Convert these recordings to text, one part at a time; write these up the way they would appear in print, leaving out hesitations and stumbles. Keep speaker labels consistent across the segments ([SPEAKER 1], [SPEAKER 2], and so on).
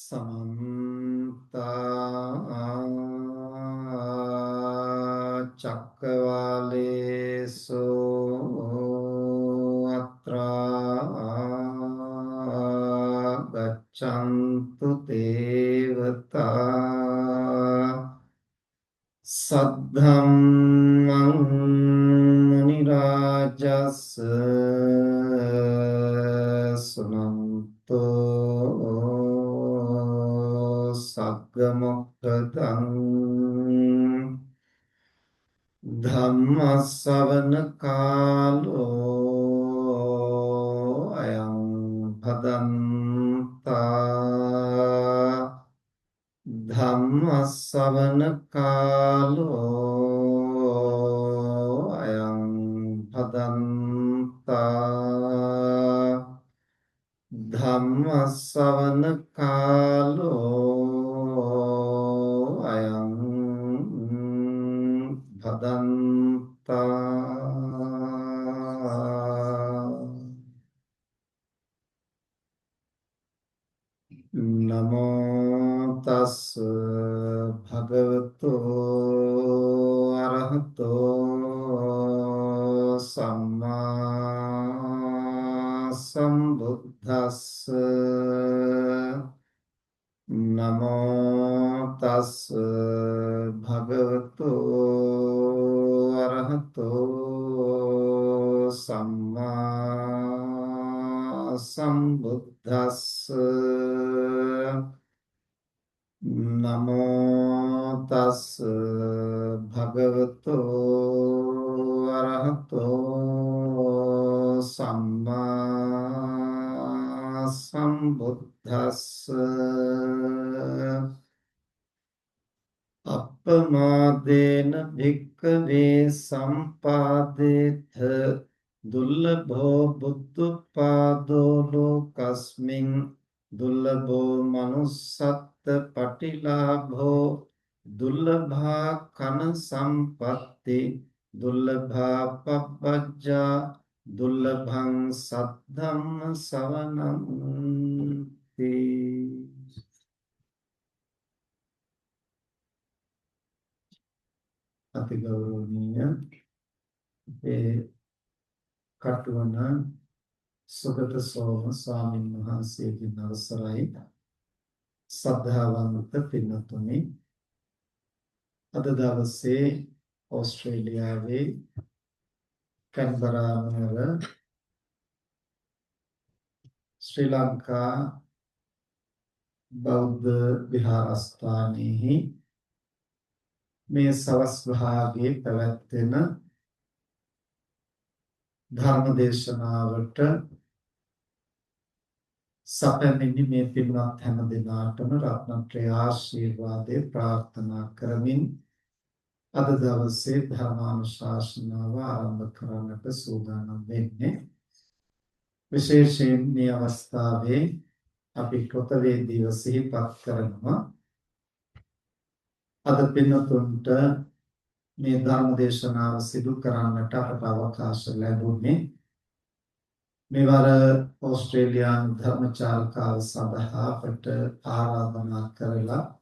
[SPEAKER 1] समन्ता चक्रवालेषु अत्रा गच्छन्तु देवता सद्धम्मं मुनि राजस् सुनन्तो सग्गमुक्तदं धम्म श्रवण कालो अयं भदन्ता ධම්ම ශ්‍රවණ කාලෝ අයං භදන්තා ධම්ම ශ්‍රවණ කාලෝ අයං භදන්තා නමෝ තස් භගවතු අරහතෝ සම්මා සම්බුද්දස්ස නමෝ තස් භගවතු අරහතෝ සම්මා සම්බුද්දස්ස නමෝ තස් භගවතු අරහතෝ සම්මා සම්බුද්දස්ස අප්පමාදේන භික්ඛවේ සම්පාදේත දුර්ලභෝ බුද්ධපාදෝ ලෝකස්මින් දුර්ලභෝ මනුස්සත් පටිලාභෝ දුර්ලභා කන සම්පatti දුර්ලභා පබ්බජ්ජා දුර්ලභං සද්ධම්ම සවනන්ති අතිගෞරවනීය ඒ කටුවන සුගත සෝම ස්වාමීන් වහන්සේගේ අවසරයි සද්ධාවන්ත පින්තුනි අද දවසේ ඕස්ට්‍රේලියාවේ කැන්බරා නුවර ශ්‍රී ලංකා බෞද්ධ විහාරස්ථානයේ මේ සවස් භාගයේ පැවැත්වෙන ධර්ම දේශනාවට සැපැමිණි මේ පින්වත් හැම දිනාටම රත්නත්‍රය ආශිර්වාදේ ප්‍රාර්ථනා කරමින් අද දවසේ ධර්මානුශාසනාව ආරම්භ කරන්නට සූදානම් වෙන්නේ විශේෂයෙන් මේ අවස්ථාවේ අපි කෘතවේදීව සිහිපත් කරනවා අද පින්වතුන්ට මේ ධර්ම දේශනාව සිදු කරන්නට අපට අවකාශ ලැබුණේ මේවර ඕස්ට්‍රේලියානු ධර්මචාරකාව සඳහා අපට ආරාධනා කරලා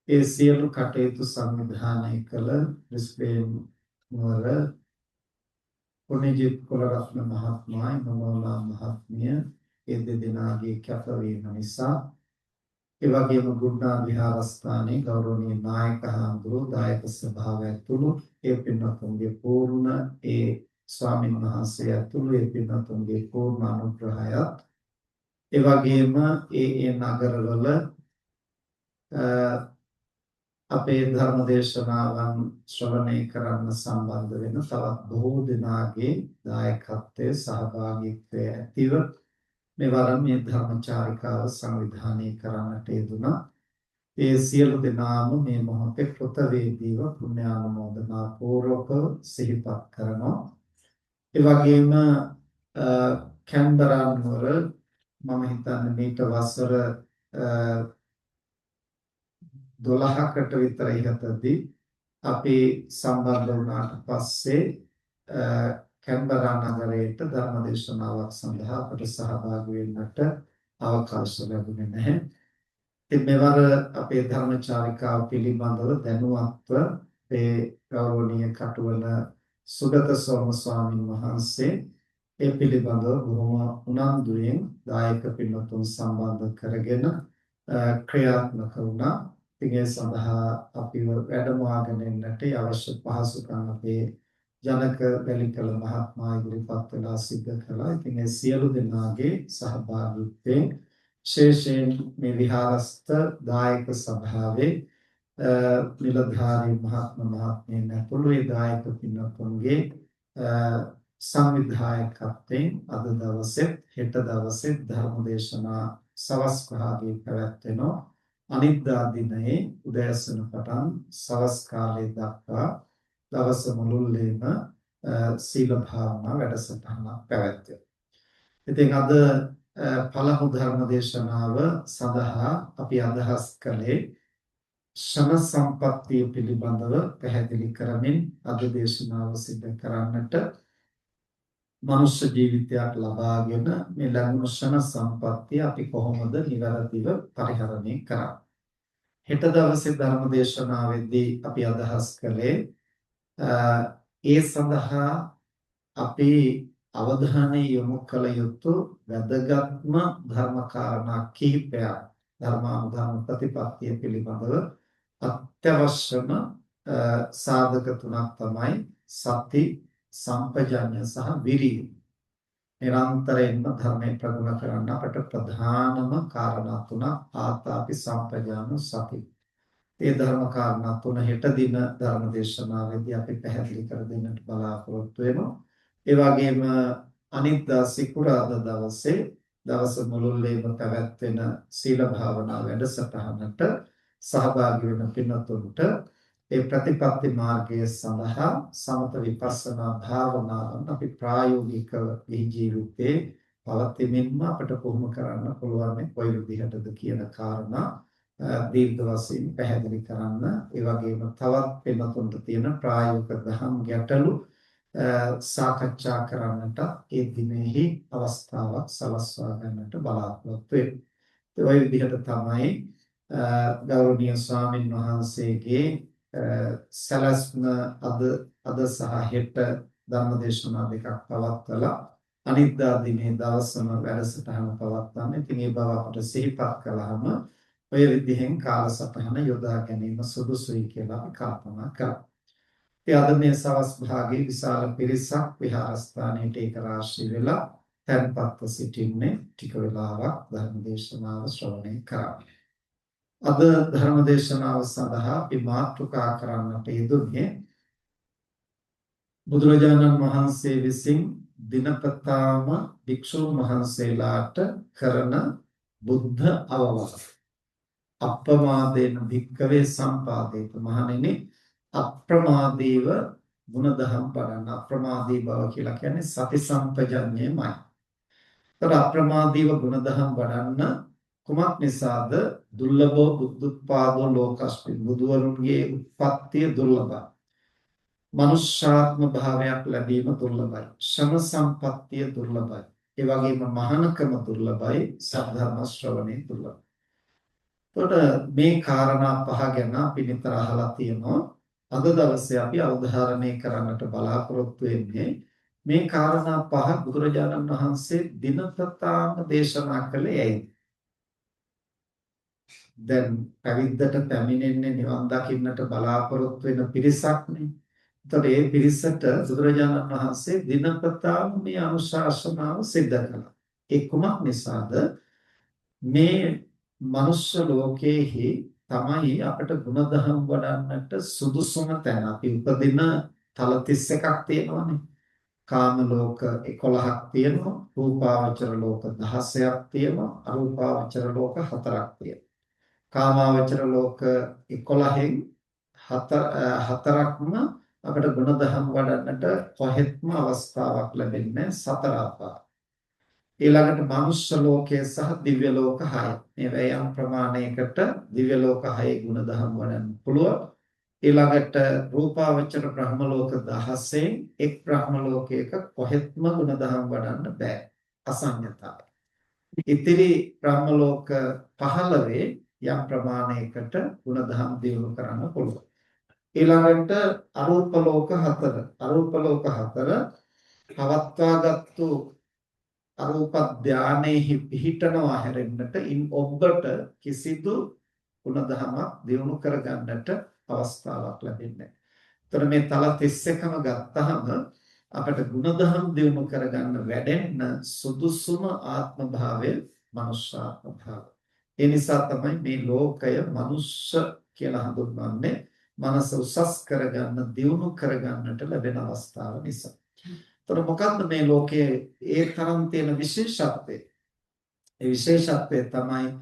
[SPEAKER 1] ඒ සියලු කටයුතු සංවිධානය කළ බ්‍රිස්බේන් නුවර පුණ්‍යජිත් කුලරත්න මහත්මයා නෝනා මහත්මිය ඒ දෙදෙනාගේ කැපවීම නිසා ඒ වගේම ගුණා විහාරස්ථානයේ ගෞරවනීය නායක හඳුරු දායක සභාව ඇතුළු ඒ පින්වත්න්ගේ පූර්ණ ඒ ස්වාමීන් වහන්සේ ඇතුළු ඒ පින්වත්න්ගේ පූර්ණ අනුග්‍රහයත් ඒ වගේම ඒ නගරවල අපේ ධර්ම දේශනාවන් ශ්‍රවණය කරන්න සම්බන්ධ වෙන තවත් බොහෝ දෙනාගේ දායකත්වයේ සහභාගීත්වය ඇතිව මෙවර මේ ධර්මචාරිකාව සංවිධානය කරන්නට යෙදුණා. ඒ සියලු දෙනාම මේ මොහොතේ කෘතවේදීව පුණ්‍යානුමෝදනා පූර්වක සිහිපත් කරනවා. ඒ වගේම කැන්බරා නුවර මම හිතන්නේ මේක වසර 12කට විතර ඉහතදී අපි සම්බන්ධ වුණාට පස්සේ කැන්බරා නගරයට ධර්මදේශනාවක් සඳහා අපට සහභාගී වෙන්නට අවකාශ ලැබුණේ නැහැ. ඉතින් මෙවර අපේ ධර්මචාරිකාව පිළිබඳව දැනුවත්ව ඒ ගෞරවනීය කටුවන සුගත සෝම ස්වාමීන් වහන්සේ ඒ පිළිබඳව බොහොම උනන්දුවෙන් දායක පින්වතුන් සම්බන්ධ කරගෙන ක්‍රියාත්මක වුණා. ඉතින් ඒ සඳහා අපිව වැඩමවාගෙන එන්නට අවශ්‍ය පහසුකම් අපේ ජනක වැලිකල මහත්මයා ඉදිරිපත් වෙලා සිද්ධ කළා. ඉතින් ඒ සියලු දෙනාගේ සහභාගීත්වයෙන් විශේෂයෙන් මේ විහාරස්ත දායක සභාවේ නිලධාරී මහත්මයන් ඇතුළු ඒ දායක පින්වත්තුන්ගේ සංවිධායකත්වයෙන් අද දවසේ හෙට දවසේ ධර්මදේශනා සවස් භාගයේ පැවැත්වෙනවා. අනිද්දා දිනයේ උදෑසන පටන් සවස් කාලයේ දක්වා දවස මුළුල්ලේම සීල භාවනා වැඩසටහනක් පැවැත්වෙනවා. ඉතින් අද පළමු ධර්ම දේශනාව සඳහා අපි අදහස් කළේ ශම සම්පත්තිය පිළිබඳව පැහැදිලි කරමින් අද දේශනාව සිදු කරන්නට මනුෂ්‍ය ජීවිතයක් ලබාගෙන මේ ලැබුණු ශම සම්පත්තිය අපි කොහොමද නිවැරදිව පරිහරණය කරන්නේ. හෙට දවසේ ධර්ම දේශනාවේදී අපි අදහස් කළේ ඒ සඳහා අපි අවධානය යොමු කළ යුතු වැදගත්ම ධර්ම කාරණා කිහිපයක් ධර්මානුධර්ම ප්‍රතිපත්තිය පිළිබඳව අත්‍යවශ්‍යම සාධක තුනක් තමයි සති සම්පජඤ්ඤ සහ විරිය. නිරන්තරයෙන්ම ධර්මයේ ප්‍රගුණ කරන්න අපට ප්‍රධානම කාරණා තුනක් ආතාපි සම්පජාන සති. ඒ ධර්ම කාරණා තුන හෙට දින ධර්ම දේශනාවේදී අපි පැහැදිලි කර දෙන්නට බලාපොරොත්තු වෙනවා. ඒ වගේම අනිද්දා සිකුරාදා දවසේ දවස මුළුල්ලේම පැවැත්වෙන සීල භාවනා වැඩසටහනට සහභාගී වෙන පින්වත්තුන්ට ඒ ප්‍රතිපත්ති මාර්ගය සඳහා සමත විපස්සනා භාවනාවන් අපි ප්‍රායෝගිකව මේ ජීවිතේ පවත්වමින්ම අපට කොහොම කරන්න පුළුවන් කොයි විදිහටද කියන කාරණා දීර්ඝ වශයෙන් පැහැදිලි කරන්න. ඒ වගේම තවත් පින්වත්තුන්ට තියෙන ප්‍රායෝගික දහම් ගැටලු සාකච්ඡා කරන්නට ඒ දිනෙහි අවස්ථාවක් සලස්වා ගන්නට බලාපොරොත්තු වෙනවා. ඒ විදිහට තමයි ගෞරවනීය ස්වාමින් වහන්සේගේ සලස්න අද සහ හෙට ධර්මදේශනා දෙකක් පවත්වලා අනිද්දා දිනේ දවසම වැඩසටහන පවත්වන්නේ. ඉතින් ඒ බව අපට සිහිපත් කළාම ඔය විදිහෙන් කාලසටහන යොදා ගැනීම සුදුසුයි කියලා අපි කල්පනා කරා. ඒ අද මේ සවස් භාගයේ විශාල පිරිසක් විහාරස්ථානයේ ඒක රාශී වෙලා තැන්පත්ව සිටින්නේ ටික වෙලාවක් ධර්ම දේශනාව ශ්‍රවණය කරා. අද ධර්ම දේශනාව සඳහා අපි මාතෘකා කරන්නට යෙදුනේ බුදුරජාණන් වහන්සේ විසින් දිනපතාම භික්ෂුන් වහන්සේලාට කරන බුද්ධ අවවාද. අප්‍රමාදේන භික්කවේ සම්පාදේත මහණෙනි අප්‍රමාදීව ගුණධම් වඩන්න. අප්‍රමාදී බව කියලා කියන්නේ සති සම්පජඤ්ඤයමයි. ඒතර අප්‍රමාදීව ගුණධම් වඩන්න කුමක් නිසාද? දුර්ලභෝ බුද්ධෝත්පාදෝ ලෝකස්මින් බුදුවරුන්ගේ උත්පත්තිය දුර්ලභයි. මනුෂ්‍යාත්ම භාවයක් ලැබීම දුර්ලභයි. ශම සම්පත්තිය දුර්ලභයි. ඒ වගේම මහානකම දුර්ලභයි. සද්ධර්ම ශ්‍රවණේ දුර්ලභයි. එතකොට මේ කාරණා පහ ගැන අපි නිතර අහලා තියෙනවා. අද දවසේ අපි අවධාරණය කරන්නට බලාපොරොත්තු වෙන්නේ මේ කාරණා පහ බුදුරජාණන් වහන්සේ දිනපතාම දේශනා කළේ ඇයි? දැන් පැවිද්දට පැමිණෙන්නේ නිවන් දකින්නට බලාපොරොත්තු වෙන පිරිසක්නේ. එතකොට ඒ පිරිසට බුදුරජාණන් වහන්සේ දිනපතාම මේ අනුශාසනාව සිද්ධ කළා. ඒ කුමක් නිසාද? මේ මනුෂ්‍ය ලෝකයේහි තමයි අපට ගුණධම් වඩන්නට සුදුසුම තැන. අපි උපදින තල 31ක් තියෙනවානේ. කාම ලෝක 11ක් තියෙනවා, රූපාවචර ලෝක 16ක් තියෙනවා, අරූපාවචර ලෝක 4ක් තියෙනවා. කාමාවචර ලෝක 11න් 4ක්ම අපට ගුණධම් වඩන්නට කොහෙත්ම අවස්ථාවක් ලැබෙන්නේ 4 ආකාර. ඊළඟට මනුෂ්‍ය ලෝකය සහ දිව්‍ය ලෝක 6. මේ යම් ප්‍රමාණයකට දිව්‍ය ලෝක 6 ගුණධම් වඩන්න පුළුවන්. ඊළඟට රූපාවචර බ්‍රහ්ම ලෝක 16න් එක් බ්‍රහ්ම ලෝකයක කොහෙත්ම ගුණධම් වඩන්න බෑ. අසඤ්ඤතාවය. ඉතිරි බ්‍රහ්ම ලෝක 15 යම් ප්‍රමාණයකට ගුණධම් දියුණු කරන්න පුළුවන්. ඊළඟට අරූප ලෝක 4. අරූප ලෝක 4 පවත්වාගත්තු අරූප ධානයේ පිහිටනවා හැරෙන්නට ඉන් ඔබට කිසිදු ගුණධමයක් දියුණු කරගන්නට අවස්ථාවක් ලැබෙන්නේ නැහැ. ඒතර මේ තල 31ම ගත්තහම අපිට ගුණධම් දියුණු කරගන්න වැඩෙන්න සුදුසුම ආත්ම භාවය මනුෂ්‍යාත්ම භාවය. ඒ නිසා තමයි මේ ලෝකය මනුෂ්‍ය කියලා හඳුන්වන්නේ මනස උසස් කරගන්න දියුණු කරගන්නට ලැබෙන අවස්ථාව නිසා. ඒතර මොකක්ද මේ ලෝකයේ ඒ තරම් තියෙන විශේෂත්වය? ඒ විශේෂත්වය තමයි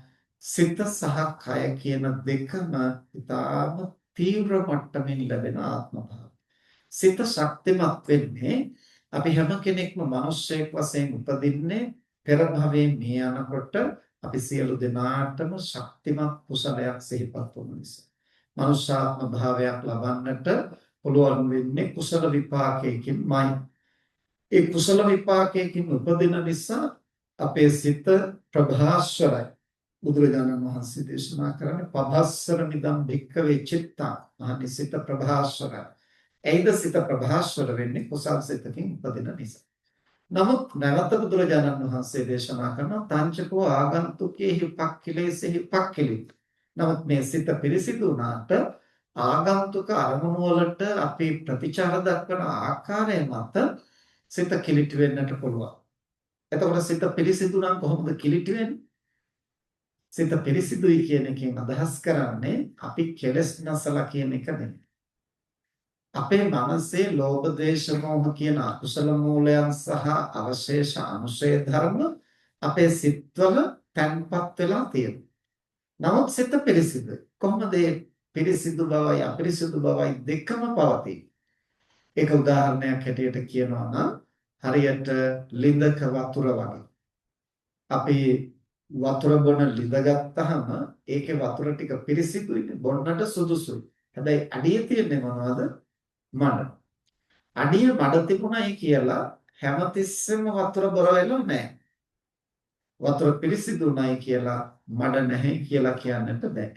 [SPEAKER 1] සිත සහ කය කියන දෙකම ඉතාම තීව්‍ර මට්ටමින් ලැබෙන ආත්ම භාවය. සිත ශක්තිමත් වෙන්නේ අපි හැම කෙනෙක්ම මිනිස්සෙක් වශයෙන් උපදින්නේ පෙර භවයේ මේ යනකොට අපි සියලු දෙනාටම ශක්තිමත් කුසලයක් සිහිපත් වුණු නිසා. මනුෂ්‍යාත්ම භාවයක් ලබන්නට පුළුවන් වෙන්නේ කුසල විපාකයකින්මයි. ඒ කුසල විපාකයකින් උපදින නිසා අපේ සිත ප්‍රභාස්වරයි. බුදුරජාණන් වහන්සේ දේශනා කරන්නේ පබස්සර මිදම් භික්ඛවේ චිත්තං. මහනි සිත ප්‍රභාස්වරයි. එයිද සිත ප්‍රභාස්වර වෙන්නේ කුසල් සිතකින් උපදින නිසා. නමුත් නැවත බුදුරජාණන් වහන්සේ දේශනා කරන තංචකෝ ආගන්තුකේහි උපක්ඛිලේසෙහි උපක්ඛිලිත. නමුත් මේ සිත පිරිසිදු වුණාට ආගන්තුක අරමුණු වලට අපි ප්‍රතිචාර දක්වන ආකාරය මත සිත කිලිටි වෙන්නට පුළුවන්. එතකොට සිත පිරිසිදු නම් කොහොමද කිලිටි වෙන්නේ? සිත පිරිසිදුයි කියන එකෙන් අදහස් කරන්නේ අපි කෙලස් නැසලා කියන එක නෙමෙයි. අපේ මනසේ ලෝභ ද්වේෂ මෝහ කියන අකුසල මූලයන් සහ අවශේෂ අනුශය ධර්ම අපේ සිත්වල තැන්පත් වෙලා තියෙනවා. නමුත් සිත පිරිසිදුයි. කොහොමද පිරිසිදු බවයි අපිරිසිදු බවයි දෙකම පවතින්නේ? ඒක උදාහරණයක් හැටියට කියනවා නම් හරියට ලිඳක වතුර වගේ. අපි වතුර බොන ලිඳ ගත්තාම ඒකේ වතුර ටික පිරිසිදුයි, බොන්නට සුදුසුයි. හැබැයි අඩිය තියෙන්නේ මොනවද? මඩ. අඩිය මඩ තිබුණයි කියලා හැමතිස්සෙම වතුර බොර වෙලා නැහැ. වතුර පිරිසිදුණයි කියලා මඩ නැහැ කියලා කියන්නට බෑ.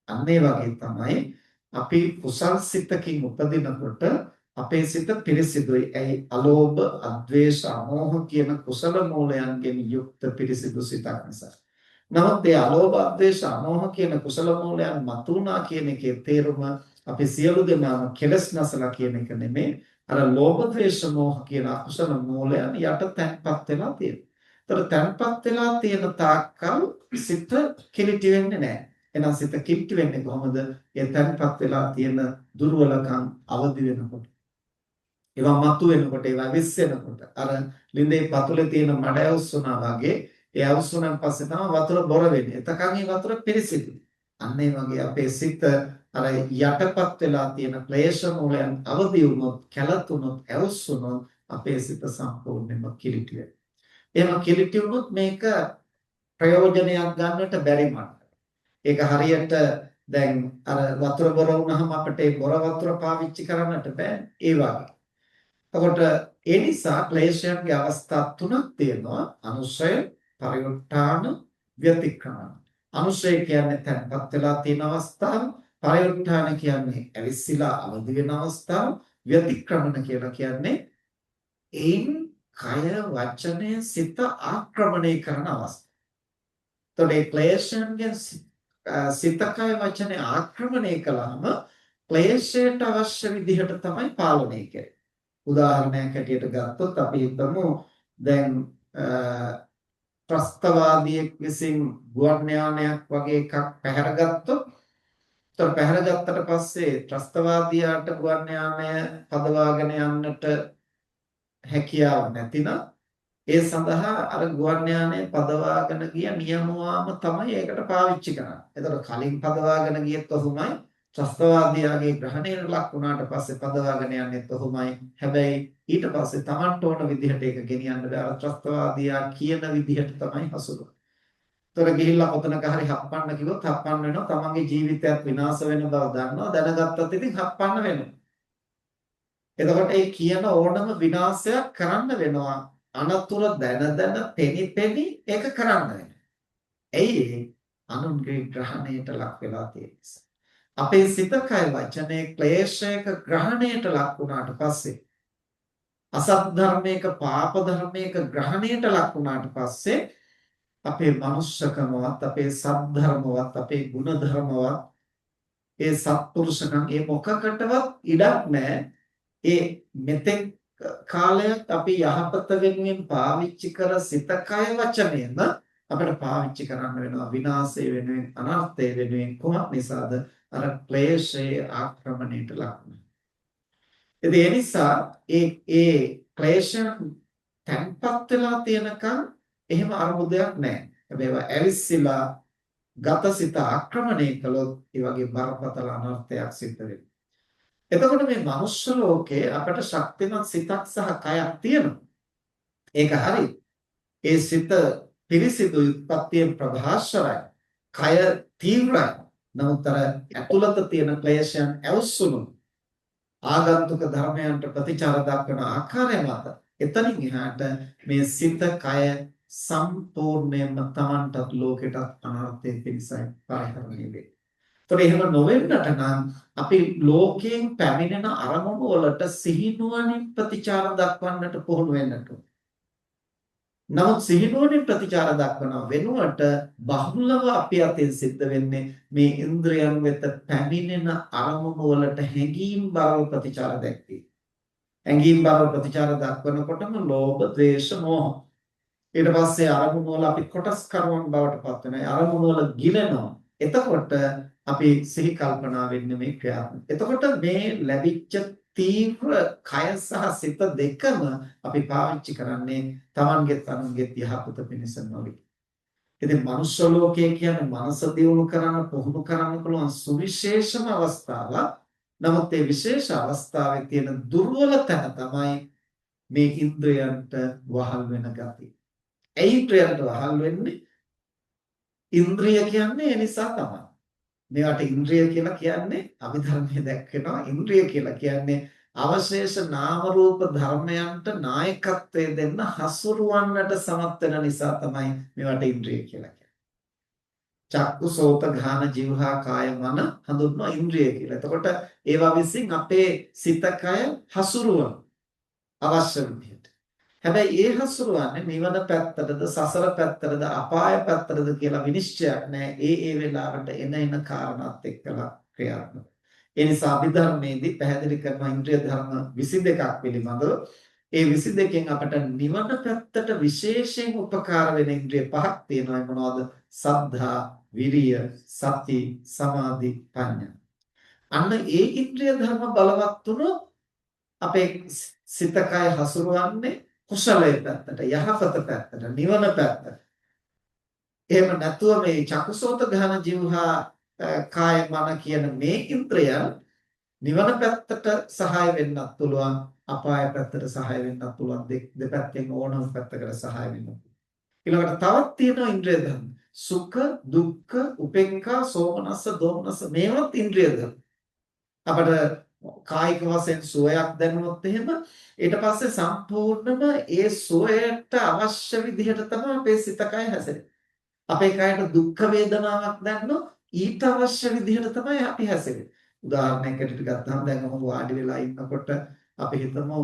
[SPEAKER 1] අන්න ඒ වගේ තමයි අපි කුසල් සිතකින් උපදිනකොට අපේ සිත පිරිසිදුයි. ඒ අලෝභ, අද්වේෂ, අමෝහ කියන කුසල මූලයන්ගෙන් යුක්ත පිරිසිදු සිතක් නිසා. නමුත් ඒ අලෝභ, අද්වේෂ, අමෝහ කියන කුසල මූලයන් මතුණා කියන එකේ තේරුම අපි සියලු දෙනාම කෙලස් නැසලා කියන එක නෙමෙයි. අර ලෝභ, ද්වේෂ, මෝහ කියන අකුසල මූලයන් යට තැන්පත් වෙලා තියෙනවා. ඒතර තැන්පත් වෙලා තියෙන තාක්කල් සිත කිලිටි වෙන්නේ නැහැ. එහෙනම් සිත කිලිටි වෙන්නේ කොහොමද? ඒ තැන්පත් වෙලා තියෙන දුර්වලකම් අවදි වෙනකොට. ඒවා මතු වෙනකොට, ඒවා විශ්සෙනකොට අර ලිඳේ පතුලේ තියෙන මඩ ඇවුස්සුනා වගේ ඒ ඇවුස්සුනන් පස්සේ තමයි වතුර බොර වෙන්නේ. එතකන් ඒ වතුර පිරිසිදුයි. අන්න ඒ වගේ අපේ සිත අර යටපත් වෙලා තියෙන ක්ලේශ මූලයන් අවදි වුණොත්, කැළතුනොත්, ඇවුස්සුනොත් අපේ සිත සම්පූර්ණයෙන්ම කිලිටි වෙනවා. එහෙම කිලිටි වුණොත් මේක ප්‍රයෝජනයක් ගන්නට බැරි මට්ටම. ඒක හරියට දැන් අර වතුර බොර වුණාම අපිට ඒ බොර වතුර පාවිච්චි කරන්නට බෑ. ඒ වගේ. එතකොට ඒ නිසා ක්ලේශයන්ගේ අවස්ථා තුනක් තියෙනවා. අනුශය, පරිඋත්ථාන, ව්‍යතික්‍රමන. අනුශය කියන්නේ තැන්පත් වෙලා තියෙන අවස්ථාව, පරිඋත්ථාන කියන්නේ ඇවිස්සීලා අවදි වෙන අවස්ථාව, ව්‍යතික්‍රමන කියලා කියන්නේ ඒන් කය වචනය සිත ආක්‍රමණය කරන අවස්ථාව. එතකොට මේ ක්ලේශයන්ගෙන් සිත කය වචනේ ආක්‍රමණය කළාම ක්ලේශයට අවශ්‍ය විදිහට තමයි පාලනය කරන්නේ. උදාහරණයක් හැටියට ගත්තොත් අපි හිතමු දැන් ත්‍රස්තවාදියෙක් විසින් ගුවන් යානයක් වගේ එකක් පැහැරගත්තොත්, ඒතර පැහැරගත්තට පස්සේ ත්‍රස්තවාදියාට ගුවන් යානය පදවාගෙන යන්නට හැකියාව නැතිනම් ඒ සඳහා අර ගුවන් යානය පදවාගෙන ගිය නියමුවාම තමයි ඒකට පාවිච්චි කරන්නේ. ඒතර කලින් පදවාගෙන ගියත් ඔහුමයි ත්‍රස්තවාදියාගේ ග්‍රහණයට ලක් වුණාට පස්සේ පදවාගෙන යන්නේත් ඔහොමයි. හැබැයි ඊට පස්සේ Tamanට ඕන විදිහට ඒක ගෙනියන්න බෑ. අර ත්‍රස්තවාදියා කියන විදිහට තමයි හසුරුවන්නේ. ତොර ගිහිල්ලා කොතනක හරි හප්පන්න කිව්වොත් හප්පන්න වෙනවා. තමන්ගේ ජීවිතයත් විනාශ වෙන බව දන්නවා. දැනගත්තත් ඉතින් හප්පන්න වෙනවා. එතකොට ඒ කියන ඕනම විනාශයක් කරන්න වෙනවා. අනතුර දැන පෙනි පෙනි ඒක කරන්න වෙනවා. ඇයි අනුන්ගේ ග්‍රහණයට ලක් වෙලා තියෙන නිසා. අපේ සිත කය වචනේ ක්ලේශයක ග්‍රහණයට ලක් වුණාට පස්සේ අසත් ධර්මයක පාප ධර්මයක ග්‍රහණයට ලක් වුණාට පස්සේ අපේ මනුෂ්‍යකමවත් අපේ සද්ධර්මවත් අපේ ගුණධර්මවත් ඒ සත්පුරුෂකම් ඒ මොකකටවත් ඉඩක් නැහැ. ඒ මෙතෙක් කාලයක් අපි යහපත වෙනුවෙන් පාවිච්චි කර සිත කය වචනයම අපිට පාවිච්චි කරන්න වෙනවා විනාශය වෙනුවෙන් අනර්ථය වෙනුවෙන්. කොහොම නිසාද? අර ක්ලේශයේ ආක්‍රමණයට ලක් වෙනවා. ඒ නිසා ඒ ක්ලේශයන් තැන්පත් වෙලා තියෙනකන් එහෙම අරුමුදයක් නැහැ. හැබැයි ඒවා ඇවිස්සලා ගතසිත ආක්‍රමණය කළොත් ඒ වගේ බරපතල අනර්ථයක් සිද්ධ වෙනවා. එතකොට මේ මනුෂ්‍ය ලෝකේ අපට ශක්තිමත් සිතක් සහ කයක් තියෙනවා. ඒක හරි. ඒ සිත පිරිසිදු උත්පත්තියෙන් ප්‍රභාස්වරයි. කය තීව්‍රයි. නමුත් අර ඇතුළත තියෙන ක්ලේශයන් ඇවුස්සුණු ආගන්තුක ධර්මයන්ට ප්‍රතිචාර දක්වන ආකාරය මත එතනින් එහාට මේ සිත කය සම්පූර්ණයෙන්ම Tamanටත් ලෝකෙටත් අනර්ථය පිණිසයි පරිහරණය වෙන්නේ. ඒතකොට එහෙම නොවෙන්නට නම් අපි ලෝකයෙන් පැමිණෙන අරමුණු වලට සිහිනුවණින් ප්‍රතිචාර දක්වන්නට පුහුණු වෙන්නට ඕන. නමුත් සිහිනුවණින් ප්‍රතිචාර දක්වන වෙනුවට බහුලව අපි අතින් සිද්ධ වෙන්නේ මේ ඉන්ද්‍රයන් වෙත පැමිණෙන අරමුණු වලට හැඟීම් බව ප්‍රතිචාර දැක්වීම. හැඟීම් බව ප්‍රතිචාර දක්වනකොටම ලෝභ, ද්වේෂ, මෝහ ඊට පස්සේ අරමුණු වල අපි කොටස් කරුවන් බවට පත් වෙනවා. අරමුණු වල ගිලෙනවා. එතකොට අපි සිහි කල්පනා වෙන්නේ මේ ක්‍රියාත්මක. එතකොට මේ ලැබිච්ච තීව්‍ර කය සහ සිත දෙකම අපි පාවිච්චි කරන්නේ Tamanගෙත් අනුන්ගෙත් යහපත පිණිස නොවේ. ඉතින් මනුෂ්‍ය ලෝකය කියන්නේ මනස දියුණු කරන්න පුහුණු කරන්න පුළුවන් සුවිශේෂම අවස්ථාවක්. නමුත් මේ විශේෂ අවස්ථාවේ තියෙන දුර්වල තැන තමයි මේ ඉන්ද්‍රයන්ට වහල් වෙන ගතිය. ඒ ඉන්ද්‍රයන්ට වහල් වෙන්නේ ඉන්ද්‍රිය කියන්නේ ඒ නිසා තමයි. මේවට ඉන්ද්‍රිය කියලා කියන්නේ අභිධර්මයේ දැක්වෙනවා. ඉන්ද්‍රිය කියලා කියන්නේ අවශේෂ නාම රූප ධර්මයන්ට නායකත්වය දෙන්න හසුරුවන්නට සමත් වෙන නිසා තමයි මේවට ඉන්ද්‍රිය කියලා කියන්නේ. චක්කු සෝත ඝාන જીවහා කාය මන හඳුන්වන ඉන්ද්‍රිය කියලා. එතකොට ඒවා විසින් අපේ සිත කය හසුරුවන අවශ්‍ය විදිහට. හැබැයි ඒ හසුරුවන්නේ නිවන පැත්තටද සසර පැත්තටද අපාය පැත්තටද කියලා විනිශ්චයක් නැහැ. ඒ වෙලාවට එන කාරණාත් එක්කලා ක්‍රියාත්මක. ඒ නිසා අභිධර්මයේදී පැහැදිලි කරන ඉන්ද්‍රිය ධර්ම 22ක් පිළිබඳව ඒ 22කින් අපට නිවන පැත්තට විශේෂයෙන් උපකාර වෙන ඉන්ද්‍රිය පහක් තියෙනවා. මොනවද? සද්ධා, විරිය, සති, සමාධි, ප්‍රඥා. අන්න ඒ ඉන්ද්‍රිය ධර්ම බලවත් වුණොත් අපේ සිත කය හසුරුවන්නේ කුසලයේ පැත්තට, යහපත පැත්තට, නිවන පැත්තට. එහෙම නැතුව මේ චක්කසෝත ඝාන જીවහා කාය මන කියන මේ ඉන්ද්‍රයන් නිවන පැත්තට සහාය වෙන්නත් පුළුවන්, අපාය පැත්තට සහාය වෙන්නත් පුළුවන්. දෙපැත්තෙන් ඕනම පැත්තකට සහාය වෙන්න පුළුවන්. ඊළඟට තවත් තියෙනවා ඉන්ද්‍රිය ධර්ම. සුඛ, දුක්ඛ, උපේක්ඛා, සෝමනස්ස, දෝමනස්ස මේවත් ඉන්ද්‍රිය ධර්ම. අපට කායික වශයෙන් සුවයක් දැනුනොත් එහෙම ඊට පස්සේ සම්පූර්ණම ඒ සුවයට අවශ්‍ය විදිහට තමයි අපේ සිත කය හැසිරෙන්නේ. අපේ කයට දුක් වේදනාවක් දැනුනොත් ඊට අවශ්‍ය විදිහට තමයි අපි හැසිරෙන්නේ. උදාහරණයකට ගත්තම දැන් මම වාඩි වෙලා ඉන්නකොට අපි හිතමු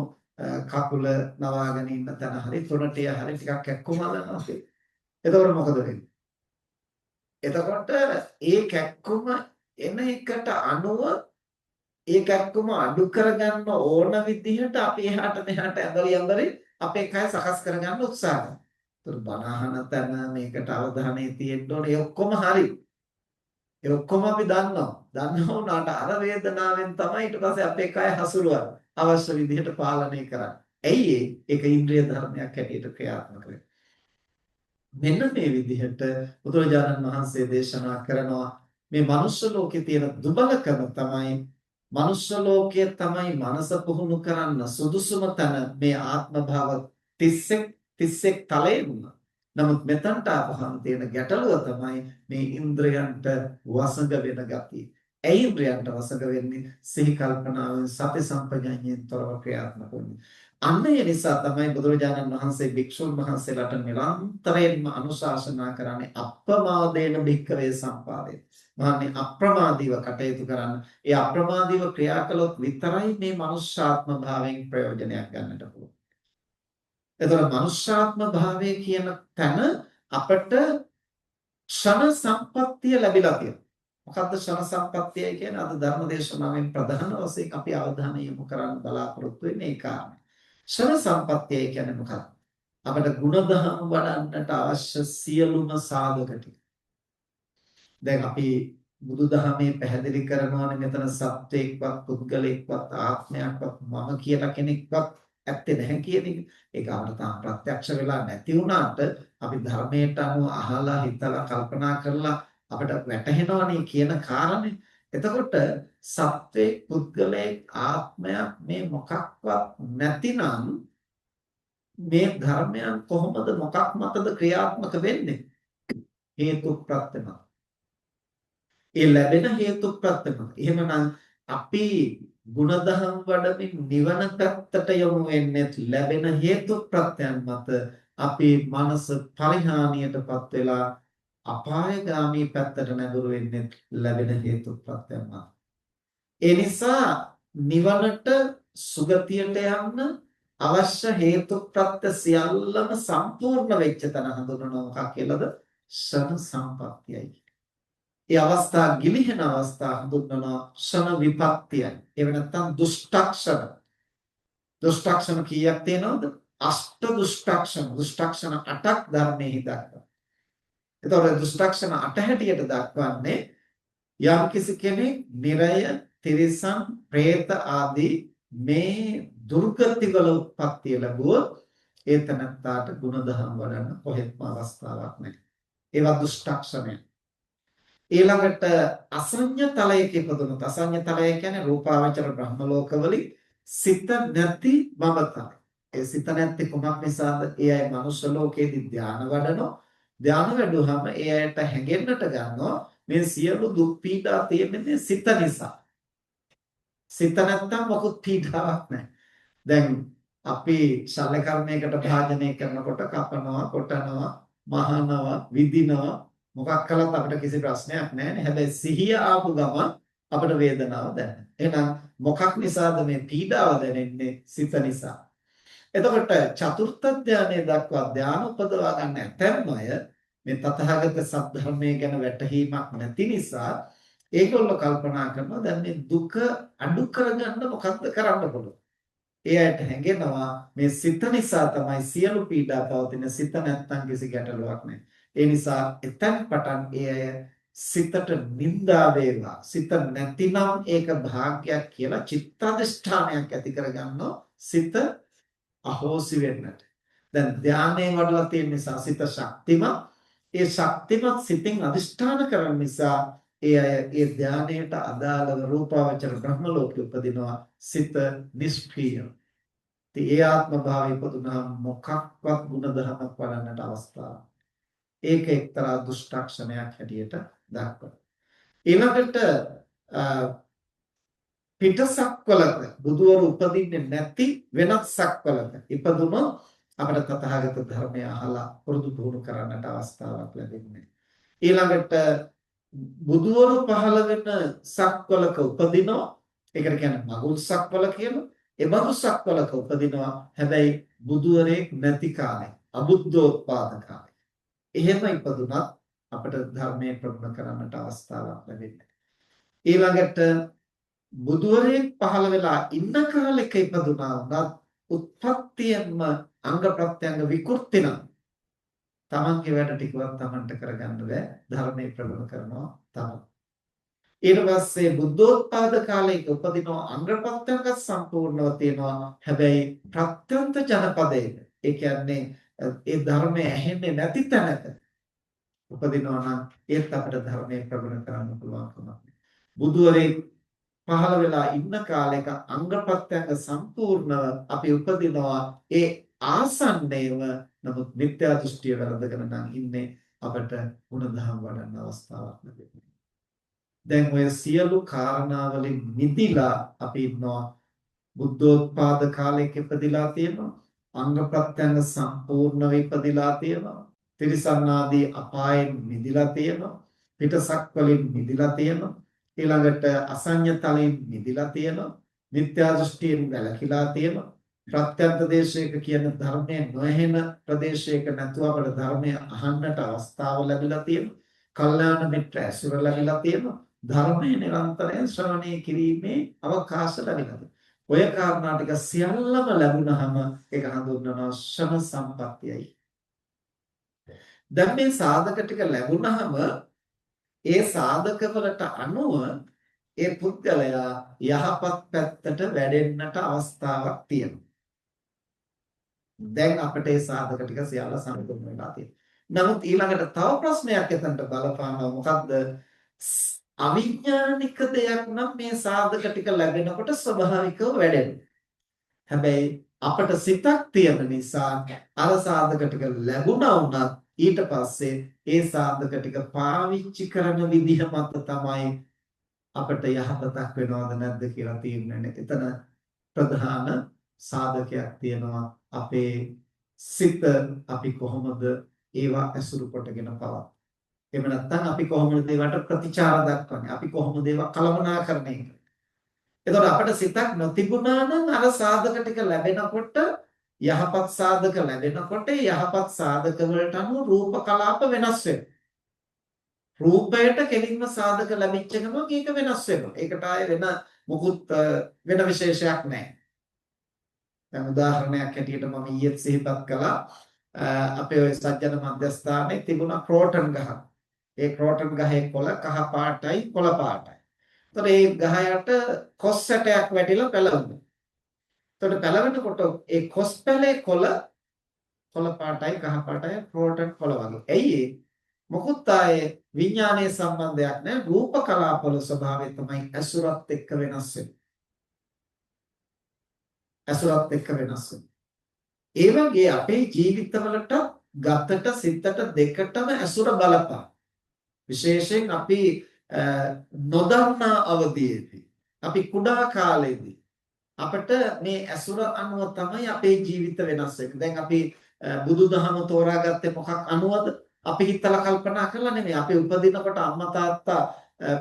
[SPEAKER 1] කකුල නවාගෙන ඉන්න තැන හරි තොරටිය හරි ටිකක් කැක්කුම හදනවා අපි. එතකොට මොකද වෙන්නේ? එතකොට ඒ කැක්කුම එන එකට අනුව ඒ කැක්කුම අඩු කරගන්න ඕන විදිහට අපි එහාට මෙහාට ඇඳලි අපේ කය සකස් කරගන්න උත්සාහ කරනවා. ඒතර බනහන තැන මේකට අවධානය තියෙන්න ඕනේ. ඒ ඔක්කොම හරි. ඒ ඔක්කොම අපි දන්නවා. දන්නවා උනාට අර වේදනාවෙන් තමයි ඊට පස්සේ අපේ කය හසුරුවන්නේ. අවශ්‍ය විදිහට පාලනය කරන්න. ඇයි ඒක ඉන්ද්‍රිය ධර්මයක් හැටියට ක්‍රියාත්මක වෙන්නේ. මෙන්න මේ විදිහට බුදුරජාණන් වහන්සේ දේශනා කරනවා මේ මනුෂ්‍ය ලෝකේ තියෙන දුබලකම තමයි මනුෂ්‍ය ලෝකයේ තමයි මනස පුහුණු කරන්න සුදුසුම තැන මේ ආත්ම භාව 31 තලයෙම. නමුත් මෙතනට ආපහම තියෙන ගැටලුව තමයි මේ ඉන්ද්‍රයන්ට වසඟ වෙන ගතිය. ඇයි ඉන්ද්‍රයන්ට වසඟ වෙන්නේ? සිහි කල්පනාවෙන් සති සම්පජඤ්ඤයෙන් තොරව ක්‍රියාත්මක වෙන්නේ. අන්න ඒ නිසා තමයි බුදුරජාණන් වහන්සේ භික්ෂුන් වහන්සේලාට නිරන්තරයෙන්ම අනුශාසනා කරන්නේ අප්‍රමාදේන භික්ඛවේ සම්පාදේ. මාන්නේ අප්‍රමාදීව කටයුතු කරන්න. ඒ අප්‍රමාදීව ක්‍රියා කළොත් විතරයි මේ මනුෂ්‍යාත්ම භාවයෙන් ප්‍රයෝජනයක් ගන්නට පුළුවන්. එතකොට මනුෂ්‍යාත්ම භාවය කියන තැන අපට ක්ෂණ සම්පත්තිය ලැබිලා තියෙනවා. මොකද්ද ක්ෂණ සම්පත්තිය කියන්නේ? අද ධර්ම දේශනාවෙන් ප්‍රධාන වශයෙන් අපි අවධානය යොමු කරන්න බලාපොරොත්තු වෙන්නේ ඒ කාරණේ. ක්ෂණ සම්පත්තිය කියන්නේ මොකක්ද? අපිට ಗುಣධර්ම වඩන්නට අවශ්‍ය සියලුම සාධක ටික. දැන් අපි බුදුදහමේ පැහැදිලි කරනවානේ මෙතන සත්වයක්වත් පුද්ගලයෙක්වත් ආත්මයක්වත් මම කියලා කෙනෙක්වත් ඇත්තේ නැහැ කියන එක. ඒක අපිට තාම ප්‍රත්‍යක්ෂ වෙලා නැති වුණාට අපි ධර්මයට අනුව අහලා හිතලා කල්පනා කරලා අපිට වැටහෙනවනේ කියන කාරණේ. එතකොට සත්වේ පුද්ගලයෙක් ආත්මයක් මේ මොකක්වත් නැතිනම් මේ ධර්මයන් කොහොමද මොකක් මතද ක්‍රියාත්මක වෙන්නේ? හේතු ප්‍රත්‍යම. ඒ ලැබෙන හේතු ප්‍රත්‍යම. එහෙමනම් අපි ಗುಣධම් වඩමින් නිවන පැත්තට යොමු වෙන්නේ ලැබෙන හේතු ප්‍රත්‍යයන් මත. අපි මනස පරිහානියටපත් වෙලා අපායগামী පැත්තට නැඹුරු වෙන්නේ ලැබෙන හේතු ප්‍රත්‍යයන් මත. ඒ නිසා නිවනට සුගතියට යන්න අවශ්‍ය හේතු ප්‍රත්‍ය සියල්ලම සම්පූර්ණ වෙච්ච තැන හඳුනනවා මොකක් කියලාද? ක්ෂණ සම්පත්තියයි. ඒ අවස්ථා ගිලිහෙන අවස්ථා හඳුන්වනවා ක්ෂණ විපත්තියයි. එහෙම නැත්නම් දුෂ්ටක්ෂණ. දුෂ්ටක්ෂණ කීයක් තියෙනවද? අෂ්ට දුෂ්ටක්ෂණ. දුෂ්ටක්ෂණ 8ක් ධර්මයේ දක්වනවා. එතකොට දුෂ්ටක්ෂණ 8 හැටියට දක්වන්නේ යම්කිසි කෙනෙක් නිරය, තිරිසන්, പ്രേත ආදී මේ දුර්ගතිවල උත්පත්තිය ලැබුවොත් ඒ තනත්තාට ගුණධම් වඩන්න කොහෙත්ම අවස්ථාවක් නැහැ. ඒවා දුෂ්ටක්ෂණය. ඊළඟට අසඤ්ඤ තලයක ඉපදුනොත් අසඤ්ඤ තලය කියන්නේ රූපාවචර බ්‍රහ්ම ලෝකවලින් සිත නැති මමතයි. ඒ සිත නැති කුමක් නිසාද? ඒ අය මනුෂ්‍ය ලෝකයේදී ධානය වඩනවා. ධානය වැඩුවාම ඒ අයට හැඟෙන්නට ගන්නවා මේ සියලු දුක් පීඩා තියෙන්නේ සිත නිසා. සිත නැත්තම් මොකුත් පීඩාවක් නැහැ. දැන් අපි ශල්‍ය කර්මයකට භාජනය කරනකොට කපනවා, කොටනවා, මහනවා, විදිනවා මොකක් කළත් අපිට කිසි ප්‍රශ්නයක් නැහැ. හැබැයි සිහිය ආපු ගමන් අපිට වේදනාව දැනෙනවා. එහෙනම් මොකක් නිසාද මේ පීඩාව දැනෙන්නේ? සිත නිසා. එතකොට චතුර්ථ ධානයේ දක්වා ධාන උපදවා ගන්න ඇතැම් අය මේ තථාගත සත්‍ය ගැන වැටහීමක් නැති නිසා ඒගොල්ලෝ කල්පනා කරනවා දැන් මේ දුක අඩු කරගන්න මොකක්ද කරන්න පුළුවන්. ඒ අයට හැඟෙනවා මේ සිත නිසා තමයි සියලු පීඩා පවතින. සිත නැත්තම් කිසි ගැටලුවක් නැහැ. ඒ නිසා එතෙන් පටන් ඒ අය සිතට නිඳා වේවා. සිත නැතිනම් ඒක භාග්යක් කියලා චිත්තඅදිෂ්ඨානයක් ඇති කරගන්නවා. සිත අහෝසි වෙන්නට. දැන් ධානයේ වඩලා තියෙන නිසා සිත ශක්තිමත්. ඒ ශක්තිමත් සිතින් අදිෂ්ඨාන කරන නිසා ඒ අය ඒ ධානයට අදාළව රූපාවචර බ්‍රහ්ම ලෝකෙ උපදිනවා. සිත නිෂ්ක්‍රීය. ඒ ආත්ම භාවයේ උපදුනා මොකක්වත් ගුණධර්මයක් වඩන්නට අවස්ථාවක්. ඒක එක්තරා දුෂ්ටක්ෂණයක් හැටියට දක්වනවා. ඊළඟට පිටසක්වලක බුදුවරු උපදින්නේ නැති වෙනත් සක්වලක ඉපදුනොත් අපිට තථාගත ධර්මය අහලා පුරුදු පුහුණු කරන්නට අවස්ථාවක් ලැබෙන්නේ. ඊළඟට බුදුවරු පහළ වෙන සක්වලක උපදිනවා. ඒකට කියන්නේ මගුල් සක්වල කියලා. ඒ මගුල් සක්වලක උපදිනවා. හැබැයි බුදුවරයෙක් නැති කාලේ, අබුද්ධෝත්පාද කාලේ. එහෙම ඉපදුනත් අපිට ධර්මයේ ප්‍රගුණ කරන්නට අවස්ථාවක් ලැබෙන්නේ. ඊළඟට බුදුවරයෙක් පහළ වෙලා ඉන්න කාලෙක ඉපදුනා වුණත් උත්පත්තියෙන්ම අංග ප්‍රත්‍යංග විකෘති නම් තමන්ගේ වැඩ ටිකවත් තමන්ට කරගන්න බෑ. ධර්මයේ ප්‍රගුණ කරනවා තමයි. ඊට පස්සේ බුද්ධෝත්පාද කාලයක උපදිනවා අංග ප්‍රත්‍යංග සම්පූර්ණව තියෙනවා. හැබැයි ප්‍රත්‍යන්ත ජනපදයේ ඒ කියන්නේ ඒ ධර්මය ඇහෙන්නේ නැති තැනක උපදිනවා නම් ඒත් අපිට ධර්මයේ ප්‍රගුණ කරන්න පුළුවන්කමක් නැහැ. බුදුවරේ පහළ වෙලා ඉන්න කාලයක අංග ප්‍රත්‍යංග සම්පූර්ණව අපි උපදිනවා ඒ ආසන්නයේම. නමුත් මිත්‍යා දෘෂ්ටිය වැළඳගෙන නම් ඉන්නේ අපට ಗುಣධම් වඩන්න අවස්ථාවක් ලැබෙන්නේ. දැන් ඔය සියලු කාරණාවලින් මිදිලා අපි ඉන්නවා බුද්ධෝත්පාද කාලයක ඉපදිලා තියෙනවා. අංග ප්‍රත්‍යංග සම්පූර්ණව ඉපදිලා තියෙනවා. තිරිසන් ආදී අපායෙන් මිදිලා තියෙනවා. පිටසක් වලින් මිදිලා තියෙනවා. ඊළඟට අසඤ්ඤ තලයෙන් මිදිලා තියෙනවා. මිත්‍යා දෘෂ්ටියෙන් වැළකීලා තියෙනවා. ප්‍රත්‍යන්ත දේශයක කියන ධර්මයේ නොහෙන ප්‍රදේශයක නැතුව අපට ධර්මය අහන්නට අවස්ථාව ලැබිලා තියෙනවා. කල්යාණ මිත්‍ර ඇසුර ලැබිලා තියෙනවා. ධර්මයේ නිරන්තරයෙන් ශ්‍රවණය කිරීමේ අවකාශ ලැබිලා තියෙනවා. ඔය කාරණා ටික සියල්ලම ලැබුණාම ඒක හඳුන්වනවා ශ්‍රම සම්පත්තියයි. දැන් මේ සාධක ටික ලැබුණාම ඒ සාධක වලට අනුව ඒ පුද්ගලයා යහපත් පැත්තට වැඩෙන්නට අවස්ථාවක් තියෙනවා. දැන් අපිට ඒ සාධක ටික සියල්ල සම්පූර්ණ වෙලා තියෙනවා. නමුත් ඊළඟට තව ප්‍රශ්නයක් එතනට බලපානවා. මොකද්ද? අවිඥානික දෙයක් නම් මේ සාධක ටික ලැබෙනකොට ස්වභාවිකව වැඩෙනවා. හැබැයි අපට සිතක් තියෙන නිසා අර සාධක ටික ලැබුණා වුණත් ඊට පස්සේ ඒ සාධක ටික පාවිච්චි කරන විදිහ මත තමයි අපට යහපතක් වෙනවද නැද්ද කියලා තීරණය වෙන්නේ. එතන ප්‍රධාන සාධකයක් තියෙනවා. අපේ සිත අපි කොහොමද ඒවා ඇසුරු කොටගෙන පවත්වන්නේ. එහෙම නැත්නම් අපි කොහොමද ඒවට ප්‍රතිචාර දක්වන්නේ? අපි කොහොමද ඒවා කළමනාකරණය කරන්නේ? එතකොට අපිට සිතක් නොතිබුණා නම් අර සාධක ටික ලැබෙනකොට යහපත් සාධක ලැබෙනකොට යහපත් සාධක වලට අනුව රූප කලාප වෙනස් වෙනවා. රූපයට කෙලින්ම සාධක ලැබිච්ච ගමන් ඒක වෙනස් වෙනවා. ඒකට ආයේ වෙන මොකුත් වෙන විශේෂයක් නැහැ. දැන් උදාහරණයක් හැටියට මම ඊයේ සිහිපත් කළා අපේ ওই සත්‍යන මධ්‍යස්ථානයේ තිබුණ ක්‍රෝටන් ගහ. ඒ ක්‍රෝටන් ගහේ කොළ කහ පාටයි කොළ පාටයි. එතකොට ඒ ගහ යට කොස් සැටයක් වැටිලා පැලවුණා. එතකොට පැලවෙනකොට ඒ කොස් පැලේ කොළ පාටයි කහ පාටයි ක්‍රෝටන් කොළ වගේ. ඇයි ඒ? මොකුත් ආයේ විඥානයේ සම්බන්ධයක් නැහැ. රූප කලාපවල ස්වභාවය තමයි අසුරත් එක්ක වෙනස් වෙන්නේ. අසුරත් එක්ක වෙනස් වෙන්නේ. ඒ වගේ අපේ ජීවිතවලට ගතට සිතට දෙකටම අසුර බලපාන. විශේෂයෙන් අපි නොදන්නා අවධියේදී අපි කුඩා කාලේදී අපිට මේ අසුර අනුව තමයි අපේ ජීවිත වෙනස් වෙන්නේ. දැන් අපි බුදුදහම තෝරාගත්තේ මොකක් අනුවද? අපි හිතලා කල්පනා කරලා නෙමෙයි. අපි උපදිනකොට අම්මා තාත්තා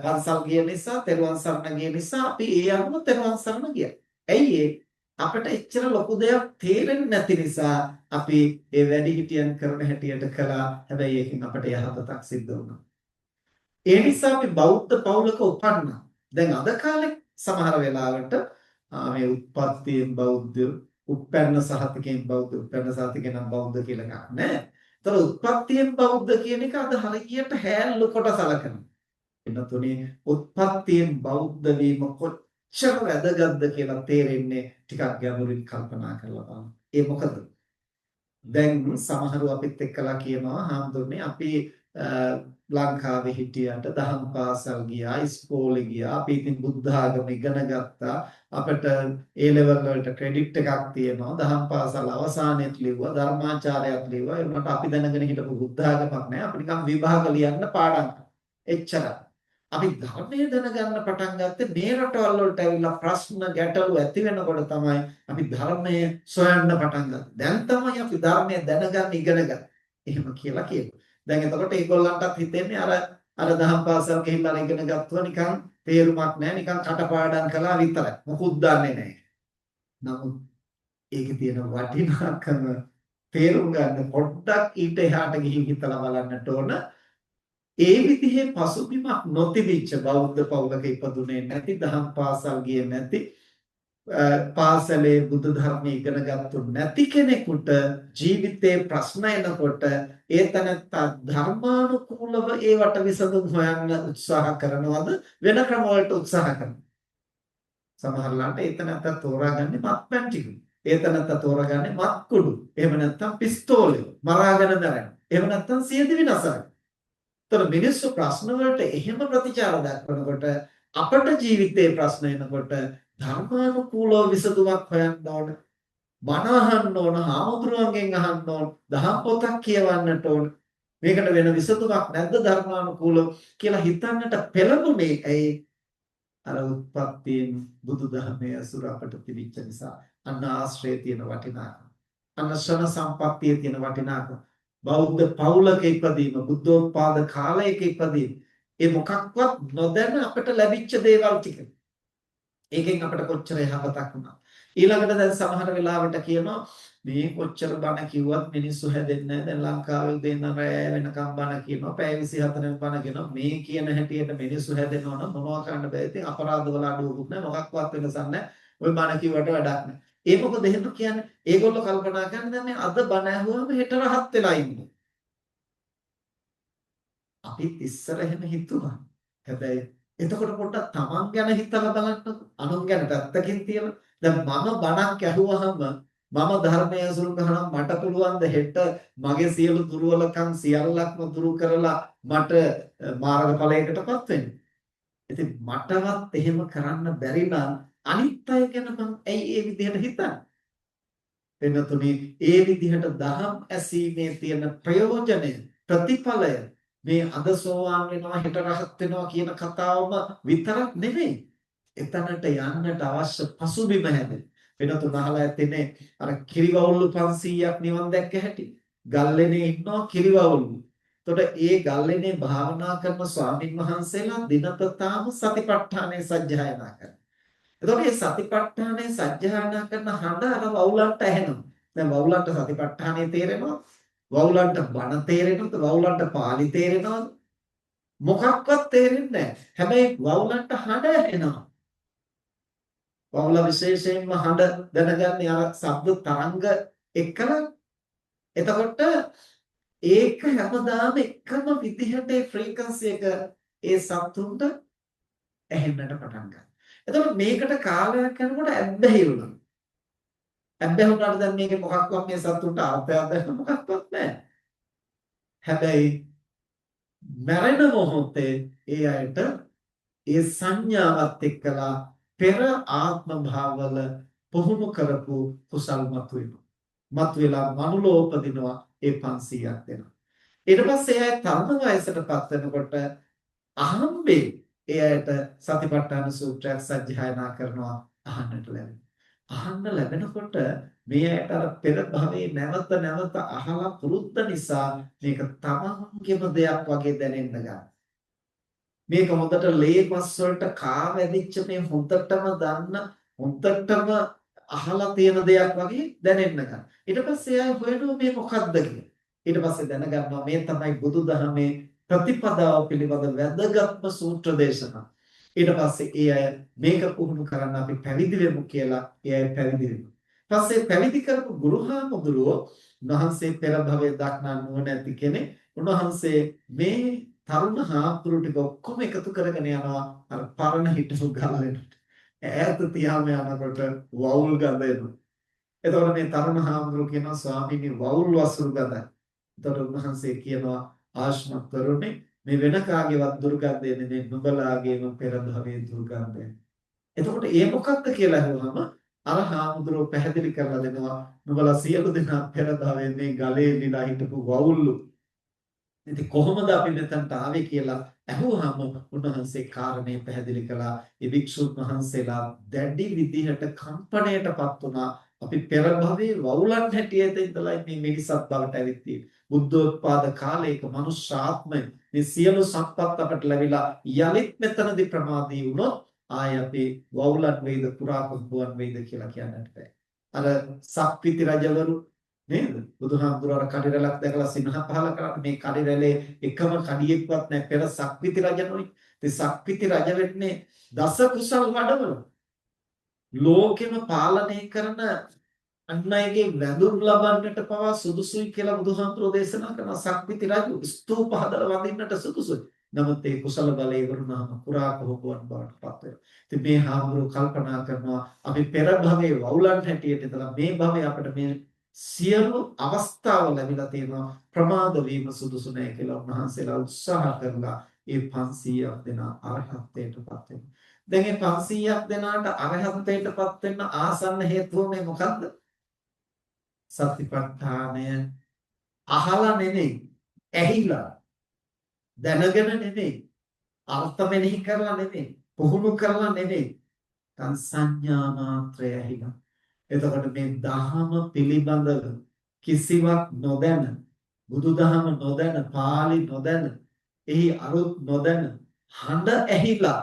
[SPEAKER 1] පන්සල් ගිය නිසා, තෙරුවන් සරණ ගිය නිසා අපි ඒ අනුව තෙරුවන් සරණ ගියා. ඇයි ඒ? අපිට එච්චර ලොකු දෙයක් තේරෙන්නේ නැති නිසා අපි ඒ වැඩිහිටියන් කරන හැටියට කළා. හැබැයි ඒකෙන් අපිට යහපතක් සිද්ධ වුණා. ඒ නිසා අපි බෞද්ධ පවුලක උපන්නා. දැන් අද කාලේ සමහර වෙලාවට මේ උත්පත්තියෙන් බෞද්ධ, උප්පැන්න සහතිකයෙන් බෞද්ධ, උප්පැන්න සහතිකයෙන් නම් බෞද්ධ කියලා ගන්න නෑ. ඒතර උත්පත්තියෙන් බෞද්ධ කියන එක අද හරියට හැල්ලු කොට සලකනවා. එනතුනේ උත්පත්තියෙන් බෞද්ධ වීම කොච්චර වැදගත්ද කියලා තේරෙන්නේ ටිකක් ගැඹුරින් කල්පනා කරලා බලන්න. ඒ මොකද? දැන් සමහරව අපිත් එක්කලා කියනවා හාමුදුරනේ අපි ලංකාවේ හිටියට දහම් පාසල් ගියා, ඉස්කෝලේ ගියා, අපි ඉතින් බුද්ධ ආගම ඉගෙන ගත්තා, අපිට ඒ ලෙවල් වලට ක්‍රෙඩිට් එකක් තියෙනවා, දහම් පාසල් අවසානයේත් ලිව්වා, ධර්මාචාර්යත් ලිව්වා. ඒ වුණාට අපි දැනගෙන හිටපු බුද්ධ ආගමක් නැහැ. අපි නිකන් විභාග ලියන්න පාඩම් එච්චරයි. අපි ධර්මයේ දැනගන්න පටන් ගත්තේ මේ රටවල් වලට ඇවිල්ලා ප්‍රශ්න ගැටලු ඇති වෙනකොට තමයි අපි ධර්මයේ සොයන්න පටන් ගත්තේ. දැන් තමයි අපි ධර්මයේ දැනගන්න ඉගෙන ගන්න. එහෙම කියලා කියනවා. දැන් එතකොට ඒගොල්ලන්ටත් හිතෙන්නේ අර දහම් පාසල් ගිහිල්ලා ඉගෙන ගත්තා නිකන් තේරුමක් නැහැ, නිකන් කටපාඩම් කළා විතරයි. මොකුත් දන්නේ නැහැ. නමුත් ඒකේ තියෙන වටිනාකම තේරුම් ගන්න පොඩ්ඩක් ඊට එහාට ගිහින් හිතලා බලන්නට ඕන. ඒ විදිහේ පසුබිමක් නොතිබිච්ච බෞද්ධ පවුලක ඉපදුනේ නැති, දහම් පාසල් ගියේ නැති, පාසලේ බුදු ධර්මයේ ඉගෙන ගත්තු නැති කෙනෙකුට ජීවිතේ ප්‍රශ්න එනකොට ඒ තැනත්තා ධර්මානුකූලව ඒවට විසඳුම් හොයන්න උත්සාහ කරනවද, වෙන ක්‍රම වලට උත්සාහ කරනවද? සමහරලාට ඒ තැනත්තා තෝරාගන්නේ මත්පැන් ටික. ඒ තැනත්තා තෝරාගන්නේ මත් කුඩු. එහෙම නැත්නම් පිස්තෝලේ මරාගෙන දරන. එහෙම නැත්නම් සියදිවි නසන. ඒතර මිනිස්සු ප්‍රශ්න වලට එහෙම ප්‍රතිචාර දක්වනකොට අපට ජීවිතේ ප්‍රශ්න එනකොට ධර්මානුකූලව විසඳුමක් හොයන්න ඕන. බණ අහන්න ඕන, හාමුදුරුවන්ගෙන් අහන්න ඕන, දහම් පොතක් කියවන්නට ඕන. මේකට වෙන විසඳුමක් නැද්ද ධර්මානුකූලව කියලා හිතන්නට පෙළඹුණේ ඇයි? අර උත්පත්තියෙන් බුදුදහමේ අසුර අපට තිබිච්ච නිසා. අන්න ආශ්‍රය තියෙන වටිනාකම. අන්න ශ්‍රණ සම්පත්තියේ තියෙන වටිනාකම. බෞද්ධ පවුලක ඉපදීම, බුද්ධෝත්පාද කාලයක ඉපදීම. ඒ මොකක්වත් නොදැන අපට ලැබිච්ච දේවල් ටික. ඒකෙන් අපට කොච්චර යහපතක් වුණා. ඊළඟට දැන් සමහර වෙලාවට කියනවා මේ කොච්චර බණ කිව්වත් මිනිස්සු හැදෙන්නේ නැහැ. දැන් ලංකාවේ දෙන්න රැය වෙනකම් බණ කියනවා. පැය 24න් බණ කියනවා. මේ කියන හැටියට මිනිස්සු හැදෙනවා නම් මොනවා කරන්න බෑ. ඉතින් අපරාධවල අඩුවකුත් නැහැ. මොකක්වත් වෙනසක් නැහැ. ওই බණ කිව්වට වැඩක් නැහැ. ඒ මොකද එහෙම කියන්නේ? ඒගොල්ලෝ කල්පනා කරන්නේ දැන් මේ අද බණ ඇහුවම හෙට රහත් වෙලා ඉන්නේ. අපිත් ඉස්සර එහෙම හිතුවා. හැබැයි එතකොට පොඩ්ඩක් තමන් ගැන හිතලා බලන්නකො. අනුන් ගැන පැත්තකින් තියලා. දැන් මම බණක් ඇහුවහම මම ධර්මයේ අසුරු කරනම් මට පුළුවන් ද හෙට මගේ සියලු දුර්වලකම් සියල්ලක්ම දුරු කරලා මට මාර්ගඵලයකටපත් වෙන්න. ඉතින් මටවත් එහෙම කරන්න බැරි නම් අනිත් අය ගැන මම ඇයි ඒ විදිහට හිතන්නේ? එන්නතුනේ ඒ විදිහට දහම් ඇසීමේ තියෙන ප්‍රයෝජනය ප්‍රතිඵලය මේ අද සෝවාන් වෙනවා හෙට රහත් වෙනවා කියන කතාවම විතරක් නෙමෙයි. එතනට යන්නට අවශ්‍ය පසුබිම හැදෙන්න. වෙනතුන් අහලා ඇතිනේ අර කිරිවවුල්ලු 500ක් නිවන් දැක්ක හැටි. ගල්ලෙනේ ඉන්නවා කිරිවවුල්ලු. එතකොට ඒ ගල්ලෙනේ භාවනා කරන ස්වාමින් වහන්සේලා දිනපතාම සතිපට්ඨානය සජ්ජායනා කරනවා. එතකොට මේ සතිපට්ඨානය සජ්ජායනා කරන හඬ අර වවුලන්ට ඇහෙනවා. දැන් වවුලන්ට සතිපට්ඨානය තේරෙනවා. වවුලන්ට බණ තේරෙනවද? වවුලන්ට පාළි තේරෙනවද? මොකක්වත් තේරෙන්නේ නැහැ. හැබැයි වවුලන්ට හඬ ඇහෙනවා. වවුල විශේෂයෙන්ම හඬ දැනගන්නේ අර ශබ්ද තරංග එක්කලා. එතකොට ඒක හැමදාම එකම විදිහට ඒ ෆ්‍රීකවන්සි එක ඒ සත්තුන්ට ඇහෙන්නට පටන් ගන්නවා. එතකොට මේකට කාලයක් යනකොට ඇබ්බැහි වුණා. ඇබ්බැහි වුණාට දැන් මේකේ මොකක්වත් මේ සත්තුන්ට අර්ථයක් දැක්ක මොකක්වත් නැහැ. හැබැයි මරණ මොහොතේ ඒ අයට ඒ සංඥාවත් එක්කලා පෙර ආත්ම භාවවල පුහුණු කරපු කුසල් මතුවෙනවා. මතුවලා මනුලෝ උපදිනවා ඒ 500ක් දෙනවා. ඊට පස්සේ අය තරුණ වයසටපත් වෙනකොට අහම්බේ ඒ අයට සතිපට්ඨාන සූත්‍රයක් සජ්ජායනා කරනවා අහන්නට ලැබෙනවා. අහන්න ලැබෙනකොට මේ ඇයට අර පෙර භවයේ නැවත නැවත අහලා පුරුද්ද නිසා මේක තමන්ගේම දෙයක් වගේ දැනෙන්න ගන්නවා. මේක හොඳට ලේ මස් වලට කා වැදිච්ච මේ හොඳටම දන්න හොඳටම අහලා තියෙන දෙයක් වගේ දැනෙන්න ගන්නවා. ඊට පස්සේ ආය හොයනවා මේ මොකක්ද කියලා. ඊට පස්සේ දැනගන්නවා මේ තමයි බුදුදහමේ ප්‍රතිපදාව පිළිබඳ වැදගත්ම සූත්‍ර දේශනා. ඊට පස්සේ ඒ අය මේක පුහුණු කරන්න අපි පැවිදි වෙමු කියලා ඒ අය පැවිදි වෙනවා. පස්සේ පැවිදි කරපු ගුරුහාමුදුරුවෝ උන්වහන්සේ පෙර භවයේ දක්නා නුවණ ඇති කෙනෙක්. උන්වහන්සේ මේ තරුණ හාමුදුරු ටික ඔක්කොම එකතු කරගෙන යනවා අර පරණ හිටපු ගල්ලෙට. ඈත තියාම යනකොට වවුල් ගඳ එනවා. එතකොට මේ තරුණ හාමුදුරු කියනවා ස්වාමීනි වවුල් වසුරු ගඳයි. එතකොට උන්වහන්සේ කියනවා ආශ්මත් තරුණේ මේ වෙන කාගේවත් දුර්ගන්ධය නෙමෙයි නුඹලාගේම පෙර භවයේ දුර්ගන්ධය. එතකොට ඒ මොකක්ද කියලා අහුවම අර හාමුදුරුවෝ පැහැදිලි කරලා දෙනවා නුඹලා සියලු දෙනා පෙර භවයේ මේ ගලේ නිලා හිටපු වවුල්ලු. ඉතින් කොහොමද අපි මෙතනට ආවේ කියලා අහුවම උන්වහන්සේ කාරණේ පැහැදිලි කළා. ඒ වික්ෂුන් වහන්සේලා දැඩි විදිහට කම්පණයටපත් වුණා. අපි පෙර භවයේ වවුලන් හැටියට ඉඳලා මේ මිනිසත් බවට ඇවිත් තියෙන්නේ. බුද්ධෝත්පාද කාලයක මනුෂ්‍ය ආත්මය මේ සියලු සම්පත් අපට ලැබිලා යලිත් මෙතනදී ප්‍රමාදී වුණොත් ආය අපි වවුලන් වේද පුරා කුඹුවන් වේද කියලා කියන්නට බෑ. අර සක්විති රජවරු නේද? බුදුහාමුදුරුවෝ කඩිරැලක් දැකලා සිනහ පහල කරා. මේ කඩිරැලේ එකම කඩියෙක්වත් නැහැ. පෙර සක්විති රජනොයි. ඉතින් සක්විති රජ වෙන්නේ දස කුසල් වඩවල. ලෝකෙම පාලනය කරන අන් අයගේ වැඳුම් ලබන්නට පවා සුදුසුයි කියලා බුදුහාමුදුරුවෝ දේශනා කරන සක්විති රජු ස්තූප හදලා වඳින්නට සුදුසුයි. නමුත් ඒ කුසල බලය වරුණාම පුරා කොහොබුවන් බවට පත් වෙනවා. ඉතින් මේ හාමුදුරුවෝ කල්පනා කරනවා අපි පෙර භවයේ වවුලන් හැටියට ඉඳලා මේ භවයේ අපිට මේ සියලු අවස්ථාව ලැබිලා තියෙනවා ප්‍රමාද වීම සුදුසු නැහැ කියලා උන්වහන්සේලා උත්සාහ කරලා ඒ 500ක් දෙනා අරහත්ත්වයටපත් වෙනවා. දැන් මේ 500ක් දෙනාට අරහත්ත්වයටපත් වෙන්න ආසන්න හේතුව මේ මොකද්ද? සතිපට්ඨානය අහලා නෙමෙයි, ඇහිලා දැනගෙන නෙමෙයි, අර්ථ මෙනෙහි කරලා නෙමෙයි, පුහුණු කරලා නෙමෙයි, තන් සංඥා මාත්‍රය ඇහිලා. එතකොට මේ දහම පිළිබඳව කිසිවක් නොදැන, බුදුදහම නොදැන, පාලි නොදැන, එහි අරුත් නොදැන, හඬ ඇහිලා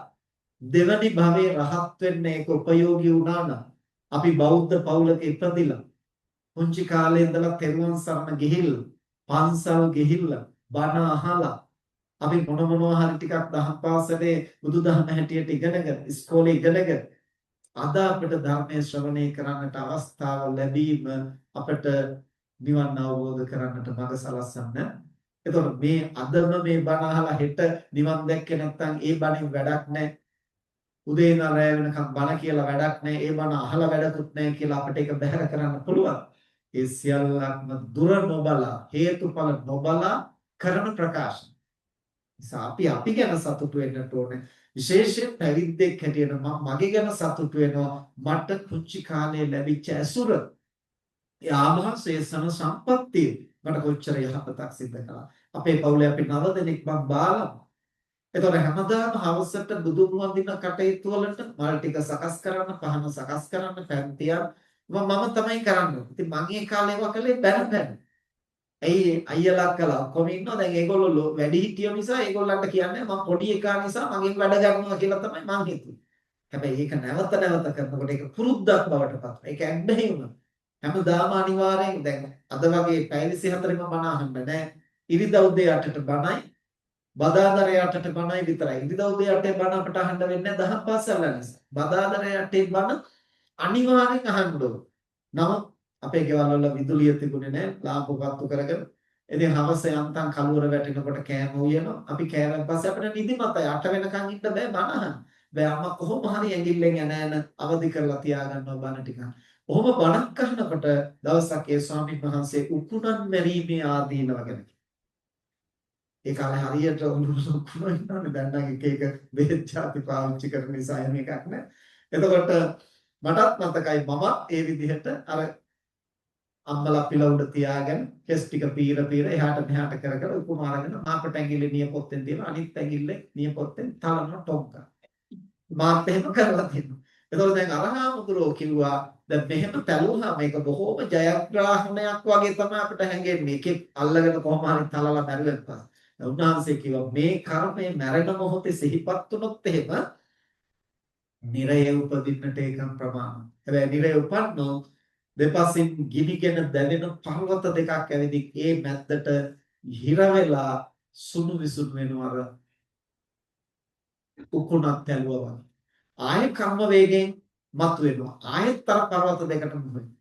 [SPEAKER 1] දෙවනි භවයේ රහත් වෙන්න ඒක උපයෝගී වුණා නම් අපි බෞද්ධ පවුලක ඉපදිලා පුංචි කාලේ ඉඳලා තෙරුවන් සරණ ගිහිල්ලා පන්සල් ගිහිල්ලා බණ අහලා අපි මොනවා හරි ටිකක් දහම් පාසලේ බුදුදහම හැටියට ඉගෙනගෙන ඉස්කෝලේ ඉගෙනගෙන අද අපිට ධර්මයේ ශ්‍රවණය කරන්නට අවස්ථාව ලැබීම අපිට නිවන් අවබෝධ කරන්නට මඟ සලස්සන්න. එතකොට මේ අදම මේ බණ අහලා හෙට නිවන් දැක්කේ නැත්නම් ඒ බණෙන් වැඩක් නැහැ. උදේ ඉඳන් රැ වෙනකම් බණ කියලා වැඩක් නැහැ. ඒ බණ අහලා වැඩකුත් නැහැ කියලා අපිට ඒක බැහැර කරන්න පුළුවන්. ඒ සියල්ලක්ම දුර නොබලා හේතුඵල නොබලා කරන ප්‍රකාශන. නිසා අපි ගැන සතුටු වෙන්නට ඕනේ. විශේෂයෙන් පැවිද්දෙක් හැටියට මම මගේ ගැන සතුටු වෙනවා. මට කුංචි කාලේ ලැබිච්ච ඇසුර, ඒ ආභාසයේ සම්පත්තිය මට කොච්චර යහපතක් සිද්ධ කළා. අපේ පවුලේ අපි 9 දෙනෙක් මම බාලා. එතකොට හැමදාම හවසට බුදුන් වඳින කටයුතු වලට මල් ටික සකස් කරන්න, පහන සකස් කරන්න, පැන් තියන්න මම තමයි කරන්නේ. ඉතින් මම ඒ කාලේ ඒවා කළේ බැන. ඇයි අයියලා කළා කොහොම ඉන්නවා දැන් ඒගොල්ලෝ වැඩි හිටිය නිසා ඒගොල්ලන්ට කියන්නේ මම පොඩි එකා නිසා මගෙන් වැඩ ගන්නවා කියලා තමයි මං හිතුවේ. හැබැයි ඒක නැවත කරනකොට ඒක පුරුද්දක් බවට පත් වෙනවා. ඒක ඇබ්බැහි වුණා. හැමදාම අනිවාර්යෙන් දැන් අද වගේ පැය 24ම බණ අහන්න නෑ. ඉරිදා උදේ 8ට බණයි, බදාදා 8ට බණයි විතරයි. ඉරිදා උදේ 8 බණ අපට අහන්න වෙන්නේ නැහැ දහම් පාසල් නිසා. බදාදා 8 බණ අනිවාර්යෙන් අහන්න ඕන. නමුත් අපේ ගෙවල් වල විදුලිය තිබුණේ නැහැ ලාම්පු පත්තු කරගෙන. ඉතින් හවස යන්තම් කලුවර වැටෙනකොට කෑම උයනවා. අපි කෑවෙන් පස්සේ අපිට නිදිමතයි 8 වෙනකන් ඉන්න බෑ බණ අහන්න. බෑ අම්මා කොහොම හරි ඇඟිල්ලෙන් යන අවදි කරලා තියාගන්නවා බණ ටික. ඔහොම බණක් අහනකොට දවසක් ඒ ස්වාමීන් වහන්සේ උකුණන් මැරීමේ ආදීනව ගැන. ඒ කාලේ හරියට උකුණන් ඉන්නවනේ දැන් නම් එක බෙහෙත් ඡාති පාවිච්චි කරන නිසා එහෙම එකක් නෑ. එතකොට මටත් මතකයි මම ඒ විදිහට අර අම්මලා පිළ උඩ තියාගෙන කෙස් ටික පීර එහාට මෙහාට කර උකුණ අරගෙන මාපට ඇඟිල්ල නියපොත්තෙන් තියලා අනිත් ඇඟිල්ල නියපොත්තෙන් තලන ටොංග. මාත් එහෙම කරලා තියෙනවා. ඒතකොට දැන් අරහාමුදුරෝ කිව්වා දැන් මෙහෙම තැළුවා මේක බොහෝම ජයග්‍රහණයක් වගේ තමයි අපිට හැංගෙන්නේ. එකෙක් අල්ලගෙන කොහොම හරි තලලා මැරුවෙත් පස්සේ. උන්වහන්සේ කිව්වා මේ කර්මය මැරෙන මොහොතේ සිහිපත් වුණොත් එහෙම නිරය උපදින්නට ඒකම් ප්‍රමාණයි. හැබැයි නිරය උපන්නෝ දෙපසින් ගිනිගෙන දැවෙන පර්වත දෙකක් ඇවිදින් ඒ මැද්දට හිර වෙලා සුණු විසුණු වෙනවර උකුණක් තැළුවා වගේ. ආයෙ කර්ම වේගෙන් මතුවෙනවා. ආයෙත් අර පර්වත දෙකටම වෙනවා.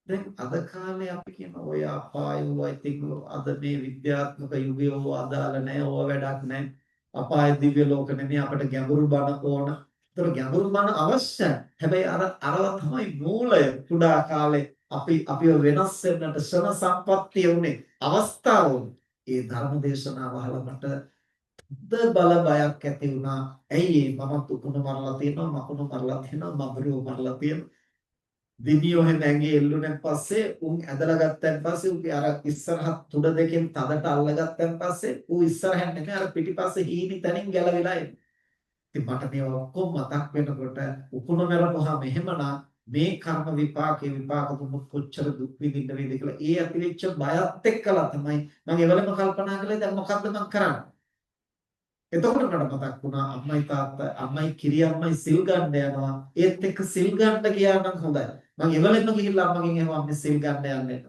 [SPEAKER 1] දැන් අද කාලේ අපි කියන ඔය අපායෝ ඉතින් අද මේ විද්‍යාත්මක යුගයෝ අදාළ නැහැ. ඕව වැඩක් නැහැ. අපාය දිව්‍ය ලෝක නෙමෙයි අපිට ගැඹුරු බණ ඕන. ඒතර ගැඹුරු බණ අවශ්‍යයි. හැබැයි අරව තමයි මූලය. කුඩා කාලේ අපිව වෙනස් වෙන්නට ශ්‍රම සම්පත්තිය උනේ අවස්ථාව උනේ. ඒ ධර්ම දේශනාව අහලා මට බල බයක් ඇති වුණා. ඇයි මම තුකුණ මරලා තියෙනවා, මකුණු මරලා තියෙනවා, මබරුව මරලා තියෙනවා. දිනියෝ හැම ඇඟේ එල්ලුණෙන් පස්සේ උන් ඇදලා ගත්තන් පස්සේ උගේ අර ඉස්සරහ තුඩ දෙකෙන් තදට අල්ලගත්තන් පස්සේ ඌ ඉස්සරහෙන් නෙමෙයි අර පිටිපස්සේ හීනි තනින් ගැලවිලා එන්නේ. ඉතින් මට මේවා ඔක්කොම මතක් වෙනකොට උකුණ මරපුවා මෙහෙමනම් මේ කර්ම විපාකේ විපාක දුන්නොත් කොච්චර දුක් විඳින්න වේද කියලා ඒ ඇතිවෙච්ච බයත් එක්කලා තමයි මම ඒවලම කල්පනා කළේ දැන් මොකද්ද මම කරන්නේ. එතකොට මට මතක් වුණා අම්මයි තාත්තා අම්මයි කිරියම්මයි සිල් ගන්න යනවා. ඒත් එක්ක සිල් ගන්න ගියා නම් හොඳයි. මම ඒවලෙම ගිහිල්ලා අම්මගෙන් එහෙම අම්මේ සිල් ගන්න යන්නේ.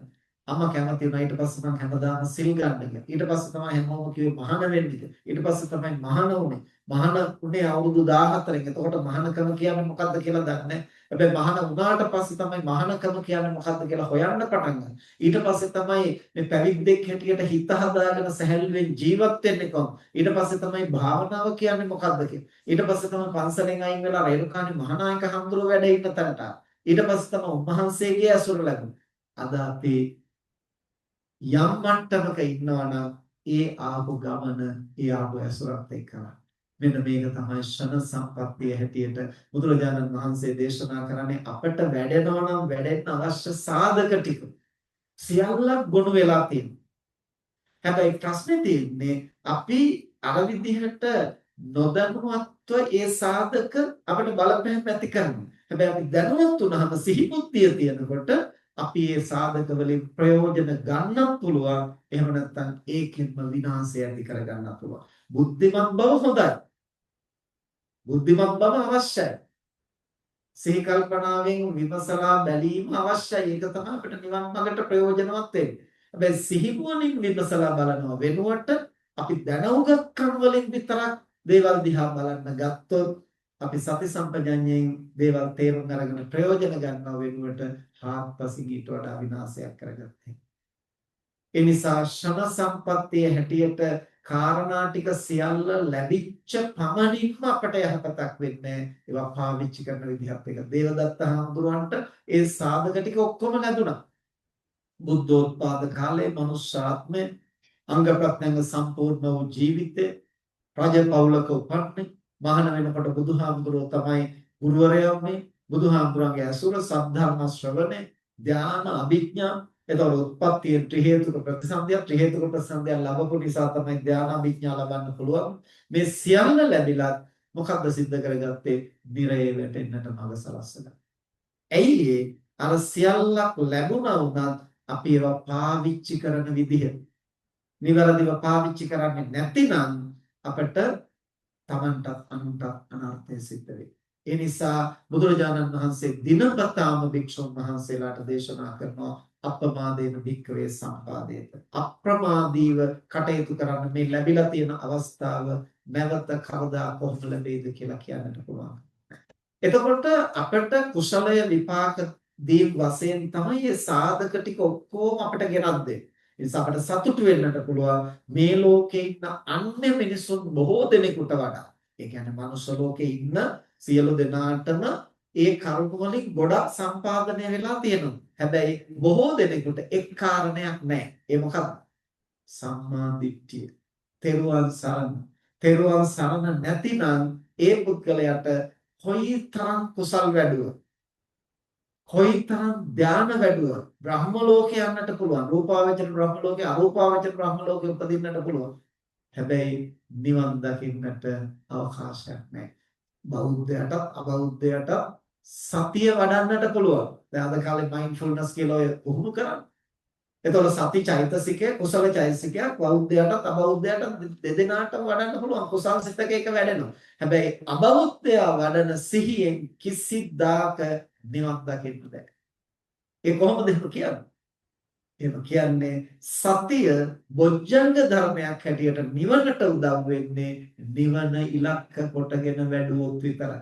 [SPEAKER 1] අම්මා කැමති වුණා. ඊට පස්සේ මම හැමදාම සිල් ගන්න ගියා. ඊට පස්සේ තමයි හැමෝම කිව්වේ මහාන වෙන්න කියලා. ඊට පස්සේ තමයි මහාන වුනේ. මහාන උනේ අවුරුදු 14න්. එතකොට මහානකම කියන්නේ මොකද්ද කියලා දන්නේ නැහැ. හැබැයි මහාන වුණාට පස්සේ තමයි මහානකම කියන්නේ මොකද්ද කියලා හොයන්න පටන් ගන්නේ. ඊට පස්සේ තමයි මේ පැවිද්දෙක් හැටියට හිත හදාගෙන සැහැල්ලුවෙන් ජීවත් වෙන්නේ කොහොමද? ඊට පස්සේ තමයි භාවනාව කියන්නේ මොකද්ද කියලා. ඊට පස්සේ තමයි පන්සලෙන් අයින් වෙලා රේරුකාණේ මහානායක හඳුරෝ වැඩ ඉන්න තැනට. ඊට පස්සේ තමයි උන්වහන්සේගේ අසුර ලැබුණේ. අද අපි යම් මට්ටමක ඉන්නවා නම් ඒ ආපු ගමන ඒ ආපු ඇසුරත් එක්කලා මෙන්න මේක තමයි ෂණ සම්පත්තිය හැටියට බුදුරජාණන් වහන්සේ දේශනා කරන්නේ අපට වැඩෙනවා නම් වැඩෙන්න අවශ්‍ය සාධක ටික සියල්ලක් ගොනු වෙලා තියෙනවා. හැබැයි ප්‍රශ්නේ තියෙන්නේ අපි අර විදිහට නොදැනුවත්ව ඒ සාධක අපිට බලපෑම් ඇති කරනවා. හැබැයි අපි දැනුවත් වුණාම සිහිබුද්ධිය තියෙනකොට අපි ඒ සාධක වලින් ප්‍රයෝජන ගන්නත් පුළුවන්. එහෙම නැත්නම් ඒකෙන්ම විනාශය ඇති කර ගන්නත් පුළුවන්. බුද්ධිමත් බව හොඳයි. බුද්ධිමත් බව අවශ්‍යයි. සිහි කල්පනාවෙන් විමසලා බැලීම අවශ්‍යයි. ඒක තමයි අපිට නිවන් මාර්ගට ප්‍රයෝජනවත් වෙන්නේ. හැබැයි සිහිනුවණින් විමසලා බලනවා වෙනුවට අපි දැනුගත්කම් වලින් විතරක් දේවල් දිහා බලන්න ගත්තොත් අපි සති සම්පජඤ්ඤයෙන් දේවල් තේරුම් අරගෙන ප්‍රයෝජන ගන්නව වෙනුවට හාත්පසින් ඊට වඩා විනාශයක් කරගත්තා. ඒ නිසා ශ්‍රම සම්පත්තිය හැටියට කාරණා ටික සියල්ල ලැබිච්ච පමණින්ම අපට යහපතක් වෙන්නේ ඒවා පාවිච්චි කරන විදිහත් එක. දේවදත්ත හාමුදුරුවන්ට ඒ සාධක ටික ඔක්කොම ලැබුණා. බුද්ධෝත්පාද කාලේ මනුෂ්‍යාත්මය අංග ප්‍රත්‍යංග සම්පූර්ණ වූ ජීවිතේ රජ පවුලක උපන්නේ මහාන වෙනකොට බුදුහාමුදුරුවෝ තමයි ගුරුවරයා වුනේ. බුදුහාමුදුරන්ගේ අසුර සද්ධර්ම ශ්‍රවණේ ධාන අභිඥා එතකොට උත්පත්ති ත්‍රි හේතුක ප්‍රතිසන්දිය ලැබපු නිසා තමයි ධාන අභිඥා ලබන්න පුළුවන්. මේ සියල්ල ලැබිලා මොකක්ද සිද්ධ කරගත්තේ? නිරේ වැටෙන්නට මඟ සලස්සලා. ඇයි අර සියල්ලක් ලැබුණා වුණත් අපි ඒවා පාවිච්චි කරන විදිහ නිවැරදිව පාවිච්චි කරන්නේ නැතිනම් අපිට තමන්ටත් අනුන්ටත් අනර්ථය සිද්ධ වෙයි. ඒ නිසා බුදුරජාණන් වහන්සේ දිනපතාම භික්ෂුන් වහන්සේලාට දේශනා කරනවා අප්‍රමාදේන භික්ඛවේ සම්පාදේත. අප්‍රමාදීව කටයුතු කරන්න මේ ලැබිලා තියෙන අවස්ථාව නැවත කවදා කොහොමද ලැබෙයිද කියලා කියන්නට පුළුවන්. එතකොට අපිට කුසලය විපාක දී වශයෙන් තමයි මේ සාධක ටික ඔක්කොම අපිට ගෙනත් දෙන්නේ. ඒ නිසා අපිට සතුටු වෙන්නට පුළුවන් මේ ලෝකේ ඉන්න අන්‍ය මිනිසුන් බොහෝ දෙනෙකුට වඩා. ඒ කියන්නේ මනුෂ්‍ය ලෝකේ ඉන්න සියලු දෙනාටම ඒ කරුණු වලින් ගොඩක් සම්පාදනය වෙලා තියෙනවා. හැබැයි බොහෝ දෙනෙකුට එක් කාරණයක් නැහැ. ඒ මොකක්ද? සම්මා දිට්ඨිය. තෙරුවන් සරණ නැතිනම් ඒ පුද්ගලයාට කොයිතරම් කුසල් වැඩුවා කොයිතරම් ධාන වැඩුවා බ්‍රහ්ම ලෝකේ යන්නට පුළුවන්. රූපාවචර බ්‍රහ්ම ලෝකේ අරූපාවචර බ්‍රහ්ම ලෝකේ උපදින්නට පුළුවන්. හැබැයි නිවන් දකින්නට අවකාශයක් නැහැ. බෞද්ධයටත් අබෞද්ධයටත් සතිය වඩන්නට පුළුවන්. දැන් අද කාලේ මයින්ඩ්ෆුල්නස් කියලා ඔය පුහුණු කරන්නේ. එතකොට සති චෛතසිකය කුසල චෛතසිකයක් බෞද්ධයටත් අබෞද්ධයටත් දෙදෙනාටම වඩන්න පුළුවන්. කුසල් සිතක එක වැඩෙනවා. හැබැයි අබෞද්ධයා වඩන සිහියෙන් කිසිදාක නිවන් දකින්න බෑ. ඒ කොහොමද කියන්නේ? එහෙම කියන්නේ සතිය බොජ්ජංග ධර්මයක් හැටියට නිවනට උදව් වෙන්නේ නිවන ඉලක්ක කොටගෙන වැඩුවොත් විතරයි.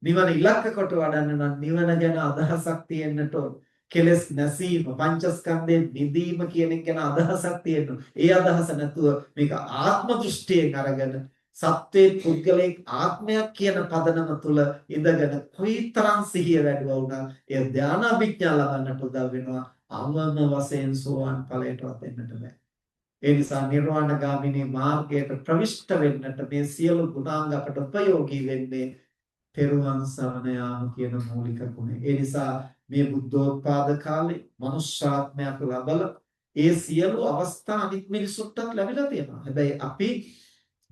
[SPEAKER 1] නිවන ඉලක්ක කොට වඩන්න නම් නිවන ගැන අදහසක් තියෙන්නට ඕන. කෙලස් නැසීම පංචස්කන්ධයෙන් නිදීම කියන එක ගැන අදහසක් තියෙන්න. ඒ අදහස නැතුව මේක ආත්ම දෘෂ්ටියෙන් අරගෙන සත්වයේ පුද්ගලයෙක් ආත්මයක් කියන පදනම තුල ඉඳගෙන කොයිතරම් සිහිය වැඩුවා වුණා ඒ ධානාභිඥා ලබන්නට උදව් වෙනවා. අවම වශයෙන් සෝවාන් ඵලයටවත් එන්නට බෑ. ඒ නිසා නිර්වාණගාමිනී මාර්ගයට ප්‍රවිෂ්ඨ වෙන්නට මේ සියලු ගුණාංග අපට උපයෝගී වෙන්නේ තෙරුවන් සරණ යාම කියන මූලික ගුණය. ඒ නිසා මේ බුද්ධෝත්පාද කාලේ මනුෂ්‍යාත්මයක් ලබලා ඒ සියලු අවස්ථා අනිත් මිනිසුන්ටත් ලැබිලා තියෙනවා. හැබැයි අපි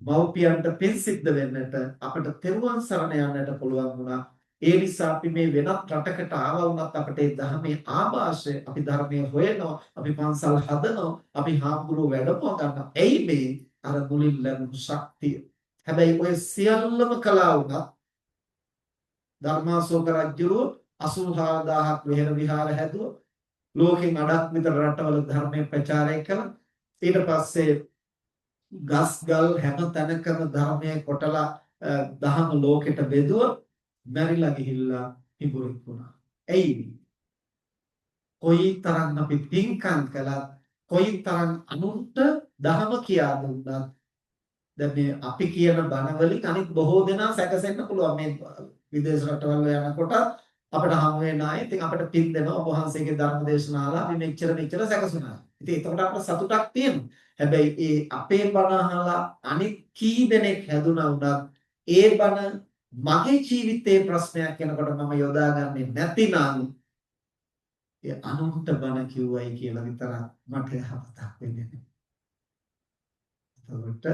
[SPEAKER 1] මව්පියන්ට පින් සිද්ධ වෙන්නට අපිට තෙරුවන් සරණ යන්නට පුළුවන් වුණා. ඒ නිසා අපි මේ වෙනත් රටකට ආවා වුණත් අපිට ඒ ධර්මයේ ආభాෂය අපි ධර්මයේ හොයනවා, අපි පන්සල් හදනවා, අපි හාමුදුරුවෝ වැඩමව ගන්නවා. එයි මේ අර මුලින් ලැබුණු ශක්තිය. හැබැයි ඔය සියල්ලම කළා වුණත් ධර්මාශෝක රජුරෝ 84000ක් විහෙර විහාර හැදුවා. ලෝකෙන් අඩක් විතර රටවල ධර්මයේ ප්‍රචාරය කළා. ඊට පස්සේ ගස් ගල් හැම තැනකම ධර්මයේ කොටලා දහම ලෝකෙට බෙදුවා. මැරිලා ගිහිල්ලා හිඹුරෙක් වුණා. එයි කොයිතරම් අපි පින්කම් කළත් කොයිතරම් අනුන්ට ධර්ම කියා දුන්නත් දැන් මේ අපි කියන බණ වලින් අනිත් බොහෝ දෙනා සැකසෙන්න පුළුවන් මේ විදේශ රටවල යනකොට අපිට හම් වෙන අය ඉතින් අපිට පින් දෙනවා ඔබ වහන්සේගේ ධර්ම දේශනාවලා අපි මෙච්චර සැකසුණා. ඉතින් එතකොට අපිට සතුටක් තියෙනවා. හැබැයි ඒ අපේ බණ අහලා අනිත් කී දෙනෙක් හැදුනා වුණත් ඒ බණ මගේ ජීවිතයේ ප්‍රශ්නයක් වෙනකොට මම යොදාගන්නේ නැතිනම් ඒ අනුන්ට බණ කිව්වයි කියලා විතරක් මට යහපතක් වෙන්නේ නැහැ. එතකොට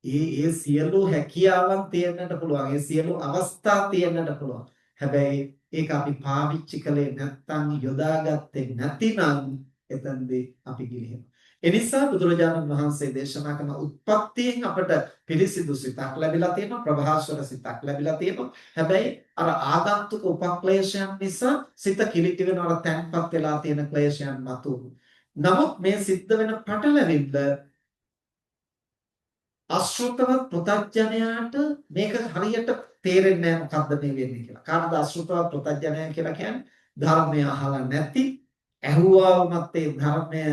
[SPEAKER 1] ඒ සියලු හැකියාවන් තියෙන්නට පුළුවන්. ඒ සියලු අවස්ථා තියෙන්නට පුළුවන්. හැබැයි ඒක අපි පාවිච්චි කළේ නැත්නම් යොදාගත්තේ නැතිනම් එතනදී අපි ගිලිහෙනවා. ඒ නිසා බුදුරජාණන් වහන්සේ දේශනා කරන උත්පත්තියෙන් අපට පිරිසිදු සිතක් ලැබිලා තියෙනවා, ප්‍රභාස්වර සිතක් ලැබිලා තියෙනවා. හැබැයි අර ආගන්තුක උපක්ලේශයන් නිසා සිත කිලිටි වෙනවා, තැන්පත් වෙලා තියෙන ක්ලේශයන් මතු. නමුත් මේ සිද්ධ වෙන පටලැවිල්ල අශෘතවත් පුතඥයාට මේක හරියට තේරෙන්නේ නැහැ මොකද්ද මේ වෙන්නේ කියලා. කාටද අශෘතවත් පුතඥයා කියලා කියන්නේ? ධර්මය අහලා නැති, ඇහුවා වුණත් ඒ ධර්මය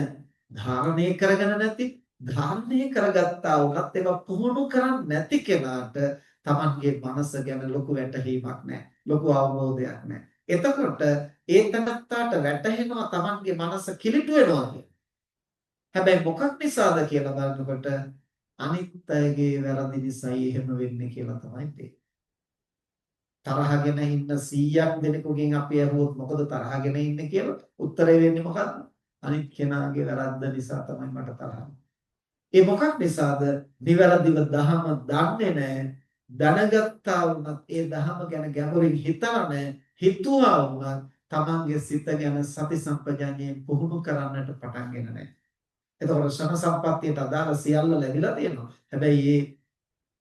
[SPEAKER 1] ධාරණය කරගෙන නැති, ධාරණය කරගත්තා වුණත් ඒවා පුහුණු කරන්නේ නැති කෙනාට Tamanගේ මනස ගැන ලොකු වැටහීමක් නැහැ. ලොකු අවබෝධයක් නැහැ. එතකොට ඒ තනත්තාට වැටහෙනවා Tamanගේ මනස කිලිටු වෙනවා කියලා. හැබැයි මොකක් නිසාද කියලා බලනකොට අනිත් අයගේ වැරදි නිසායි එහෙම වෙන්නේ කියලා තමයි තේරෙන්නේ. තරහගෙන ඉන්න 100ක් දෙනෙකුගෙන් අපි අහුවොත් මොකද තරහගෙන ඉන්නේ කියලා උත්තරේ වෙන්නේ මොකක්ද? අනිත් කෙනාගේ වැරද්ද නිසා තමයි මට තරහ. ඒ මොකක් නිසාද? නිවැරදිව දහම දන්නේ නැහැ. දැනගත්තා වුණත් ඒ දහම ගැන ගැඹුරින් හිතලා නැහැ. හිතුවා වුණත් තමන්ගේ සිත ගැන සති සම්පජාඤ්ඤයෙන් පුහුණු කරන්නට පටන්ගෙන නැහැ. එතකොට ශ්‍රම සම්පත්තියට අදාළ සියල්ල ලැබිලා තියෙනවා. හැබැයි මේ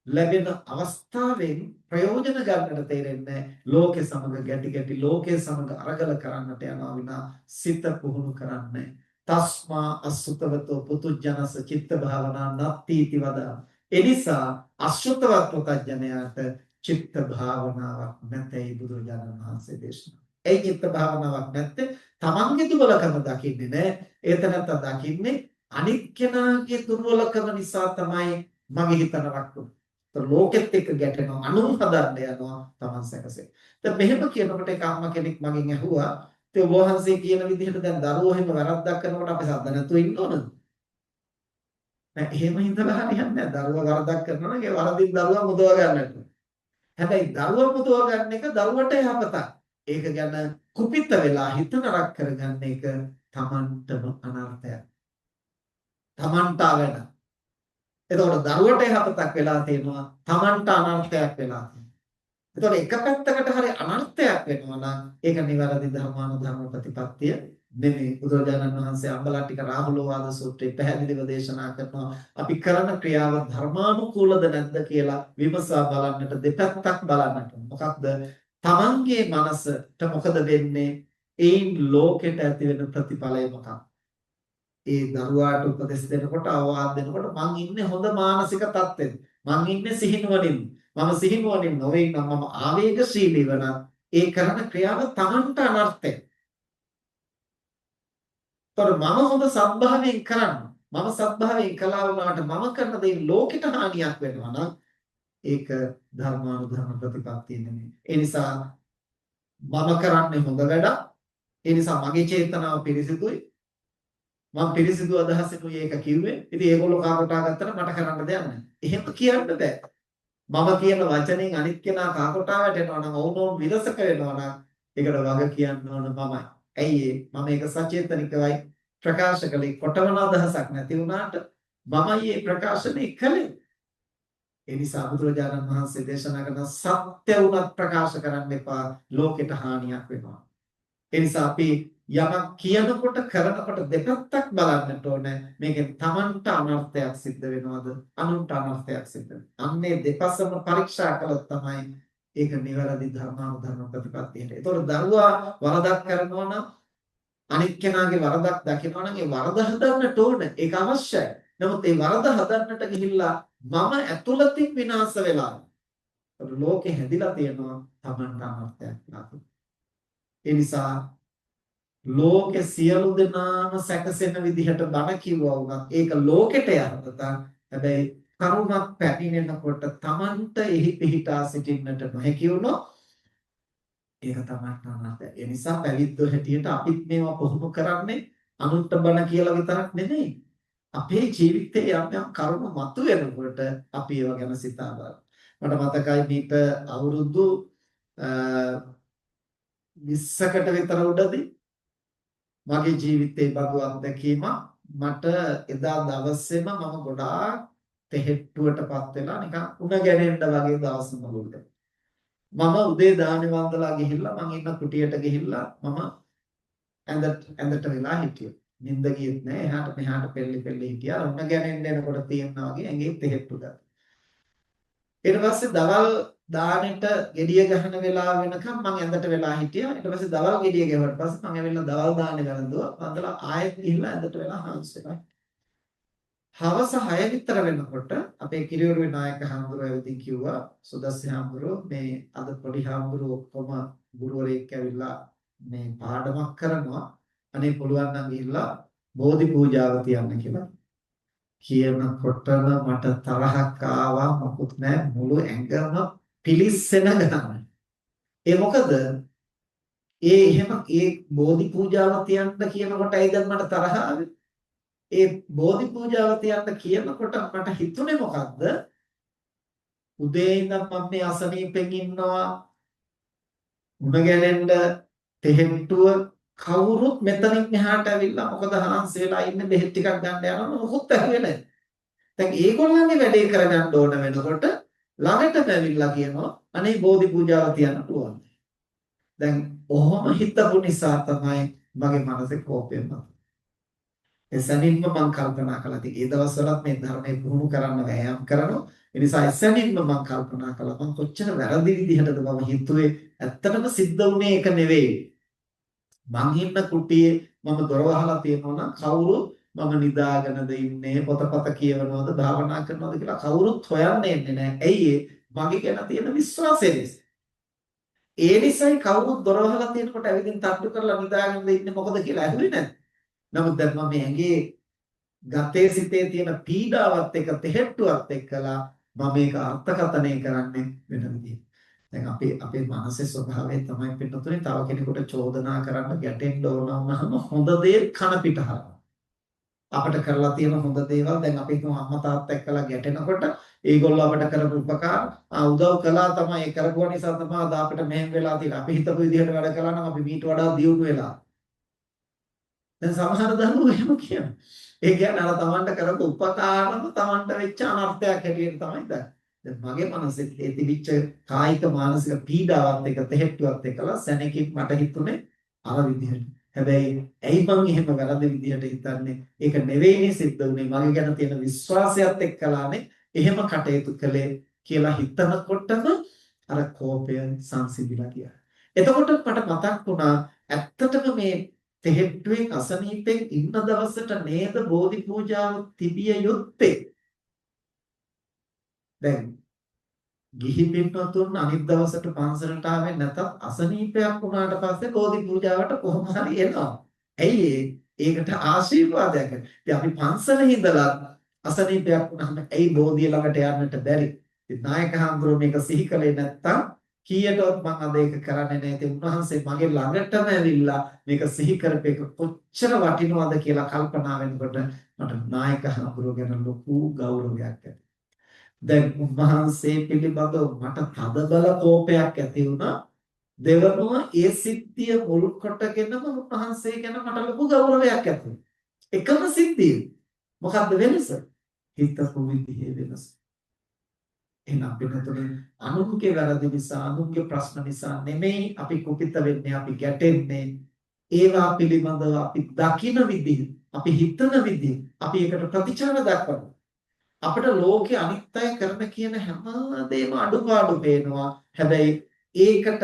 [SPEAKER 1] ලැබෙන අවස්ථාවෙන් ප්‍රයෝජන ගන්නට තේරෙන්නේ ලෝකේ සමග ගැටි ලෝකේ සමග අරගල කරන්නට යනවා විනා සිත පුහුණු කරන්නේ. තස්මා අසුතවතෝ පුතුජනස චිත්ත භාවනා නත්තිති වදා. එනිසා අසුතවත් පුතඥයාට චිත්ත භාවනාවක් නැතයි බුදුරජාණන් වහන්සේ දේශනා. ඒ චිත්ත භාවනාවක් නැත්තේ තමන්ගේ දුර්වලකම දකින්නේ නැහැ. ඒතනත්ත දකින්නේ අනිත් කෙනාගේ දුර්වලකම නිසා තමයි මගේ හිත නරකුනේ. ලෝකෙත් එක්ක ගැටෙනවා, අනුන් හදන්න යනවා, තමන් සැකසෙයි. දැන් මෙහෙම කියනකොට එක අම්මා කෙනෙක් මගෙන් ඇහුවා, "ඒ ඔබ වහන්සේ කියන විදිහට දැන් දරුවෝ එහෙම වැරද්දක් කරනකොට අපි සද්ද නැතුව ඉන්න ඕනද?" නෑ, එහෙම හිතලා හරියන්නේ නෑ. දරුවා වරදක් කරනවා නම් ඒ වරදින් දරුවා මුදව ගන්නට. හැබැයි දරුවා මුදව ගන්න එක දරුවට යහපතක්. ඒක ගැන කුපිත වෙලා හිත නරක කරගන්න එක තමන්ටම අනර්ථයක්. තමන්ට අවැඩ. එතකොට දරුවට යහපතක් වෙලා තියෙනවා, තමන්ට අනර්ථයක් වෙලා තියෙනවා. එතකොට එක පැත්තකට හරි අනර්ථයක් වෙනවා නම් ඒක නිවැරදි ධර්මානුධර්ම ප්‍රතිපත්තිය නෙමෙයි. බුදුරජාණන් වහන්සේ අම්බලට්ටික රාහුලෝවාද සූත්‍රයේ පැහැදිලිව දේශනා කරනවා අපි කරන ක්‍රියාව ධර්මානුකූලද නැද්ද කියලා විමසා බලන්නට, දෙපැත්තක් බලන්නට. මොකක්ද? තමන්ගේ මනසට මොකද වෙන්නේ? ඒන් ලෝකෙට ඇති වෙන ප්‍රතිඵලය මොකක්ද? ඒ දරුවාට උපදෙස් දෙනකොට අවවාද දෙනකොට මං ඉන්නේ හොඳ මානසික තත්ත්වෙද, මං ඉන්නේ සිහිනුවණින්, මම සිහිනුවණින් නොවේ නම් මම ආවේගශීලීව නම් ඒ කරන ක්‍රියාව තමන්ට අනර්ථයි. ඒතර මම හොඳ සත්භාවයෙන් කරන්න, මම සත්භාවයෙන් කළා වුණාට මම කරන දේ ලෝකෙට හානියක් වෙනවා නම් ඒක ධර්මානුධර්ම ප්‍රතිපත්තිය නෙමෙයි. ඒ නිසා මම කරන්නේ හොඳ වැඩක්. ඒ නිසා මගේ චේතනාව පිරිසිදුයි. මම පිරිසිදු අදහසකුයි ඒක කිව්වේ. ඉතින් ඒගොල්ලෝ කාකොටා ගත්තට මට කරන්න දෙයක් නැහැ. එහෙම කියන්න බෑ. මම කියන වචනෙන් අනිත් කෙනා කාකොටා වැටෙනවා නම් වුණෝන් විරසක වෙනවා නම් ඒකට වග කියන්න ඕන මමයි. ඇයි මම ඒක සචේතනිකවයි ප්‍රකාශ කළේ. කොටවන අදහසක් නැති වුණාට මමයි මේ ප්‍රකාශනේ කළේ. ඒ නිසා බුදුරජාණන් වහන්සේ දේශනා කරන සත්‍ය උනත් ප්‍රකාශ කරන්න එපා, ලෝකෙට හානියක් වෙනවා. ඒ නිසා අපි යමක් කියනකොට කරනකොට දෙපැත්තක් බලන්නට ඕනේ. මේකෙන් Tamanට අනර්ථයක් සිද්ධ වෙනවද, අනුන්ට අනර්ථයක් සිද්ධ වෙනවද? අන්නේ දෙපසම පරීක්ෂා කළොත් තමයි ඒක නිවැරදි ධර්මානුධර්ම ප්‍රතිපත්තියට. ඒතකොට දරුවා වරදක් කරනවා නම් අනිත් කෙනාගේ වරදක් දකිනවා නම් ඒ වරද හදන්නට ඕනේ. ඒක අවශ්‍යයි. නමුත් ඒ වරද හදන්නට ගිහිල්ලා මම ඇතුළතින් විනාශ වෙලා ලෝකෙ හැදිලා තියෙනවා Tamanට අනර්ථයක් නාතු. ඒ නිසා ලෝකේ සියලු දෙනාම සැකසෙන විදිහට බණ කිව්වා වුණත් ඒක ලෝකෙට යහපතක්. හැබැයි කරුණක් පැමිණෙනකොට Tamanට එහි පිහිටා සිටින්නට නොහැකි වුණොත් ඒක තමයි අනාත්මය. ඒ නිසා පැවිද්දෝ හැටියට අපිත් මේවා පුහුණු කරන්නේ අනුන්ට බණ කියලා විතරක් නෙමෙයි. අපේ ජීවිතයේ යම් යම් කරුණු මතුවෙනකොට අපි ඒවා ගැන සිතා බලනවා. මට මතකයි මේක අවුරුදු 20කට විතර උඩදී මගේ ජීවිතේ බඳු අත්දැකීමක් මට එදා දවසේම මම ගොඩාක් තෙහෙට්ටුවටපත් වෙලා නිකන් උණ ගැනෙන්න වගේ දවස් මොළුද. මම උදේ දානේ වන්දලා ගිහිල්ලා මං ඉන්න කුටියට ගිහිල්ලා මම ඇඳට වෙලා හිටියා. නිින්ද ගියෙත් නෑ. එහාට මෙහාට පෙරලි පෙරලි හිටියා. උණ ගැනෙන්න එනකොට තියෙනවා වගේ ඇඟේ තෙහෙට්ටු ගත්තා. ඊට පස්සේ දවල් දානෙට gediya ගහන වෙලාව වෙනකම් මම ඇඳට වෙලා හිටියා. ඊට පස්සේ දවල් gediya ගැහුවට පස්සේ මම ඇවිල්ලා දවල් දානේ වැළඳුවා. වන්දලා ආයෙත් ගිහිල්ලා ඇඳට වෙලා හාන්ස් වෙනවා. හවස 6 විතර වෙනකොට අපේ කිරියෝරු විනායක හාමුදුරුවෝ ඇවිදින් කිව්වා සුදස්සි හාමුදුරුවෝ මේ අද පොඩි හාමුදුරුවෝ ඔක්කොම ගුරුවරයෙක් ඇවිල්ලා මේ පාඩමක් කරනවා. අනේ පුළුවන් නම් ගිහිල්ලා බෝධි පූජාව තියන්න කියලා. කියනකොටම මට තරහක් ආවා මොකුත් නෑ මුළු ඇඟම පිලිස්සෙන ගන්න. ඒ මොකද ඒ බෝධි පූජාව තියන්න කියනකොට ඇයි දැන් මට තරහ ආවේ? ඒ බෝධි පූජාව තියන්න කියනකොට මට හිතුනේ මොකද්ද? උදේ ඉඳන් මම මේ අසනීපෙන් ඉන්නවා උණ ගැනෙන්න තෙහෙට්ටුව කවුරුත් මෙතනින් මෙහාට ඇවිල්ලා මොකද හාන්ස් වෙලා ඉන්නේ බෙහෙත් ටිකක් ගන්න යනවා මොකුත් ඇහුවේ නැහැ. දැන් ඒගොල්ලන්ගේ වැඩේ කරගන්න ඕන වෙනකොට ළඟටම ඇවිල්ලා කියනවා අනේ බෝධි පූජාව තියන්න පුළුවන්. දැන් ඔහොම හිතපු නිසා තමයි මගේ මනසේ කෝපය මතුනේ. එසැනින්ම මම කල්පනා කළා. ඉතින් ඒ දවස්වලත් මේ ධර්මයේ පුහුණු කරන්න වෑයම් කරනවා. ඒ නිසා එසැනින්ම මම කල්පනා කළා මම කොච්චර වැරදි විදිහටද මම හිතුවේ. ඇත්තටම සිද්ධ වුණේ ඒක නෙවෙයි. මං ඉන්න කුටියේ මම දොර වහලා තියෙනවා නම් කවුරු මම නිදාගෙනද ඉන්නේ පොතපත කියවනවද භාවනා කරනවද කියලා කවුරුත් හොයන්නේ නැහැ. ඇයි මගේ ගැන තියෙන විශ්වාසය නිසා. ඒ නිසායි කවුරුත් දොර වහලා තියෙනකොට ඇවිදින් තට්ටු කරලා නිදාගෙනද ඉන්නේ මොකද කියලා ඇහුවේ නැහැ. නමුත් දැන් මම ඇඟේ ගතේ සිතේ තියෙන පීඩාවත් එක්ක තෙහෙට්ටුවත් එක්කලා මම මේක අර්ථකථනය කරන්නේ වෙන විදිහට. දැන් අපේ මානසික ස්වභාවය තමයි පිටුතුනේ තව කෙනෙකුට චෝදනා කරන්න ගැටෙන්න ඕන වුණාම හොඳ දේ කන පිට හරනවා. අපිට කරලා තියෙන හොඳ දේවල් දැන් අපි අම්මා තාත්තා එක්කලා ගැටෙනකොට ඒගොල්ලෝ අපිට කරපු උපකාර උදව් කළා තමයි ඒ කරපුවා නිසා තමයි අද අපිට මෙහෙම වෙලා තියෙන්නේ. අපි හිතපු විදිහට වැඩ කළා නම් අපි මීට වඩා දියුණු වෙලා. දැන් සමහර දරුවෝ එහෙම කියනවා. ඒ කියන්නේ අර Tamanට කරපු උපකාරම Tamanට වෙච්ච අනර්ථයක් හැටියට තමයි දැන්. දැන් මගේ මනසේ ඒ තිබිච්ච කායික මානසික පීඩාවත් එක්ක තෙහෙට්ටුවත් එක්කලා සැනකින් මට හිතුනේ අර විදිහට. හැබැයි ඇයි මං එහෙම වැරදි විදිහට හිතන්නේ? ඒක නෙවෙයිනේ සිද්ධ වුනේ. මගේ ගැන තියෙන විශ්වාසයත් එක්කලානේ එහෙම කටයුතු කළේ කියලා හිතනකොටම අර කෝපය සංසිඳිලා ගියා. එතකොට මට මතක් වුණා ඇත්තටම මේ තෙහෙට්ටුවෙන් අසනීපෙන් ඉන්න දවසට නේද බෝධි පූජාව තිබිය යුත්තේ. දැන් ගිහි පින්වතුන් අනිත් දවසට පන්සලට ආවේ නැතත් අසනීපයක් වුණාට පස්සේ බෝධි පූජාවට කොහොම හරි එනවා. ඇයි ඒකට ආශිර්වාදයක්. ඉතින් අපි පන්සලේ ඉඳලා අසනීපයක් වුණාම ඇයි බෝධිය ළඟට යන්නට බැරි? ඉතින් නායක හඳුරෝ මේක සිහි කළේ නැත්තම් කීයටවත් මම අද ඒක කරන්නේ නැහැ. ඉතින් උන්වහන්සේ මගේ ළඟටම ඇවිල්ලා මේක සිහි කරපේක කොච්චර වටිනවද කියලා කල්පනා වෙනකොට මට නායක හඳුරෝ ගැන ලොකු ගෞරවයක් ඇති. දැන් උන්වහන්සේ පිළිබඳව මට තදබල කෝපයක් ඇති වුණා. දෙවනුව ඒ සිද්ධිය මුල් කොටගෙනම උන්වහන්සේ ගැන මට ලොකු ගෞරවයක් ඇති වුණා. එකම සිද්ධිය. මොකද්ද වෙනස? හිතපු විදිහේ වෙනස. එහෙනම් පිටුතුනේ අනුන්ගේ වැරදි නිසා අනුන්ගේ ප්‍රශ්න නිසා නෙමෙයි අපි කුපිත වෙන්නේ අපි ගැටෙන්නේ. ඒවා පිළිබඳව අපි දකින විදිහ, අපි හිතන විදිහ, අපි ඒකට ප්‍රතිචාර දක්වනවා. අපිට ලෝකේ අනිත් අය කරන කියන හැම දෙයක්ම අඩුපාඩු පේනවා. හැබැයි ඒකට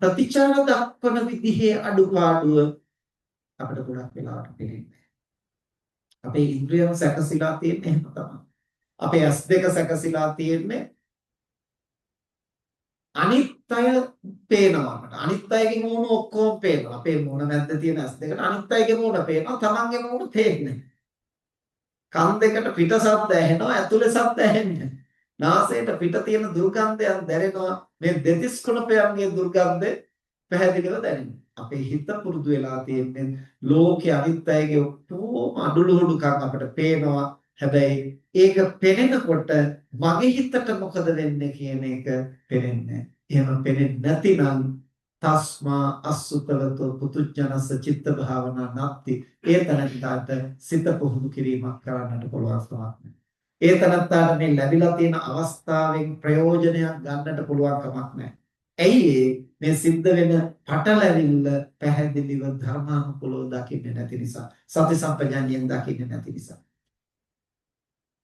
[SPEAKER 1] ප්‍රතිචාර දක්වන විදිහේ අඩුපාඩුව අපිට ගොඩක් වෙලාවට පේන්නේ. අපේ ඉන්ද්‍රියන් සැකසීලා තියෙන්නේ එහෙම තමයි. අපේ ඇස් දෙක සැකසීලා තියෙන්නේ අනිත් අය පේනවා අපට. අනිත් අයගේ මූණ ඔක්කොම පේනවා. අපේ මූණ මැද්ද තියෙන ඇස් දෙකට අනිත් අයගේ මූණ පේනවා. තමන්ගේ මූණ පේන්නේ නැහැ. කන් දෙකට පිට ශබ්ද ඇහෙනවා ඇතුලේ ශබ්ද ඇහෙන්නේ. නාසයට පිට තියෙන දුර්ගන්ධයන් දැනෙනවා. මේ දෙතිස් කුණපයන්ගේ දුර්ගන්ධය පැහැදිලිව දැනෙනවා. අපේ හිත පුරුදු වෙලා තියෙන්නේ ලෝකයේ අනිත් අයගේ ඔක්කොම අඩලුහුඩුකම් අපිට පේනවා. හැබැයි ඒක පෙනෙනකොට මගේ හිතට මොකද වෙන්නේ කියන එක පෙනෙන්නේ. එහෙම පෙනෙන්නේ නැතිනම් තස්මා අසුතවතෝ පුතුජනස චිත්ත භාවනා නැත්ති. ඒ තැනට සිත පුහුණු කිරීමක් කරන්නට පුළුවන් කමක් නැහැ. ඒ තැනට මේ ලැබිලා තියෙන අවස්ථාවෙන් ප්‍රයෝජනයක් ගන්නට පුළුවන් කමක් නැහැ. ඇයි මේ සිද්ධ වෙන පටලැවිල්ල පැහැදිලිව ධර්මානුකූලව දකින්නේ නැති නිසා, සති සම්පජාඤ්ඤයෙන් දකින්නේ නැති නිසා.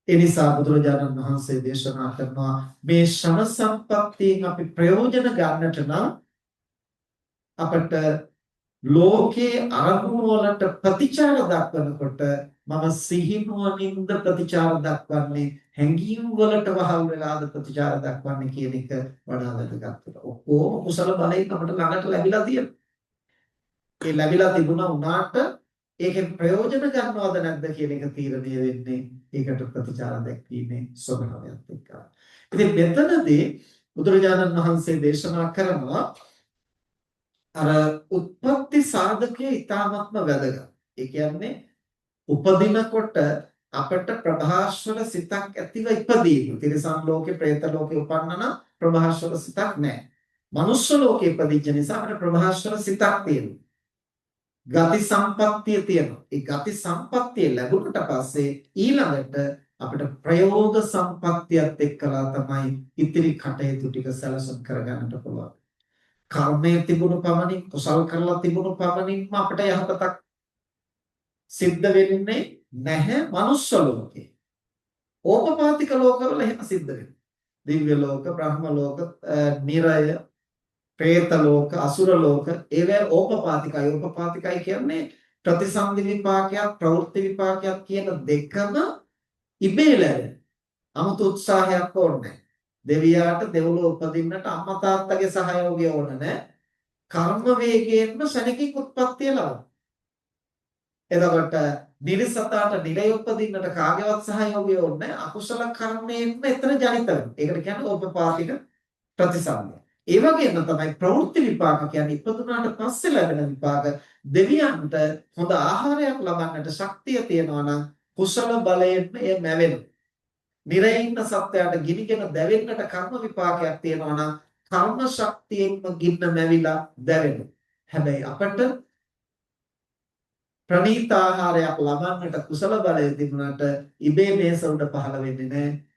[SPEAKER 1] ඒ නිසා බුදුරජාණන් වහන්සේ දේශනා කරනවා මේ ශම සම්පත්තියෙන් අපි ප්‍රයෝජන ගන්නට නම් අපට ලෝකේ අරමුණු වලට ප්‍රතිචාර දක්වනකොට මම සිහිනුවණින්ද ප්‍රතිචාර දක්වන්නේ හැඟීම් වලට වහල් වෙලාද ප්‍රතිචාර දක්වන්නේ කියන එක වඩා වැදගත් වෙනවා. ඔක්කොම කුසල බලයෙන් අපට ළඟට ලැබිලා තියෙනවා. ඒ ලැබිලා තිබුණා උනාට ඒකෙන් ප්‍රයෝජන ගන්නවද නැද්ද කියන එක තීරණය වෙන්නේ ඒකට ප්‍රතිචාර දැක්වීමේ ස්වභාවයත් එක්ක. ඉතින් මෙතනදී බුදුරජාණන් වහන්සේ දේශනා කරනවා අර උත්පත්ති සාධකයේ ඊ타ත්ම වැදගත්. ඒ කියන්නේ උපදිනකොට අපට ප්‍රභාස්වර සිතක් ඇතිව ඉපදීම. තිරිසන් ලෝකේ, പ്രേත ලෝකේ උපන්නන ප්‍රභාස්වර සිතක් නැහැ. මනුෂ්‍ය ලෝකේ ඉපදිච්ච නිසා අපට ප්‍රභාස්වර සිතක් තියෙනවා. ගති සම්පත්තිය තියෙනවා. ඒ ගති සම්පත්තිය ලැබුණට පස්සේ ඊළඟට අපිට ප්‍රයෝග සම්පත්තියත් එක්කලා තමයි ඉතිරි කටයුතු ටික සැලසුම් කරගන්නට පුළුවන්. කර්මයේ තිබුණු පමණින් කුසල් කරලා තිබුණු පමණින්ම අපිට යහපතක් සිද්ධ වෙන්නේ නැහැ මනුෂ්‍ය ලෝකේ. ඕපපාතික ලෝකවල එහෙම සිද්ධ වෙනවා. දිව්‍ය ලෝක, බ්‍රහ්ම ලෝක, නිරය, പ്രേත ලෝක, අසුර ලෝක ඒවා ඕපපාතිකයි. ඕපපාතිකයි කියන්නේ ප්‍රතිසන්දි විපාකයක්, ප්‍රවෘත්ති විපාකයක් කියන දෙකම ඉබේ ලැබෙන. 아무තු උත්සාහයක් ඕනේ. දෙවියාට දෙව්ලොව උපදින්නට අම්මා තාත්තගේ සහයෝගය ඕන නැහැ. කර්ම වේගයෙන්ම ශනිකින් උත්පත්තිය ලබනවා. එතකොට නිර්සතාට නිරය උපදින්නට කාගේවත් සහයෝගය ඕන නැහැ. අකුසල කර්මයෙන්ම එතන ජනිත වෙනවා. ඒකට කියන්නේ ඕපපාතික ප්‍රතිසන්දිය. ඒ වගේම තමයි ප්‍රවෘත්ති විපාක කියන්නේ ඉපදුනාට පස්සේ ලැබෙන විපාක. දෙවියන්ට හොඳ ආහාරයක් ලබන්නට ශක්තිය තියෙනවා නම් කුසල බලයෙන් එය මැවෙනවා. නිරයේ ඉන්න සත්වයාට ගිනිගෙන දැවෙන්නට කර්ම විපාකයක් තියෙනවා නම් කර්ම ශක්තියෙන්ම ගින්න මැවිලා දැවෙනවා. හැබැයි අපට ප්‍රණීත ආහාරයක් ලබන්නට කුසල බලය තිබුණාට ඉබේ මේස උඩ පහළ වෙන්නේ නැහැ.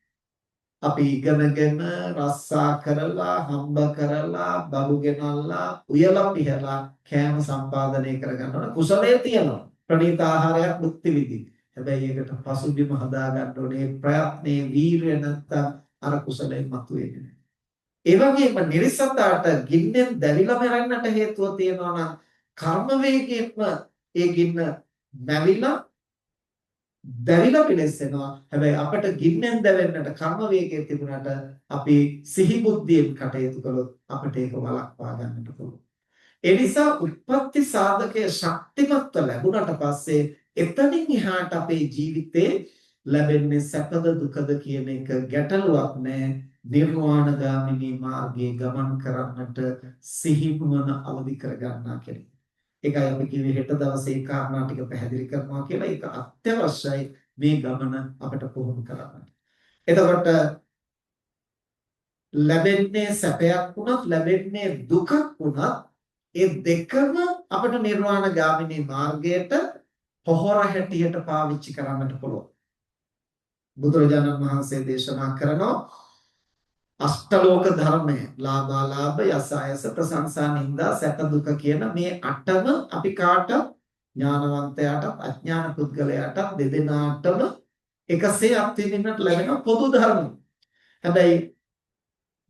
[SPEAKER 1] අපි ඉගෙනගෙන රස්සා කරලා හම්බ කරලා බබු ගෙනල්ලා උයලා පිහලා කෑම සම්පාදනය කරගන්න ඕන කුසලයේ තියෙනවා. ප්‍රණීත ආහාරයක් මුක්ති විදිහට. හැබැයි ඒකට පසුබිම හදා ගන්න ඕනේ ප්‍රයත්නයේ වීරිය නැත්තම් අර කුසලයෙන් මතුවෙන්නේ නැහැ. ඒ වගේම නිර්සතාට ගින්නෙන් දැවිලා මරන්නට හේතුව තියෙනවා නම් කර්ම වේගයෙන්ම ඒ ගින්න දැවිලා පිළිස්සෙනවා. හැබැයි අපට ගින්නෙන් දැවෙන්නට කර්ම වේගය තිබුණාට අපි සිහි බුද්ධියෙන් කටයුතු කළොත් අපට ඒක වළක්වා ගන්නට පුළුවන්. ඒ නිසා උත්පත්ති සාධකයේ ශක්තිමත්ව ලැබුණට පස්සේ එතනින් එහාට අපේ ජීවිතේ ලැබෙන්නේ සැපද දුකද කියන එක ගැටලුවක් නෑ. නිර්වාණගාමිනී මාර්ගයේ ගමන් කරන්නට සිහිනුවන අවදි කර ගන්නා කෙනෙක්. ඒකයි අපි කිව්වේ හෙට දවසේ කාරණා ටික පැහැදිලි කරනවා කියලා. ඒක අත්‍යවශ්‍යයි මේ ගමන අපිට පුහුණු කරන්න. එතකොට ලැබෙන්නේ සැපයක් වුණත් ලැබෙන්නේ දුකක් වුණත් ඒ දෙකම අපිට නිර්වාණගාමිනී මාර්ගයට පොහොර හැටියට පාවිච්චි කරන්නට පුළුවන්. බුදුරජාණන් වහන්සේ දේශනා කරනවා අෂ්ටලෝක ධර්මය ලාභාලාභ යසායස ප්‍රශංසා නින්දා සැප දුක කියන මේ අටම අපි කාට ඥානවන්තයාට අඥාන පුද්ගලයාට දෙදෙනාටම එකසේ අත්විඳින්නට ලැබෙන පොදු ධර්ම. හැබැයි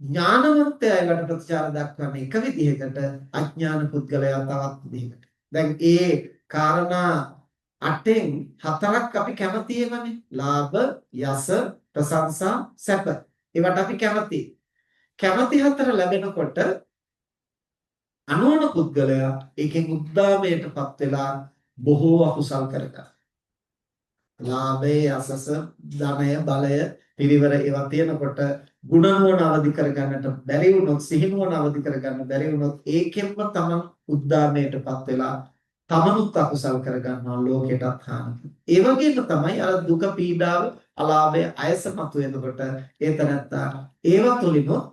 [SPEAKER 1] ඥානවන්තයා ඒකට ප්‍රතිචාර දක්වන්නේ එක විදිහකට අඥාන පුද්ගලයා තවත් විදිහකට. දැන් ඒ කාරණා අටෙන් හතරක් අපි කැමතියමනේ. ලාභ යස ප්‍රශංසා සැප ඒවට අපි කැමතියි. කැමති හතර ලැබෙනකොට අනුවන පුද්ගලයා ඒකෙන් උද්දාමයටපත් වෙලා බොහෝ අකුසල් කරගන්නවා. ලාභය, යසස, ධනය, බලය, පිරිවර ඒවා තියෙනකොට ගුණනුවණ අවදි කරගන්නට බැරි වුණොත් සිහිනුවණ අවදි කරගන්න බැරි වුණොත් ඒකෙන්ම තමන් උද්දාමයටපත් වෙලා තමනුත් අකුසල් කරගන්නවා ලෝකෙටත් හානි. ඒ වගේම තමයි අර දුක පීඩාව අලාභය අයස මතුවෙනකොට ඒ තැනත්තා ඒව තුලිනොත්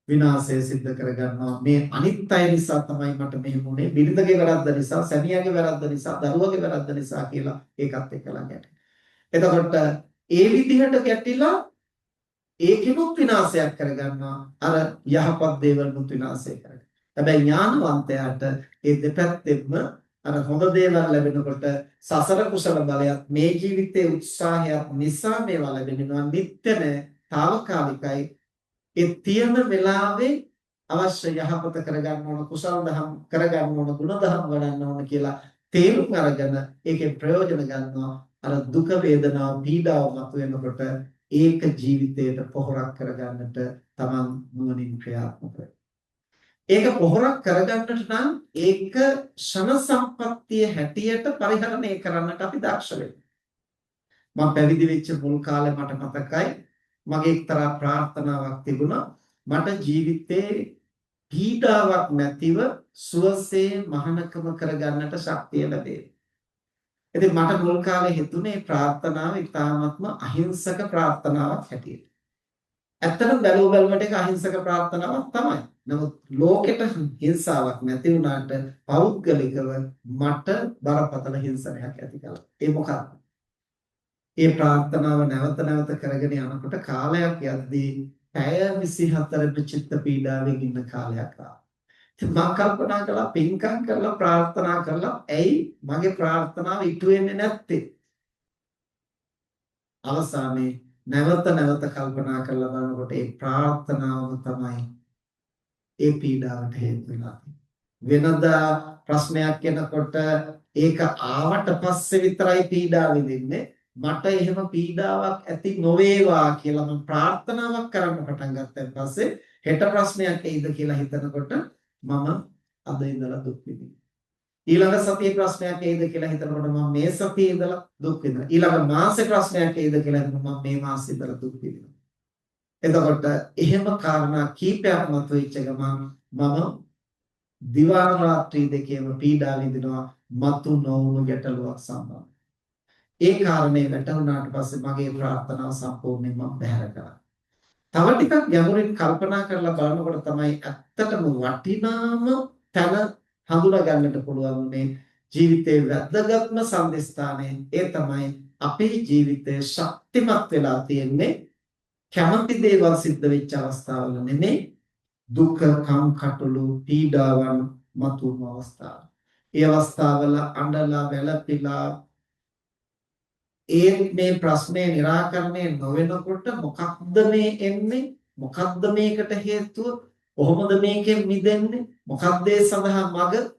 [SPEAKER 1] විනාශය සිද්ධ කරගන්නවා. මේ අනිත් අය නිසා තමයි මට මෙහෙම වුනේ. බිරිඳගේ වැරද්ද නිසා, සැමියාගේ වැරද්ද නිසා, දරුවගේ වැරද්ද නිසා කියලා ඒකත් එක්කලා ගැටේ. එතකොට ඒ විදිහට ගැටිලා ඒකිනුත් විනාශයක් කරගන්නවා. අර යහපත් දේවල්නුත් විනාශය කරගන්නවා. හැබැයි ඥානවන්තයාට ඒ දෙපැත්තෙම අර හොඳ දේවල් ලැබෙනකොට සසර කුසල බලයක් මේ ජීවිතයේ උත්සාහයක් නිසා මේවා ලැබෙනවා. නිත්‍ය නැහැ, తాවකාලිකයි. ඒ තියෙන වෙලාවේ අවශ්‍ය යහපත කරගන්න ඕන, කුසල දහම් කරගන්න ඕන, ගුණ දහම් වඩන්න ඕන කියලා තේරුම් අරගෙන ඒකේ ප්‍රයෝජන ගන්නවා. අර දුක වේදනාව පීඩාව මතුවෙනකොට ඒක ජීවිතයට පොහොරක් කරගන්නට තමන් නුවණින් ක්‍රියාත්මක වෙනවා. ඒක පොහොරක් කරගන්නට නම් ඒක ෂණ සම්පත්තිය හැටියට පරිහරණය කරන්නට අපි දක්ෂ වෙන්න. මම පැවිදි වෙච්ච මුල් කාලේ මට මතකයි මගේ එක්තරා ප්‍රාර්ථනාවක් තිබුණා. මට ජීවිතේ පීඩාවක් නැතිව සුවසේ මහානකම කරගන්නට ශක්තිය ලැබේ. ඉතින් මට මුල් කාලේ හිතුනේ ප්‍රාර්ථනාව ඉතාමත්ම අහිංසක ප්‍රාර්ථනාවක් හැටියට. ඇත්තටම බැලුවට ඒක අහිංසක ප්‍රාර්ථනාවක් තමයි. නමුත් ලෝකෙට හිංසාවක් නැති වුණාට පෞද්ගලිකව මට බරපතල හිංසනයක් ඇති කළා. ඒ මොකක්ද? ඒ ප්‍රාර්ථනාව නැවත නැවත කරගෙන යනකොට කාලයක් යද්දී පැය 24ක චිත්ත පීඩාවෙන් ඉන්න කාලයක් ආවා. ඉතින් මම කල්පනා කළා පින්කම් කරලා ප්‍රාර්ථනා කරලා ඇයි මගේ ප්‍රාර්ථනාව ඉටු වෙන්නේ නැත්තේ? අවසානයේ නැවත නැවත කල්පනා කරලා බලනකොට ඒ ප්‍රාර්ථනාවම තමයි ඒ පීඩාවට හේතු වෙලා වෙනදා ප්‍රශ්නයක් එනකොට ඒක ආවට පස්සේ විතරයි පීඩාව විඳින්නේ. මට එහෙම පීඩාවක් ඇති නොවේවා කියලා මම ප්‍රාර්ථනාවක් කරන්න පටන් ගත්තන් පස්සේ හෙට ප්‍රශ්නයක් එයිද කියලා හිතනකොට මම අද ඉඳලා දුක් විඳිනවා. ඊළඟ සතියේ ප්‍රශ්නයක් එයිද කියලා හිතනකොට මම මේ සතියේ ඉඳලා දුක් විඳිනවා. ඊළඟ මාසේ ප්‍රශ්නයක් එයිද කියලා හිතනකොට මම මේ මාසේ ඉඳලා දුක් විඳිනවා. එතකොට එහෙම කාරණා කීපයක් මතුවෙච්ච ගමන් මම දිවා රාත්‍රී දෙකේම පීඩා විඳිනවා මතු නොවුණු ගැටලුවක් සම්බන්ධ. ඒ කාරණේ වැටහුණාට පස්සේ මගේ ප්‍රාර්ථනාව සම්පූර්ණයෙන්ම බැහැර කරා. තව ටිකක් ගැඹුරින් කල්පනා කරලා බලනකොට තමයි ඇත්තටම වටිනාම තැන හඳුනා ගන්නට පුළුවන් මේ ජීවිතේ වැදගත්ම සම්දිස්ථානය. ඒ තමයි අපේ ජීවිතය ශක්තිමත් වෙලා තියෙන්නේ කැමති දේවල් සිද්ධ වෙච්ච අවස්ථාවල නෙමෙයි දුක, කම්කටොළු, පීඩාවන් මතුවන අවස්ථාව. ඒ අවස්ථාවල අඬලා වැළපිලා මේ ප්‍රශ්නේ निराකරණය නොවෙනකොට මොකක්ද මේ එන්නේ? මොකක්ද මේකට හේතුව? කොහොමද මේකෙන් මිදෙන්නේ? මොකක්ද ඒ සඳහා මඟ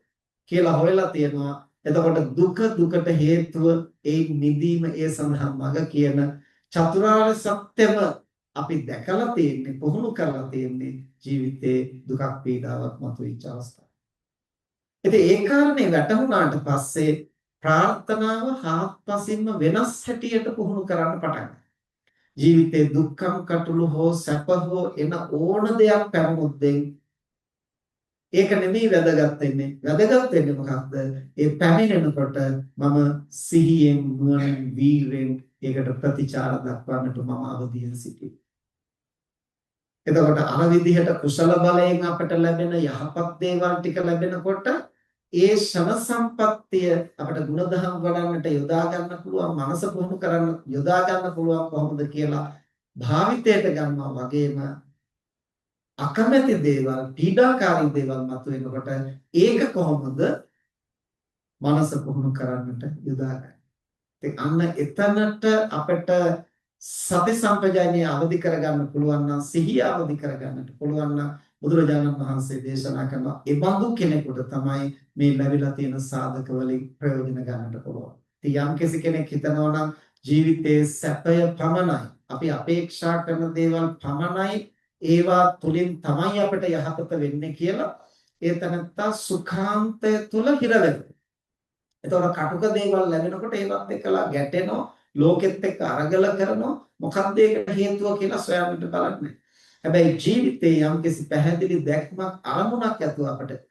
[SPEAKER 1] කියලා හොයලා තියෙනවා. එතකොට දුකට හේතුව ඒ නිදීම ඒ සඳහා මඟ කියන චතුරාර්ය සත්‍යම අපි දැකලා තියෙන්නේ, පුහුණු කරලා තියෙන්නේ ජීවිතේ දුකක් පීඩාවක් මතුවෙච්ච අවස්ථාව. ඉතින් ඒ කාරණේ වැටහුණාට පස්සේ ප්‍රාර්ථනාව හාත්පසින්ම වෙනස් හැටියට පුහුණු කරන්න පටන් ගන්නවා. ජීවිතේ දුක්ඛම් කටුළු හෝ සැප හෝ එන ඕන දෙයක් පැමුද්දෙන් ඒක නෙමෙයි වැදගත් වෙන්නේ. වැදගත් වෙන්නේ මොකක්ද? ඒ පැමිණෙනකොට මම සිහියෙන්, නුවණින්, වීරයෙන් ඒකට ප්‍රතිචාර දක්වන්නට මම අවදියෙන් සිටිනවා. එතකොට අර විදිහට කුසල බලයෙන් අපට ලැබෙන යහපත් දේවල් ටික ලැබෙනකොට ඒ ශන සම්පත්තිය අපට ගුණධම් වඩන්නට යොදා ගන්න පුළුවන්, මනස පුහුණු කරන්න යොදා ගන්න පුළුවන් කොහොමද කියලා භාවිතයට ගන්නවා. වගේම අකමැති දේවල්, පීඩාකාරී දේවල් මතුවෙනකොට ඒක කොහොමද මනස පුහුණු කරන්නට යොදා ගන්න. ඉතින් අන්න එතනට අපිට සති සම්පජාඤ්ඤය අවදි කරගන්න පුළුවන් නම්, සිහිය අවදි කරගන්නට පුළුවන් නම් බුදුරජාණන් වහන්සේ දේශනා කරන ඒ බඳු කෙනෙකුට තමයි මේ ලැබිලා තියෙන සාධක වලින් ප්‍රයෝජන ගන්නට පුළුවන්. ඉතින් යම් කෙනෙක් හිතනවා නම් ජීවිතයේ සැපය පමණයි, අපි අපේක්ෂා කරන දේවල් පමණයි, ඒවා තුලින් තමයි අපිට යහපත වෙන්නේ කියලා ඒ තනත්තා සුඛාන්තය තුල හිර වෙනවා. එතකොට කටුක දේවල් ලැබෙනකොට ඒවත් එක්කලා ගැටෙනවා, ලෝකෙත් එක්ක අරගල කරනවා. මොකක්ද ඒකට හේතුව කියලා සොයන්නට බලන්නේ. හැබැයි ජීවිතේ යම්කිසි පැහැදිලි දැක්මක් අරමුණක් ඇතුව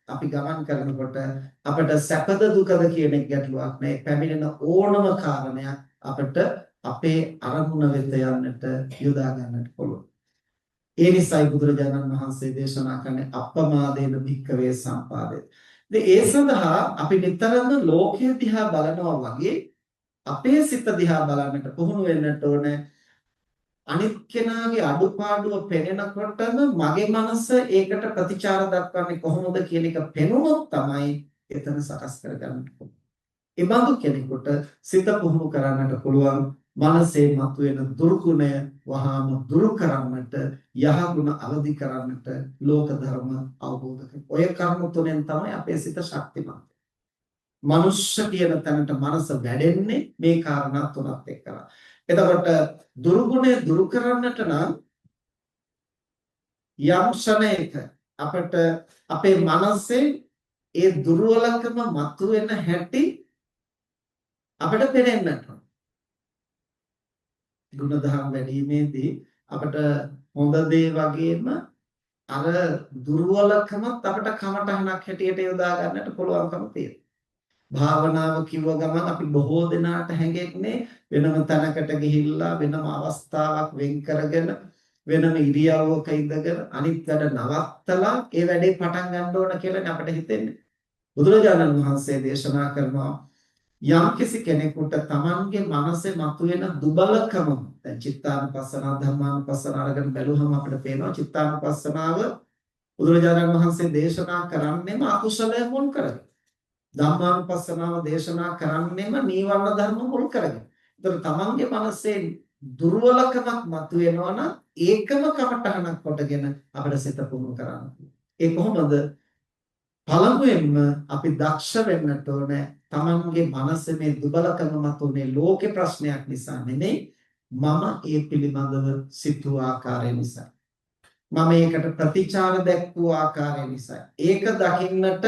[SPEAKER 1] අපි ගමන් කරනකොට අපිට සැපද දුකද කියන එක ගැටලුවක් නෑ. පැමිණෙන ඕනම කාරණයක් අපිට අපේ අරමුණ වෙත යන්නට යොදා ගන්නට පුළුවන්. ඒ නිසායි බුදුරජාණන් වහන්සේ දේශනා කරන්නේ අප්පමාදේන භික්ඛවේ සම්පාදේ. ඒ සඳහා අපි නිතරම ලෝකය දිහා බලනවා වගේ අපේ සිත දිහා බලන්නට පුහුණු වෙන්නට ඕනේ. අනිත් කෙනාගේ අඩුපාඩුව පෙනෙනකොටම මගේ මනස ඒකට ප්‍රතිචාර දක්වන්නේ කොහොමද කියන එක පෙනුනොත් තමයි එතන සකස් කරගන්න පුළුවන්. ඒ බඳු කෙනෙකුට සිත පුහුණු කරන්නට පුළුවන්. මනසේ මතුවෙන දුර්ගුණය වහාම දුරු කරන්නට, යහගුණ අවදි කරන්නට, ලෝක ධර්ම අවබෝධ කර. ඔය කර්ම තුනෙන් තමයි අපේ සිත ශක්තිමත්. මනුෂ්‍ය කියන තැනට මනස වැඩෙන්නේ මේ කාරණා තුනත් එක්කලා. එතකොට දුර්ගුණය දුරු කරන්නට නම් යම් ක්ෂණයක අපිට අපේ මනසේ ඒ දුර්වලකම මතුවෙන හැටි අපිට පේන්නට ඕන. ගුණධර්ම වැඩිීමේදී අපිට හොඳ දේ වගේම අර දුර්වලකමත් අපිට කමටහනක් හැටියට යොදා ගන්නට පුළුවන්කම තියෙනවා. භාවනාව කිව්ව ගමන් අපි බොහෝ දෙනාට හැඟෙන්නේ වෙනම තැනකට ගිහිල්ලා වෙනම අවස්ථාවක් වෙන් කරගෙන වෙනම ඉරියව්වක ඉඳගෙන අනිත් වැඩ නවත්තලා ඒ වැඩේ පටන් ගන්න ඕන කියලා අපිට හිතෙන්නේ. බුදුරජාණන් වහන්සේ දේශනා කරනවා යම්කිසි කෙනෙකුට තමන්ගේ මනසේ මතුවෙන දුබලකම දැන් චිත්තානුපස්සනාව ධම්මානුපස්සනාව අරගෙන බැලුවම අපිට පේනවා චිත්තානුපස්සනාව බුදුරජාණන් වහන්සේ දේශනා කරන්නේම අකුසලය මුල් කරගෙන. ධම්මානුපස්සනාව දේශනා කරන්නේම නීවරණ ධර්ම මුල් කරගෙන. ඒතර තමන්ගේ මනසේ දුර්වලකමක් මතුවෙනවා නම් ඒකම කමටහනක් කොටගෙන අපිට සිත පුහුණු කරන්න. ඒ කොහොමද? පළමුවෙන්ම අපි දක්ෂ වෙන්නට ඕනේ තමන්ගේ මනසේ මේ දුබලකම මතුනේ ලෝකේ ප්‍රශ්නයක් නිසා නෙමෙයි, මම ඒ පිළිබඳව සිතූ ආකාරය නිසා. මම ඒකට ප්‍රතිචාර දැක්වූ ආකාරය නිසා. ඒක දකින්නට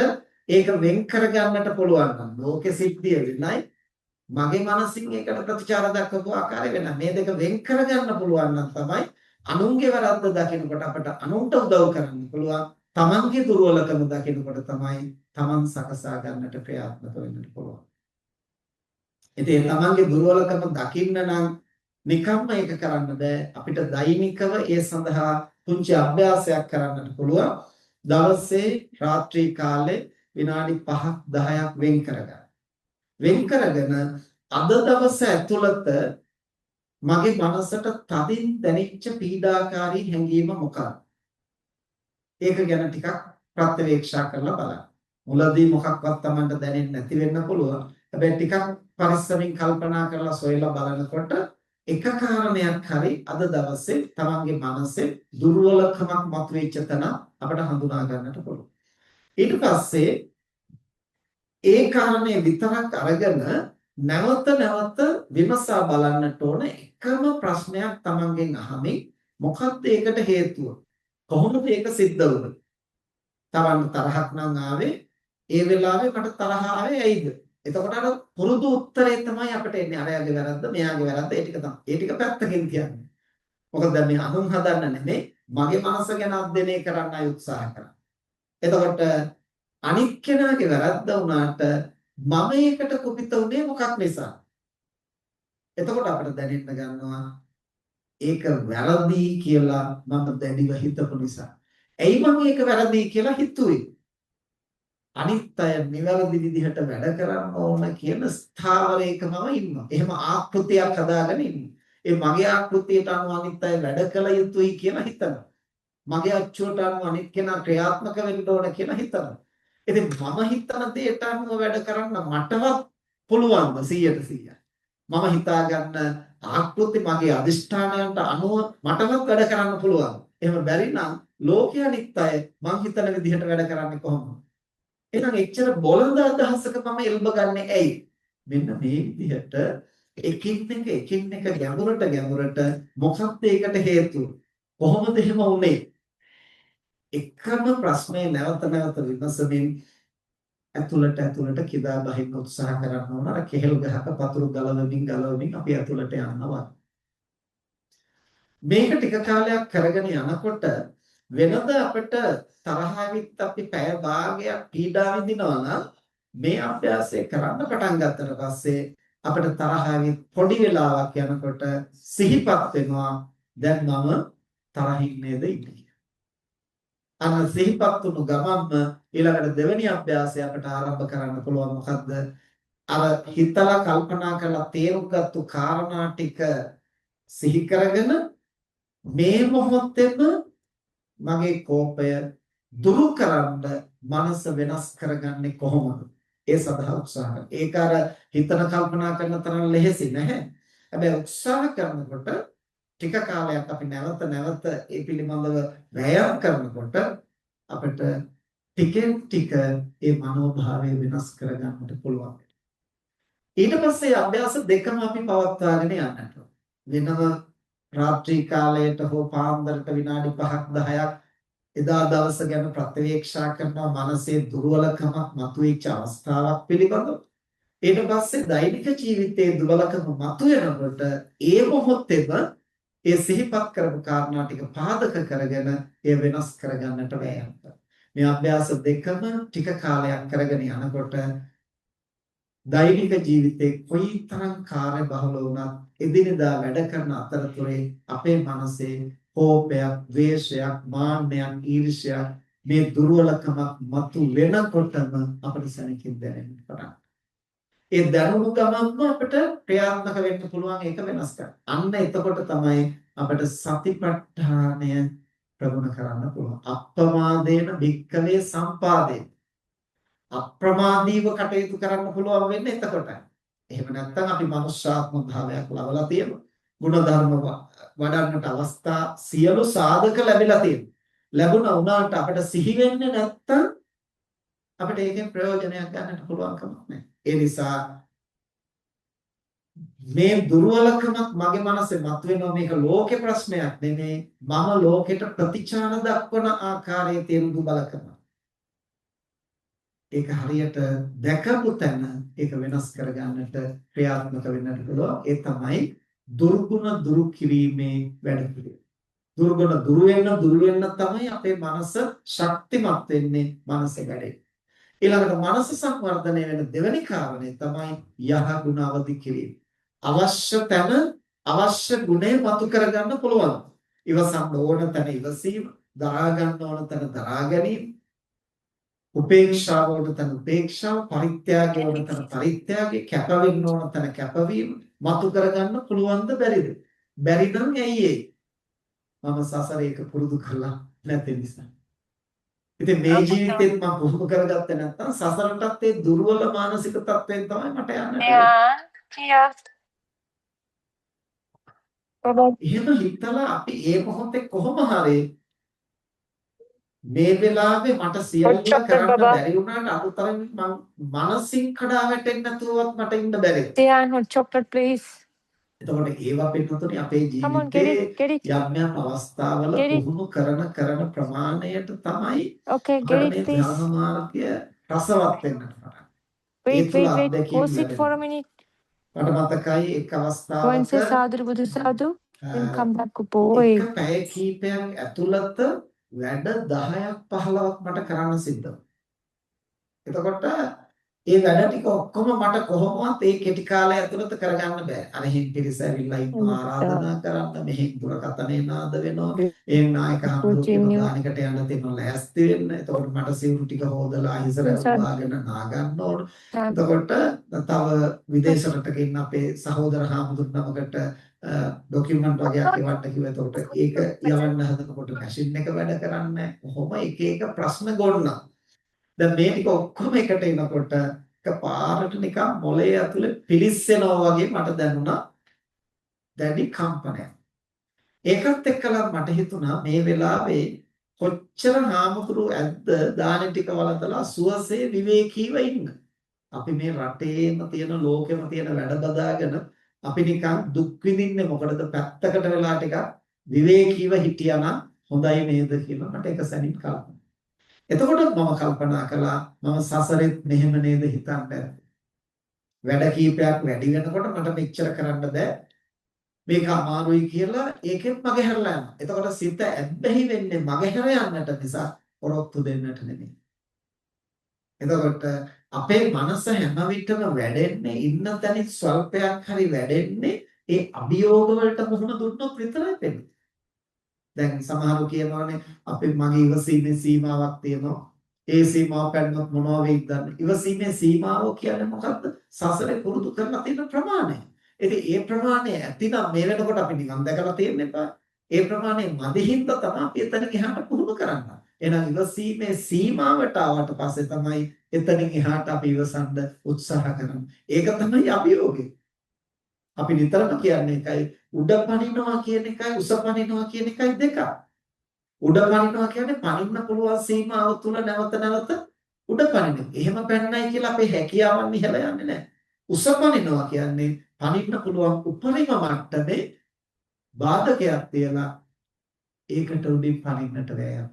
[SPEAKER 1] ඒක වෙන් කරගන්නට පුළුවන් නම් ලෝකෙ සිද්ධිය වෙනයි, මගේ මනසින් ඒකට ප්‍රතිචාර දක්වපු ආකාරය වෙනයි. මේ දෙක වෙන් කරගන්න පුළුවන් නම් තමයි අනුන්ගේ වැරද්ද දකිනකොට අපට අනුන්ට උදව් කරන්න පුළුවන්. තමන්ගේ දුර්වලකම දකිනකොට තමයි තමන් සකසා ගන්නට ක්‍රියාත්මක වෙන්නට පුළුවන්. ඉතින් තමන්ගේ දුර්වලකම දකින්න නම් නිකම්ම ඒක කරන්න බෑ. අපිට දෛනිකව ඒ සඳහා පුංචි අභ්‍යාසයක් කරන්නට පුළුවන්. දවසේ රාත්‍රී කාලේ විනාඩි 5ක් 10ක් වෙන් කරගන්න. වෙන් කරගෙන අද දවස ඇතුළත මගේ මනසට තදින් දැනෙච්ච පීඩාකාරී හැඟීම මොකක්ද? ඒක ගැන ටිකක් ප්‍රත්‍යවේක්ෂා කරලා බලන්න. මුලදී මොකක්වත් Tamanට දැනෙන්නේ නැති වෙන්න පුළුවන්. හැබැයි ටිකක් පරිස්සමින් කල්පනා කරලා සොයලා බලනකොට එක කාරණයක් හරි අද දවසේ Tamanගේ මනසේ දුර්වලකමක් මතුවෙච්ච තැන අපිට හඳුනා ගන්නට පුළුවන්. ඊට පස්සේ ඒ කාරණේ විතරක් අරගෙන නැවත නැවත විමසා බලන්නට ඕන. එකම ප්‍රශ්නයක් Tamanගෙන් අහමින් මොකක්ද ඒකට හේතුව? කොහොමද ඒක සිද්ධ වුනේ? Tamanට තරහක් නම් ආවේ ඒ වෙලාවේ මට තරහ ආවේ ඇයිද? එතකොට අර පුරුදු උත්තරේ තමයි අපිට එන්නේ. අරයාගේ වැරද්ද, මෙයාගේ වැරද්ද, ඒ ටික තමයි. ඒ ටික පැත්තකින් කියන්නේ. මොකද දැන් මේ අනුන් හදන්න නෙමෙයි, මගේ මනස ගැන අධ්‍යයනය කරන්නයි උත්සාහ කරන්නේ. එතකොට අනිත් කෙනාගේ වැරද්ද වුණාට මම ඒකට කුපිත උනේ මොකක් නිසා? එතකොට අපිට දැනෙන්න ගන්නවා ඒක වැරදි කියලා මම දැඩිව හිතපු නිසා. ඇයි මම ඒක වැරදි කියලා හිතුවේ? අනිත් අය නිවැරදි විදිහට වැඩ කරන්න ඕන කියන ස්ථාවරයක මම ඉන්නවා. එහෙම ආකෘතියක් හදාගෙන ඉන්නවා. ඒ මගේ ආකෘතියට අනුව අනිත් අය වැඩ කළ යුතුයි කියලා හිතනවා. මගේ අච්චුවට අනුව අනිත් කෙනා ක්‍රියාත්මක වෙන්න ඕන කියලා හිතනවා. ඉතින් මම හිතන දේට අනුව වැඩ කරන්න මටවත් පුළුවන්ද 100%? මම හිතාගන්න ආකෘති මගේ අදිෂ්ඨානයන්ට අනුව මටවත් වැඩ කරන්න පුළුවන්. එහෙම බැරි නම් ලෝකයේ අනිත් අය මං හිතන විදිහට වැඩ කරන්නේ කොහොමද? එහෙනම් එච්චර බොළඳ අදහසක මම එල්බ ගන්නෙ ඇයි? මෙන්න මේ විදිහට එකින් එක ගැඹුරට මොකක්ද ඒකට හේතුව? කොහොමද එහෙම වුනේ? එකම ප්‍රශ්නේ නැවත නැවත විමසමින් ඇතුළට කිදා බහින්න උත්සාහ කරන්න ඕන. අර කෙහෙල් ගහක පතුරු ගලවමින් අපි ඇතුළට යනවා. මේක ටික කාලයක් කරගෙන යනකොට වෙනද අපිට තරහවිත් අපි පැය භාගයක් පීඩා විඳිනවා නම් මේ අභ්‍යාසය කරන්න පටන් ගත්තට පස්සේ අපිට තරහවිත් පොඩි වෙලාවක් යනකොට සිහිපත් වෙනවා දැන් මම තරහින් නේද ඉන්නේ. අන්න සිහිපත් වුණු ගමන්ම ඊළඟට දෙවෙනි අභ්‍යාසය අපිට ආරම්භ කරන්න පුළුවන්. මොකද්ද? අර හිතලා කල්පනා කරලා තේරුම් ගත්තු කාරණා ටික සිහි කරගෙන මේ මොහොතේම මගේ කෝපය දුරු කරන්න මනස වෙනස් කරගන්නේ කොහොමද? ඒ සඳහා උත්සාහ කරනවා. ඒක අර හිතන කල්පනා කරන තරම් ලෙහෙසි නැහැ. හැබැයි උත්සාහ කරනකොට ටික කාලයක් අපි නැවත ඒ පිළිබඳව වෑයම් කරනකොට අපිට ටිකෙන් ටික ඒ මනෝභාවය වෙනස් කරගන්නට පුළුවන්. ඊට පස්සේ අභ්‍යාස දෙකම අපි පවත්වාගෙන යන්නට වෙනම රාත්‍රී කාලයට හෝ පාන්දරට විනාඩි 5ක් 10ක් එදා දවස ගැන ප්‍රත්‍යවේක්ෂා කරනවා මනසේ දුර්වලකමක් මතුවෙච්ච අවස්ථාවක් පිළිබඳව. ඊට පස්සේ දෛනික ජීවිතයේ දුර්වලකම මතුවෙනකොට ඒ මොහොතේම ඒ සිහිපත් කරපු කාරණා ටික පාදක කරගෙන ඒ වෙනස් කරගන්නට වෑයම් කරනවා. මේ අභ්‍යාස දෙකම ටික කාලයක් කරගෙන යනකොට දෛනික ජීවිතේ කොයිතරම් කාර්යබහුල වුණත් එදිනෙදා වැඩ කරන අතරතුරේ අපේ මනසේ කෝපයක්, ද්වේෂයක්, මාන්නයක්, ඊර්ෂ්‍යාවක් මේ දුර්වලකමක් මතු වෙනකොටම අපිට සැනකින් දැනෙන්න පටන් ඒ දැනුණු ගමන්ම අපිට ක්‍රියාත්මක වෙන්න පුළුවන් ඒක වෙනස් කරන්න. අන්න එතකොට තමයි අපිට සතිපට්ඨානය ප්‍රගුණ කරන්න පුළුවන්. අප්‍රමාදේන භික්ඛවේ සම්පාදේ. අප්‍රමාදීව කටයුතු කරන්න පුළුවන් වෙන්නේ එතකොටයි. එහෙම නැත්නම් අපි මනුෂ්‍යාත්ම භාවයක් ලබලා තියෙනවා. ගුණධර්ම වඩන්නට අවස්ථා සියලු සාධක ලැබිලා තියෙනවා. ලැබුණා වුණාට අපිට සිහි වෙන්නේ නැත්නම් අපිට ඒකෙන් ප්‍රයෝජනයක් ගන්නට පුළුවන් කමක් නැහැ. ඒ නිසා මේ දුර්වලකමක් මගේ මනසේ මතුවෙනවා මේක ලෝකේ ප්‍රශ්නයක් නෙමෙයි මම ලෝකෙට ප්‍රතිචාර දක්වන ආකාරයේ තියෙන දුබලකම. ඒක හරියට දැකපු තැන ඒක වෙනස් කරගන්නට ක්‍රියාත්මක වෙන්නට පුළුවන්. ඒ තමයි දුර්ගුණ දුරු කිරීමේ වැඩ පිළිවෙල. දුර්ගුණ දුරු වෙන්න තමයි අපේ මනස ශක්තිමත් වෙන්නේ මනසේ වැඩේ. ඊළඟට මනස සංවර්ධනය වෙන දෙවෙනි කාරණේ තමයි යහ ගුණ අවදි කිරීම. අවශ්‍ය තැන අවශ්‍ය ගුණය මතු කරගන්න පුළුවන්. ඉවසන්න ඕන තැන ඉවසීම, දරා ගන්න ඕන තැන දරා ගැනීම, උපේක්ෂාව ඕන තැන උපේක්ෂාව, පරිත්‍යාගය ඕන තැන පරිත්‍යාගය, කැපවෙන්න ඕන තැන කැපවීම මතු කරගන්න පුළුවන්ද බැරිද? බැරි නම් ඇයි ඒ? මම සසරේක පුරුදු කරලා නැති නිසා. ඉතින් මේ ජීවිතේත් මම පුරුදු කරගත්තේ නැත්නම් සසරටත් ඒ දුර්වල මානසික තත්ත්වයෙන් තමයි මට යන්නට. එහෙම හිතලා අපි ඒ මොහොතේ කොහොම හරි මේ වෙලාවේ මට සියල්ල කරන්න බැරි වුණාට අනුතරම මම මානසික කඩා වැටෙන්නේ නැතුවත් මට ඉන්න බැරි.
[SPEAKER 2] Hot chocolate please.
[SPEAKER 1] එතකොට ඒවා පිටුතුනේ අපේ ජීවිතේ යම් යම් අවස්ථාවල පුහුණු කරන ප්‍රමාණයට තමයි
[SPEAKER 2] මේ
[SPEAKER 1] ධර්ම මාර්ගය රසවත් වෙන්නට පටන්.
[SPEAKER 2] Wait. Pause it for a minute.
[SPEAKER 1] මට මතකයි එක් අවස්ථාවක
[SPEAKER 2] Go and say sadhu buddhu sadhu. Then come back boy.
[SPEAKER 1] එක පැය කීපයක් ඇතුළත වැඩ 10ක් 15ක් මට කරන්න සිද්ධ වුණා. එතකොට ඒ වැඩ ටික ඔක්කොම මට කොහොමවත් ඒ කෙටි කාලය ඇතුළත කරගන්න බෑ. අනෙහින් පිරිස ඇවිල්ලා ඉන්න ආරාධනා කරන්න, මෙහෙන් දුරකථනේ නාද වෙනවා. ඒ නායක හඳුනනකට යන්න තියෙනවා ලෑස්ති වෙන්න. එතකොට මට සිවුරු ටික හොදලා අහිසර වවාගෙන නාගන්න ඕන. එතකොට තව විදේශ රටක ඉන්න අපේ සහෝදර හාමුදුරුවෝ නමකට ડોකියුමන්ට් වගේක් එවන්න කිව්වා. එතකොට ඒක යවන්න හදනකොට මැෂින් එක වැඩ කරන්නේ නැහැ. කොහොම එක ප්‍රශ්න ගොඩනගනවා. දැන් මේ ටික ඔක්කොම එකට එනකොට එකපාරට නිකන් මොලේ ඇතුලේ පිලිස්සෙනවා වගේ මට දැනුණා දැඩි කම්පනයක්. ඒකත් එක්කලා මට හිතුණා මේ වෙලාවේ කොච්චර නාමතුරු ඇද්ද දාන ටික වලදලා සුවසේ විවේකීව ඉන්න. අපි මේ රටේම තියෙන ලෝකෙම තියෙන වැඩ බදාගෙන අපි නිකන් දුක් විඳින්නේ මොකටද පැත්තකට වෙලා ටිකක් විවේකීව හිටියානම් හොඳයි නේද කියලා මට එක සැනින් කල්පනා. එතකොට මම කල්පනා කළා මම සසරෙත් මෙහෙම නේද හිතන්නේ. වැඩ කීපයක් වැඩි වෙනකොට මට මෙච්චර කරන්න බෑ. මේක අමාරුයි කියලා ඒකෙත් මගහැරලා යනවා. එතකොට සිත ඇබ්බැහි වෙන්නේ මගහැර යන්නට නිසා පොරොත්තු දෙන්නට නෙමෙයි. එතකොට අපේ මනස හැම විටම වැඩෙන්නේ ඉන්න තැනින් ස්වල්පයක් හරි වැඩෙන්නේ ඒ අභියෝග වලට මුහුණ දුන්නොත් විතරයි වෙන්නේ. දැන් සමහරව කියනවානේ අපි මගේ ඉවසීමේ සීමාවක් තියෙනවා. ඒ සීමාව පැනනොත් මොනවා වෙයිද දන්නේ. ඉවසීමේ සීමාව කියන්නේ මොකද්ද? සසරේ පුරුදු කරලා තියෙන ප්‍රමාණය. ඉතින් ඒ ප්‍රමාණය ඇතිනම් මේ වෙනකොට අපි නිකන් දැකලා තියෙන්න එපා. ඒ ප්‍රමාණය මදිහින්ද තමයි අපි එතන ගියාට පුරුදු කරන්න. එහෙනම් ඉවසීමේ සීමාවට ආවට පස්සේ තමයි එතනින් එහාට අපි ඉවසන්න උත්සාහ කරන්නේ. ඒක තමයි අභියෝගය. අපි නිතරම කියන්නේ එකයි උඩ පනිනවා කියන එකයි උස පනිනවා කියන එකයි දෙක. උඩ පනිනවා කියන්නේ පනින්න පුළුවන් සීමාව තුල නැවත නැවත උඩ පනිනවා. එහෙම පැන්නයි කියලා අපේ හැකියාවන් ඉහළ යන්නේ නැහැ. උස පනිනවා කියන්නේ පනින්න පුළුවන් උපරිම මට්ටමේ බාධකයක් තියලා ඒකට උඩින් පනින්නට වෑයම්.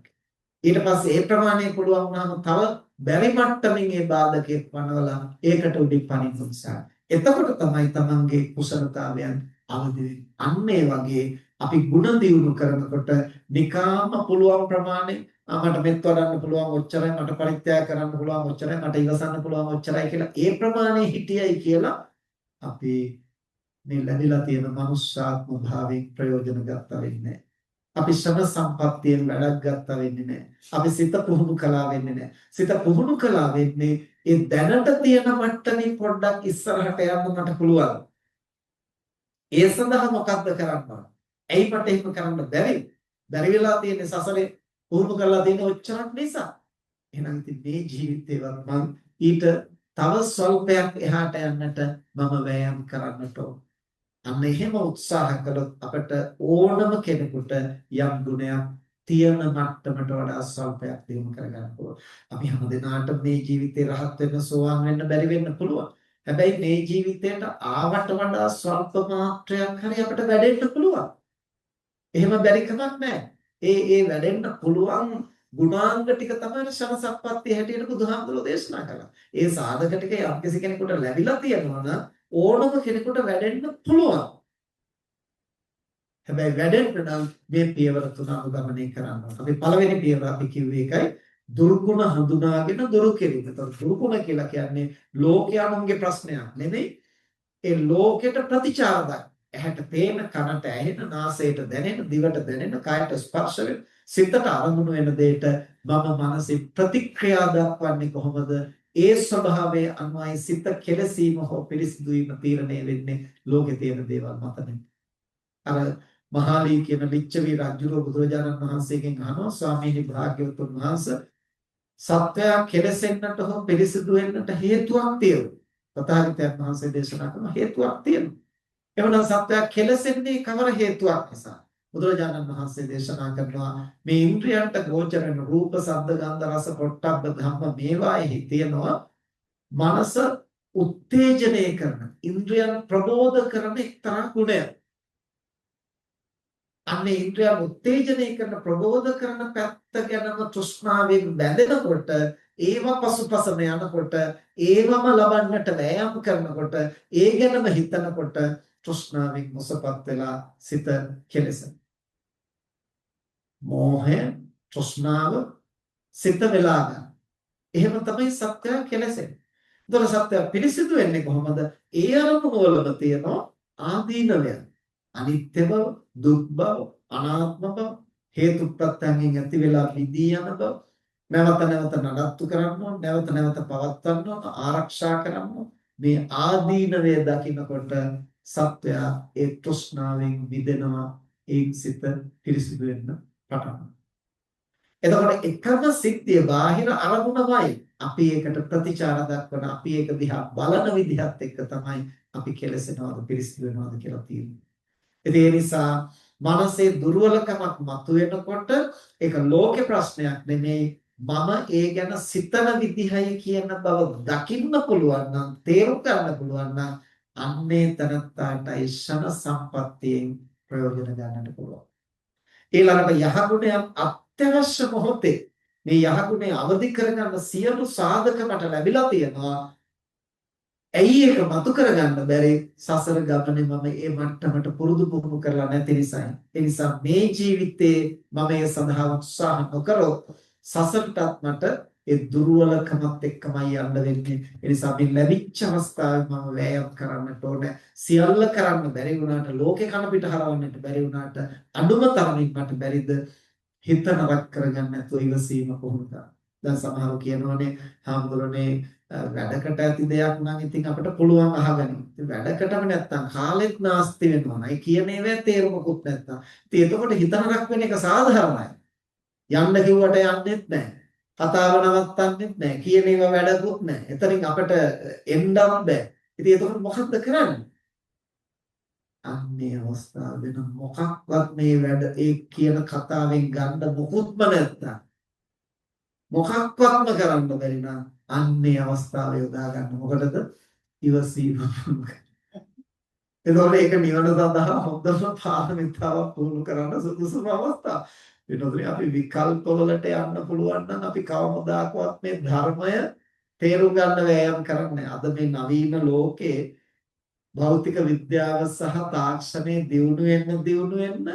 [SPEAKER 1] ඊට පස්සේ ඒ ප්‍රමාණය පුළුවන් වුණාම තව බැරි මට්ටමින් ඒ බාධකයක් පනවලා ඒකට උඩින් පනින්න උත්සාහ. එතකොට තමයි තමන්ගේ කුසලතාවයන් අවදි වෙන්නේ. අන්න ඒ වගේ අපි ಗುಣ දියුණු කරනකොට නිකාම පුළුවන් ප්‍රමාණය මට මෙත් වඩන්න පුළුවන් ඔච්චරයි මට පරිත්‍යාග කරන්න පුළුවන් ඔච්චරයි මට ඉවසන්න පුළුවන් ඔච්චරයි කියලා ඒ ප්‍රමාණය හිටියයි කියලා අපි මේ ලැබිලා තියෙන මනුෂ්‍යාත්ම භාවයෙන් ප්‍රයෝජන ගත්තා වෙන්නේ. අපි ශ්‍රම සම්පත්තියෙන් වැඩක් ගත්තා වෙන්නේ නැහැ. අපි සිත පුහුණු කළා වෙන්නේ නැහැ. සිත පුහුණු කළා වෙන්නේ ඒ දැනට තියෙන මට්ටමින් පොඩ්ඩක් ඉස්සරහට යන්න මට පුළුවන්. ඒ සඳහා මොකක්ද කරන්න ඕන? ඇයි මට එහෙම කරන්න බැරි? බැරි වෙලා තියෙන්නේ සසරේ පුහුණු කරලා තියෙන ඔච්චරක් නිසා. එහෙනම් ඉතින් මේ ජීවිතේවත් මම ඊට තව ස්වල්පයක් එහාට යන්නට මම වෑයම් කරන්නට ඕන. අන්න එහෙම උත්සාහ කළොත් අපට ඕනම කෙනෙකුට යම් ගුණයක් තියෙන මට්ටමට වඩා ස්වල්පයක් දිනු කරගන්න පුළුවන්. අපි හැමදෙනාට මේ ජීවිතේ රහත් වෙන්න සෝවාන් වෙන්න බැරි වෙන්න පුළුවන්. හැබැයි මේ ජීවිතයට ආවට වඩා ස්වල්ප මාත්‍රයක් හරි අපිට වැඩෙන්න පුළුවන්. එහෙම බැරි කමක් නැහැ. ඒ වැඩෙන්න පුළුවන් ගුණාංග ටික තමයි ශන සම්පත්තිය හැටියට බුදුහාමුදුරෝ දේශනා කළා. ඒ සාධක ටික යම්කිසි කෙනෙකුට ලැබිලා තියෙනවා නම් ඕනම කෙනෙකුට වැඩෙන්න පුළුවන්. හැබැයි වැඩෙන්න නම් මේ පියවර තුන අනුගමනය කරන්න ඕන. අපි පළවෙනි පියවර අපි කිව්වේ ඒකයි දුර්ගුණ හඳුනාගෙන දුරු කිරීම. ඒතකොට දුර්ගුණ කියලා කියන්නේ ලෝකයානුන්ගේ ප්‍රශ්නයක් නෙමෙයි. ඒ ලෝකෙට ප්‍රතිචාර දක්වන. ඇහැට පේන, කනට ඇහෙන, නාසයට දැනෙන, දිවට දැනෙන, කයට ස්පර්ශ වෙන, සිතට අරමුණු වෙන දෙයට මම මනසේ ප්‍රතික්‍රියා දක්වන්නේ කොහොමද? ඒ ස්වභාවයේ අනුයි සිත කෙලසීම හෝ පිරිසිදු වීම තීරණය වෙන්නේ ලෝකේ තියෙන දේවල් මත නෙමෙයි. අර මහාලී කියන ලිච්ඡවි රජුගේ බුදුරජාණන් වහන්සේගෙන් අහනවා ස්වාමීනි භාග්‍යවතුන් වහන්සේ සත්‍යය කෙලසෙන්නට හෝ පිරිසිදු වෙන්නට හේතුවක් තියෙනවා. තථාගතයන් වහන්සේ දේශනා කරන හේතුවක් තියෙනවා. එවනම් සත්‍යය කෙලසෙන්නේ කවර හේතුවක් නිසා? බුදුරජාණන් වහන්සේ දේශනා කරනවා මේ ඉන්ද්‍රියන්ට ගෝචර වෙන රූප, ශබ්ද, ගන්ධ, රස, පොට්ටබ්බ ධම්ම මේවාෙහි තියෙනවා මනස උත්තේජනය කරන, ඉන්ද්‍රියන් ප්‍රබෝධ කරන එක්තරා ගුණයක්. අන්නේ ඉන්ද්‍රියන් උත්තේජනය කරන, ප්‍රබෝධ කරන පැත්ත ගැනම තෘෂ්ණාවෙන් බැඳෙනකොට, ඒව පසුපසම යනකොට, ඒවම ලබන්නට වෑයම් කරනකොට, ඒ ගැනම හිතනකොට තෘෂ්ණාවෙන් මොසපත් වෙලා සිත කෙලෙසෙන. මෝහය, තෘෂ්ණාව සිත වෙලා ගන්න. එහෙම තමයි සත්‍යය කෙලෙසෙන්නේ. ඒතර සත්‍යය පිරිසිදු වෙන්නේ කොහොමද? ඒ අරමුණු වලම තියෙනවා ආදීනවය. අනිත්‍ය බව, දුක් බව, අනාත්ම බව, හේතු ප්‍රත්‍යයෙන් ඇති වෙලා විදී යන බව, නැවත නැවත නඩත්තු කරනවා, නැවත නැවත පවත්වනවා, ආරක්ෂා කරනවා. මේ ආදීනවය දකිනකොට සත්‍යය ඒ තෘෂ්ණාවෙන් විදෙනවා, ඒ සිත පිරිසිදු වෙන්න පටන්. එතකොට එකම සිද්ධිය බාහිර අරමුණමයි අපි ඒකට ප්‍රතිචාර දක්වන, අපි ඒක දිහා බලන විදිහත් එක්ක තමයි අපි කෙලසෙනවද පිරිසිදු වෙනවද කියලා තියෙන්නේ. ඒ නිසා මනසේ දුර්වලකමක් මතුවෙනකොට ඒක ලෝක ප්‍රශ්නයක් නෙමෙයි, මම ඒ ගැන සිතන විදිහයි කියන බව දකින්න පුළුවන් නම්, තේරුම් ගන්න පුළුවන් නම් අන්නේ තනත්තාටයි ශන සම්පත්තියෙන් ප්‍රයෝජන ගන්නට පුළුවන්. ඊළඟට යහගුණයන් අත්‍යවශ්‍ය මොහොතේ මේ යහගුණේ අවදි කරගන්න සියලු සාධක මට ලැබිලා තියෙනවා. ඇයි ඒක මතු කරගන්න බැරි? සසර ගමනේ මම ඒ මට්ටමට පුරුදු පුහුණු කරලා නැති නිසායි. ඒ නිසා මේ ජීවිතේ මම ඒ සඳහා උත්සාහ නොකරොත් සසරටත් මට ඒ දුර්වලකමත් එක්කමයි යන්න වෙන්නේ. ඒ නිසා මේ ලැබිච්ච අවස්ථාවේ මම වෑයම් කරන්නට ඕනේ. සියල්ල කරන්න බැරි වුණාට, ලෝකේ කන පිට හරවන්නට බැරි වුණාට, අඳුම තරමින් මට බැරිද හිත නරක කරගන්න නැතුව ඉවසීම කොහොමද? දැන් සමහරව කියනවානේ හාමුදුරනේ වැඩකට ඇති දෙයක් නම් ඉතින් අපිට පුළුවන් අහගන්න. ඉතින් වැඩකටම නැත්තම් කාලෙත් නාස්ති වෙනවා. ඒ කියන ඒවා තේරුමකුත් නැත්තම්. ඉතින් එතකොට හිත නරක වෙන එක සාධාරණයි. යන්න කිව්වට යන්නෙත් නැහැ. කතාව නවත්තන්නෙත් නැහැ. කියන ඒවා වැඩකුත් නැහැ. එතනින් අපිට එන්නත් බෑ. ඉතින් එතකොට මොකද්ද කරන්නේ? අන්නේ අවස්ථාව වෙන මොකක්වත් මේ වැඩ ඒ කියන කතාවෙන් ගන්න මොකුත්ම නැත්තම් මොකක්වත්ම කරන්න බැරි නම් අන්නේ අවස්ථාව යොදා ගන්න. මොකටද? ඉවසීම. එතකොට ඒක නිවන සඳහා හොඳම පාරමිතාවක් පුහුණු කරන්න සුදුසුම අවස්ථාව. වෙනතොනේ අපි විකල්ප වලට යන්න පුළුවන් නම් අපි කවමදාකවත් මේ ධර්මය තේරුම් ගන්න වෑයම් කරන්නේ. අද මේ නවීන ලෝකේ භෞතික විද්‍යාව සහ තාක්ෂණයේ දියුණු වෙන්න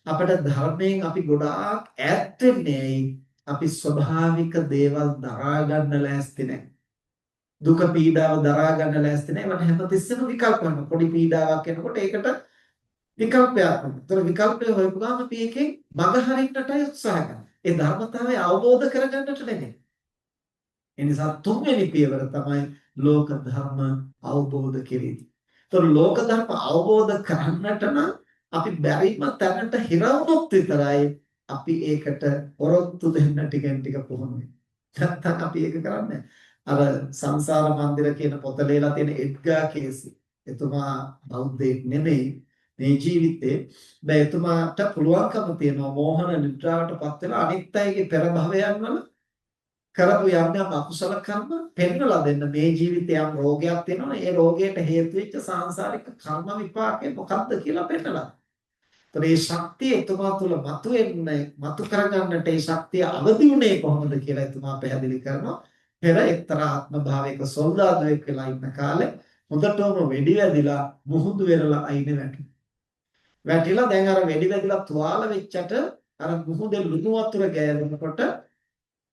[SPEAKER 1] අපිට ධර්මයෙන් අපි ගොඩාක් ඈත් වෙන්නේ. අපි ස්වභාවික දේවල් දරා ගන්න ලෑස්ති නැහැ. දුක පීඩාව දරා ගන්න ලෑස්ති නැහැ. ඒවට හැමතිස්සෙම විකල්ප කරනවා. පොඩි පීඩාවක් එනකොට ඒකට විකල්පයක් කරනවා. ඒතර විකල්පය හොයපු ගමන් අපි ඒකෙන් මඟ හරින්නටයි උත්සාහ කරනවා. ඒ ධර්මතාවය අවබෝධ කරගන්නට නෙමෙයි. ඒ නිසා තුන්වෙනි පියවර තමයි ලෝක ධර්ම අවබෝධ කිරීම. ඒතර ලෝක ධර්ම අවබෝධ කරන්නට නම් අපි බැරිම තැනට හිර වුණොත් විතරයි අපි ඒකට ඔරොත්තු දෙන්න ටිකෙන් ටික පුහුණු වෙන්නේ. නැත්තම් අපි ඒක කරන්නේ අර සංසාර මන්දිර කියන පොත ලියලා තියෙන එඩ්ගා කේසි. එතුමා බෞද්ධයෙක් නෙමෙයි මේ ජීවිතේ. බෑ එතුමාට පුළුවන්කම තියෙනවා මෝහන නිද්‍රාවටපත් වෙලා අනිත් අයගේ පෙර භවයන් වල කරපු යම් අකුසල කර්ම පෙන්නලා දෙන්න. මේ ජීවිතේ යම් රෝගයක් තියෙනවා. ඒ රෝගයට හේතු වෙච්ච සාංශාරික කර්ම විපාකේ මොකක්ද කියලා පෙන්නලා. ඒ ශක්තිය එතුමා තුළ මතු කරගන්නට ඒ ශක්තිය අවදි වුණේ කොහොමද කියලා එතුමා පැහැදිලි කරනවා. පෙර එක්තරා ආත්ම භාවයක සොල්දාදුවෙක් වෙලා ඉන්න කාලේ හොඳටම වෙඩි වැදිලා මුහුදු වෙරළා අයිනේ වැටුණා. වැටිලා දැන් අර වෙඩි වැදිලා තුවාල වෙච්චට අර මුහුදේ ලුණු වතුර ගෑවෙනකොට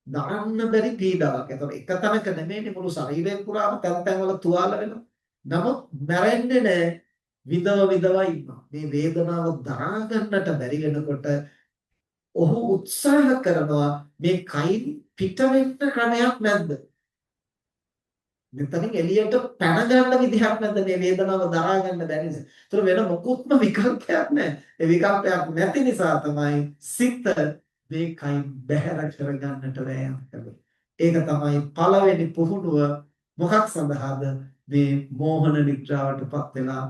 [SPEAKER 1] දාන්න බැරි පීඩාවක්. ඒතකොට එක තැනක නෙමෙයිනේ මුළු ශරීරය පුරාම තැන් තැන් වල තුවාල වෙනවා. නමුත් මැරෙන්නේ නැහැ. විදව ඉන්නවා. මේ වේදනාව දරා ගන්නට බැරි වෙනකොට ඔහු උත්සාහ කරනවා මේ කයින් පිට වෙන්න ක්‍රමයක් නැද්ද? මෙතනින් එළියට පැන ගන්න විදිහක් නැද්ද මේ වේදනාව දරා ගන්න බැරි නිසා. ඒතර වෙන මොකුත්ම විකල්පයක් නැහැ. ඒ විකල්පයක් නැති නිසා තමයි සිත මේ කයින් බැහැර කරගන්නට වෑයම් කරන්නේ. ඒක තමයි පළවෙනි පුහුණුව. මොකක් සඳහාද? මේ මෝහන නිද්‍රාවටපත් වෙලා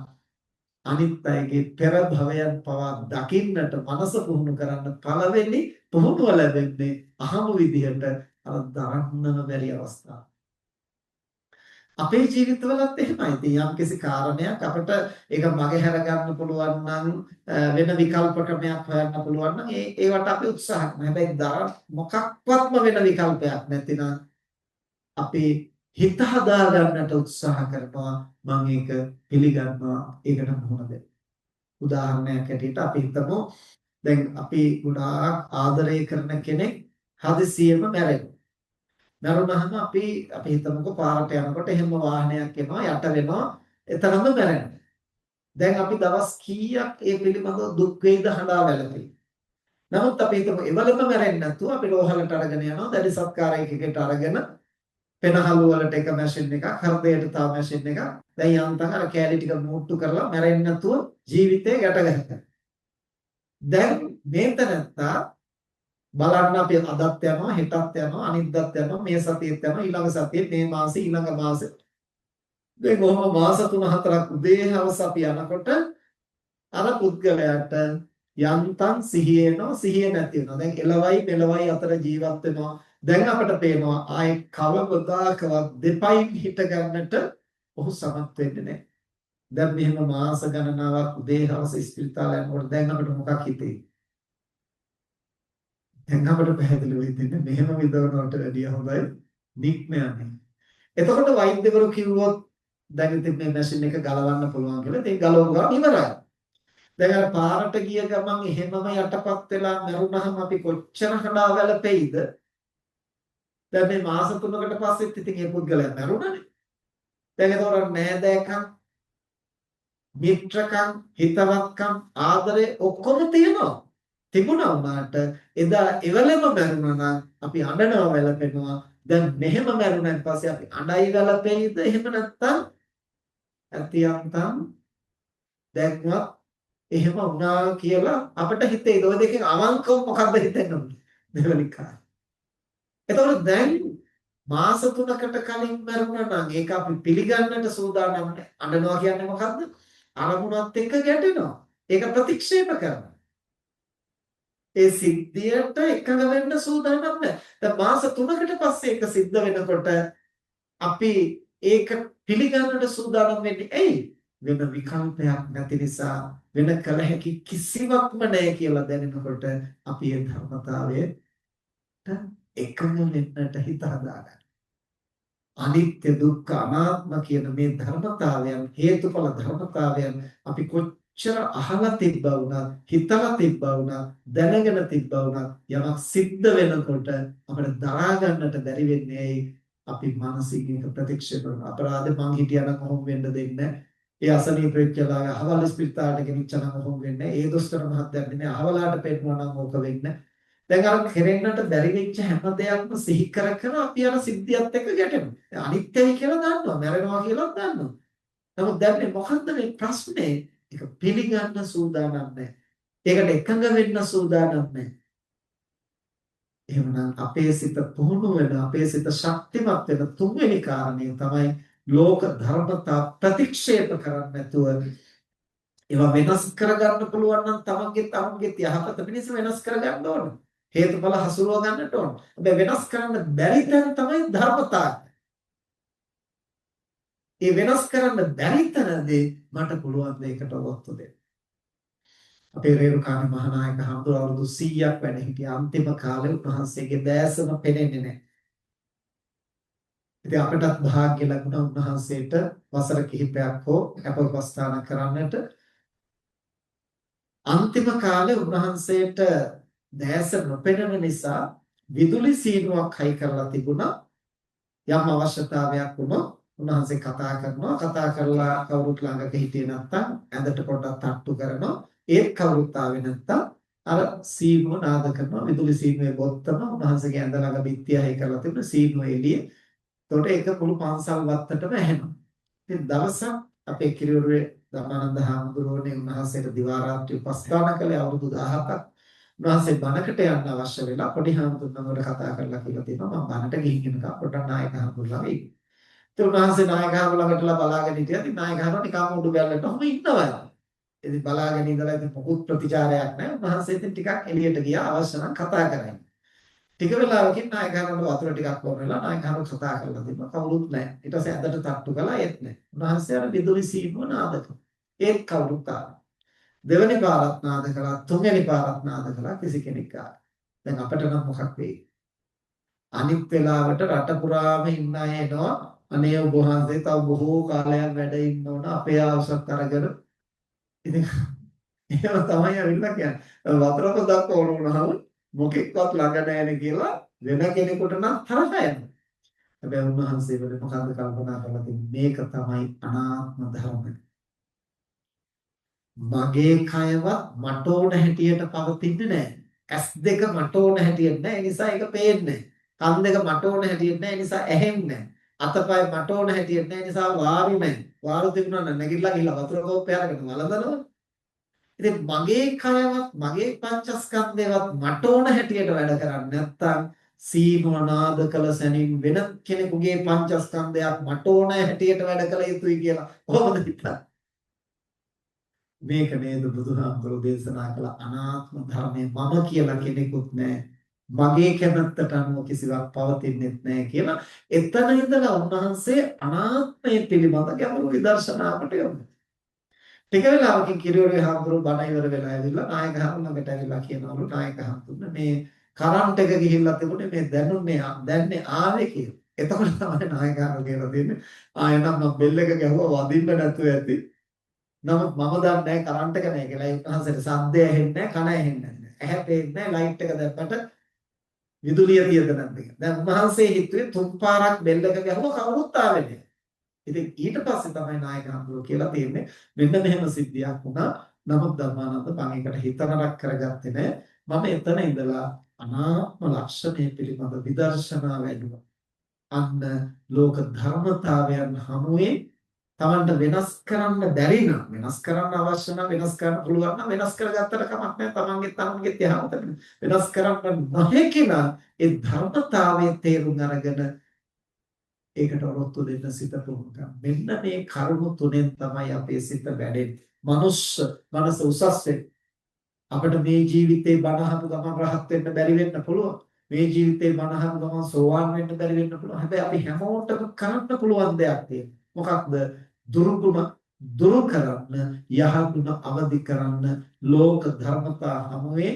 [SPEAKER 1] අනිත් අයගේ පෙර භවයන් පවා දකින්නට මනස පුහුණු කරන්න පළවෙනි පුහුණුව ලැබෙන්නේ අහමු විදිහට අර දරන්නම බැරි අවස්ථාව. අපේ ජීවිතවලත් එහෙමයි. ඉතින් යම්කිසි කාරණයක් අපිට ඒක මගහැර ගන්න පුළුවන් නම් වෙන විකල්ප ක්‍රමයක් හොයන්න පුළුවන් නම් ඒවට අපි උත්සාහ කරනවා. හැබැයි මොකක්වත්ම වෙන විකල්පයක් නැතිනම් අපි හිත හදා ගන්නට උත්සාහ කරනවා. මම ඒක පිළිගන්නවා. ඒකට මොනවද? උදාහරණයක් ඇටියට අපි හිතමු දැන් අපි ගොඩාක් ආදරය කරන කෙනෙක් හදිසියෙම මැරෙනවා. මැරුණාම අපි හිතමුකෝ පාරට යනකොට එහෙම වාහනයක් එනවා යට වෙනවා එතනම මැරෙනවා. දැන් අපි දවස් කීයක් ඒ පිළිබඳව දුක් වේද හඬා වැළපෙයි. නමුත් අපි හිතමු එවලම මැරෙන්නේ නැතුව අපි රෝහලට අරගෙන යනවා දැඩි සත්කාරයකට අරගෙන පෙනහළු වලට එක මැෂින් එකක් හෘදයට තව මැෂින් එකක් දැන් යන්තම් අර කැලි ටික මූට්ටු කරලා මැරෙන්නේ නැතුව ජීවිතේ ගැට ගන්නවා. දැන් මේතනත්තා බලන්න අපි අදත් යනවා හෙටත් යනවා අනිද්දාත් යනවා මේ සතියෙත් යනවා ඊළඟ සතියේ මේ මාසේ ඊළඟ මාසේ මේ කොහොම මාස 3-4ක් උදේ හවස අපි යනකොට අර පුද්ගලයාට යන්තම් සිහිය එනවා සිහිය නැති වෙනවා. දැන් එළවයි මෙලවයි අතර ජීවත් වෙනවා. දැන් අපිට පේනවා ආයේ කවදාකවත් දෙපයින් හිට ගන්නට ඔහු සමත් වෙන්නේ නැහැ. දැන් මෙහෙම මාස ගණනාවක් උදේ හවස ඉස්පිරිතාල යනකොට දැන් අපිට මොකක් හිතේ? දැන් අපිට පැහැදිලි වෙන්නේ මෙහෙම විදවනවට වැඩිය හොඳයි නික්ම යන්නේ. එතකොට වෛද්‍යවරු කිව්වොත් දැන් ඉතින් මේ මැෂින් එක ගලවන්න පුළුවන් කියලා. ඒක ගලවුවා ඉවරයි. දැන් අර පාරට ගිය ගමන් එහෙමම යටපත් වෙලා මරුණහම අපි කොච්චර හඬා වැළපෙයිද? දැන් මේ මාස 3කට පස්සෙත් ඉතින් මේ පුද්ගලයා මරුණනේ. දැන් ඒතකොට නෑදෑකම්, මිත්‍රකම්, හිතවත්කම්, ආදරේ ඔක්කොම තියෙනවා. තිබුණා වුණාට එදා එවලම මරුණා නම් අපි අඬනවා වැළපෙනවා. දැන් මෙහෙම මරුණාන් පස්සේ අපි අඬයි වැළපෙයිද? එහෙම නැත්නම් අතියන්තම් දැක්වත් එහෙම වුණා කියලා අපිට හිතේද? ඔය දෙකෙන් අවංකව මොකක්ද හිතෙන්න ඕනේ? දෙවනිකා. එතකොට දැන් මාස 3කට කලින් මරුණා නම් ඒක අපි පිළිගන්නට සූදානම් නැහැ. අඬනවා කියන්නේ මොකද්ද? අරමුණත් එක්ක ගැටෙනවා. ඒක ප්‍රතික්ෂේප කරනවා. ඒ සිද්ධියට එකඟ වෙන්න සූදානම් නැහැ. දැන් මාස 3කට පස්සේ ඒක සිද්ධ වෙනකොට අපි ඒක පිළිගන්නට සූදානම් වෙන්නේ ඇයි? වෙන විකල්පයක් නැති නිසා, වෙන කල හැකි කිසිවක්ම නැහැ කියලා දැනෙනකොට අපි ඒ ධර්මතාවයට එකඟ වෙන්නට හිත හදාගන්නවා. අනිත්‍ය දුක්ඛ අනාත්ම කියන මේ ධර්මතාවයන් හේතුඵල ධර්මතාවයන් අපි කොච්චර අහලා තිබ්බා වුණත් හිතලා තිබ්බා වුණත් දැනගෙන තිබ්බා වුණත් යමක් සිද්ධ වෙනකොට අපිට දරා ගන්නට බැරි වෙන්නේ අපි මානසික ප්‍රතික්ෂේප කරන අපරාධ මං හිටියනම් කොහොම වෙන්න දෙන්නේ ඒ අසනීප වෙච්චලා අහවල් ස්පිරිතාලට ගෙනිච්චනම් කොහොම වෙන්නේ ඒ දොස්තර මහත්තයා නෙමෙයි අහවලාට පෙන්නනවා නම් ඕක වෙන්නේ දැන් අර කෙරෙන්නට බැරි වෙච්ච හැම දෙයක්ම සිහි කර කර අපි අර සිද්ධියත් එක්ක ගැටෙනවා. දැන් අනිත්‍යයි කියලා දන්නවා, මැරෙනවා කියලා දන්නවා. නමුත් දැන් මේ මොකද්ද මේ ප්‍රශ්නේ? ඒක පිළිගන්න සූදානම් නැහැ. ඒකට එකඟ වෙන්න සූදානම් නැහැ. එහෙමනම් අපේ සිත පුහුණු වෙන, අපේ සිත ශක්තිමත් වෙන තුන්වෙනි කාරණය තමයි ලෝක ධර්මතා ප්‍රතික්ෂේප කරන්නේ නැතුව ඒවා වෙනස් කරගන්න පුළුවන් නම් තමන්ගේ යහපත පිණිස වෙනස් කරගන්න ඕන. හේතුඵල හසුරුව ගන්නට ඕන. හැබැයි වෙනස් කරන්න බැරි තැන තමයි ධර්මතාවය. ඒ වෙනස් කරන්න බැරි තැනදී මට පුළුවන් මේකට ඔවොත්තු දෙන්න. අපේ රේරුකාණේ මහානායක හඳුර අවුරුදු 100ක් වැඩ හිටිය අන්තිම කාලේ උන්වහන්සේගේ දැසම පෙනෙන්නේ නැහැ. ඉතින් අපටත් වාග්ය ලැබුණා උන්වහන්සේට වසර කිහිපයක් හෝ අපවස්ථාන කරන්නට. අන්තිම කාලේ උන්වහන්සේට දැස නොපෙනෙන නිසා විදුලි සීනුවක් හයි කරලා තිබුණා. යම් අවශ්‍යතාවයක් වුණොත් උන්වහන්සේ කතා කරලා කවුරුත් ළඟක හිටියේ නැත්නම් ඇඳට පොඩ්ඩක් තට්ටු කරනවා. ඒත් කවුරුත් ආවේ නැත්නම් අර සීනුව නාද කරනවා. විදුලි සීනුවේ බොත්තම උන්වහන්සේගේ ඇඳ ළඟ බිත්තිය හයි කරලා තිබුණ සීනුව එළියේ. ඒකට ඒක මුළු පන්සල් වත්තටම ඇහෙනවා. ඉතින් දවසක් අපේ කිරියුරුවේ ධර්මානන්ද හාමුදුරුවනේ උන්වහන්සේට දිවා රාත්‍රී උපස්ථාන කළේ අවුරුදු 17ක්. උන්වහන්සේ බණකට යන්න අවශ්‍ය වෙලා පොඩි හාමුදුරුවන්ට කතා කරලා කියලා තියෙනවා මම බණට ගිහින් එනකම් පොඩ්ඩක් නායක හාමුදුරුවෝ ළඟ ඉන්න. ඉතින් උන්වහන්සේ නායක හාමුදුරුවෝ ළඟටලා බලාගෙන හිටියා. ඉතින් නායක හාමුදුරුවෝ නිකන් උඩු බැලලට ඔහම ඉන්නවා. ඉතින් බලාගෙන ඉඳලා ඉතින් මොකුත් ප්‍රතිචාරයක් නැහැ. උන්වහන්සේ ඉතින් ටිකක් එළියට ගියා අවශ්‍ය නම් කතා කරන්න. ටික වෙලාවකින් නායක හාමුදුරුවෝ වතුර ටිකක් බොන වෙලා නායක හාමුදුරුවෝ කතා කරලා තිබ්බා. කවුරුත් නැහැ. ඊට පස්සේ ඇඳට තට්ටු කළා ඒත් නැහැ. උන්වහන්සේ අර විදුලි සීනුව නාද කළා. ඒත් කවුරුත් ආවා. දෙවනි පාරත් නාද කළා, තුන්වෙනි පාරත් නාද කළා කිසි කෙනෙක් ආවා. දැන් අපිට නම් මොකක් වෙයි? අනිත් වෙලාවට රට පුරාම ඉන්න අය එනවා. අනේ ඔබ වහන්සේ තව බොහෝ කාලයක් වැඩ ඉන්න ඕන අපේ ආවසත් අරගෙන. ඉතින් එහෙම තමයි අවිල්ලා කියන්නේ. වතුර පොදක් ඕන වුණාම මොකෙක්වත් ළඟ නැහැනේ කියලා වෙන කෙනෙකුට නම් තරහ යනවා. හැබැයි උන්වහන්සේ වෙන මොකද්ද කල්පනා කරලා තින්නේ? මේක තමයි අනාත්ම ධර්මය. මගේ කයවත් මට ඕන හැටියට පවතින්නේ නැහැ. ඇස් දෙක මට ඕන හැටියට නැහැ. ඒ නිසා ඒක පේන්නේ නැහැ. කන් දෙක මට ඕන හැටියට නැහැ. ඒ නිසා ඇහෙන්නේ නැහැ. අතපය මට ඕන හැටියට නැහැ. ඒ නිසා වාරු නැහැ. වාරු තිබුණා නම් නැගිටලා ගිහලා වතුර කෝප්පය අරගෙන වළඳනවා. ඉතින් මගේ කයවත් මගේ පංචස්කන්ධයවත් මට ඕන හැටියට වැඩ කරන්නේ නැත්තම් සීනුව නාද කළ සැනින් වෙන කෙනෙකුගේ පංචස්කන්ධයක් මට ඕන හැටියට වැඩ කළ යුතුයි කියලා කොහොමද හිතන්නේ? මේක නේද බුදුහාමුදුරුවෝ දේශනා කළ අනාත්ම ධර්මයේ මම කියලා කෙනෙකුත් නැහැ. මගේ කැමැත්තට අනුව කිසිවක් පවතින්නේ නැහැ කියලා එතන ඉඳලා උන්වහන්සේ අනාත්මය පිළිබඳ ගැඹුරු විදර්ශනාවකට යොමුයි. ටික වෙලාවකින් කිරියෝරේ හාමුදුරුවෝ බණ ඉවර වෙලා ඇවිල්ලා නායක හාමුදුරුවෝ ළඟට ඇවිල්ලා කියනවලු නායක හාමුදුරුවෝ මේ කරන්ට් එක ගිහිල්ලා තිබුණේ මේ දැන්නේ ආවේ කියලා. එතකොට තමයි නායකයාට කියලා දෙන්නේ. එනම් මම බෙල් එක ගැහුවා වදින්න නැතුව ඇති. නමුත් මම දන්නේ නැහැ කරන්ට් එක නැහැ කියලා. ඒ උන්වහන්සේට සද්දය ඇහෙන්නේ නැහැ, කන ඇහෙන්නේ නැහැ. ඇහැ පේන්නේ නැහැ, ලයිට් එක දැම්මට විදුලිය තියද නැද්ද කියලා. දැන් උන්වහන්සේ හිතුවේ තුන් පාරක් බෙල් එක ගැහුවා කවුරුත් ආවේ නැහැ. ඉතින් ඊට පස්සේ තමයි නායක හඳුරු කියලා තියෙන්නේ. මෙන්න මෙහෙම සිද්ධියක් වුණා. නමුත් ධර්මානන්ද මම ඒකට හිතනක් කරගත්තේ නැහැ. මම එතන ඉඳලා අනාත්ම ලක්ෂණය පිළිබඳ විදර්ශනා වැඩුවා. අන්න ලෝක ධර්මතාවයන් හමුවේ Tamanට වෙනස් කරන්න බැරි නම් වෙනස් කරන්න අවශ්‍ය නම් වෙනස් කරන්න පුළුවන් නම් වෙනස් කරගත්තට කමක් නැහැ. Tamanගේ යහපතට වෙනස් කරන්න නොහැකි නම් ඒ ධර්මතාවයේ තේරුම් අරගෙන ඒකට ඔරොත්තු දෙන්න සිත පුහුණු කරනවා. මෙන්න මේ කරුණු තුනෙන් තමයි අපේ සිත වැඩෙන්නේ. මනුස්ස මනස උසස් වෙන්නේ. අපිට මේ ජීවිතේ බණ අහපු ගමන් රහත් වෙන්න බැරි වෙන්න පුළුවන්. මේ ජීවිතේ බණ අහපු ගමන් සෝවාන් වෙන්න බැරි වෙන්න පුළුවන්. හැබැයි අපි හැමෝටම කරන්න පුළුවන් දෙයක් තියෙනවා. මොකක්ද? දුරුගුණ දුරු කරන්න, යහගුණ අවදි කරන්න, ලෝක ධර්මතා හමුවේ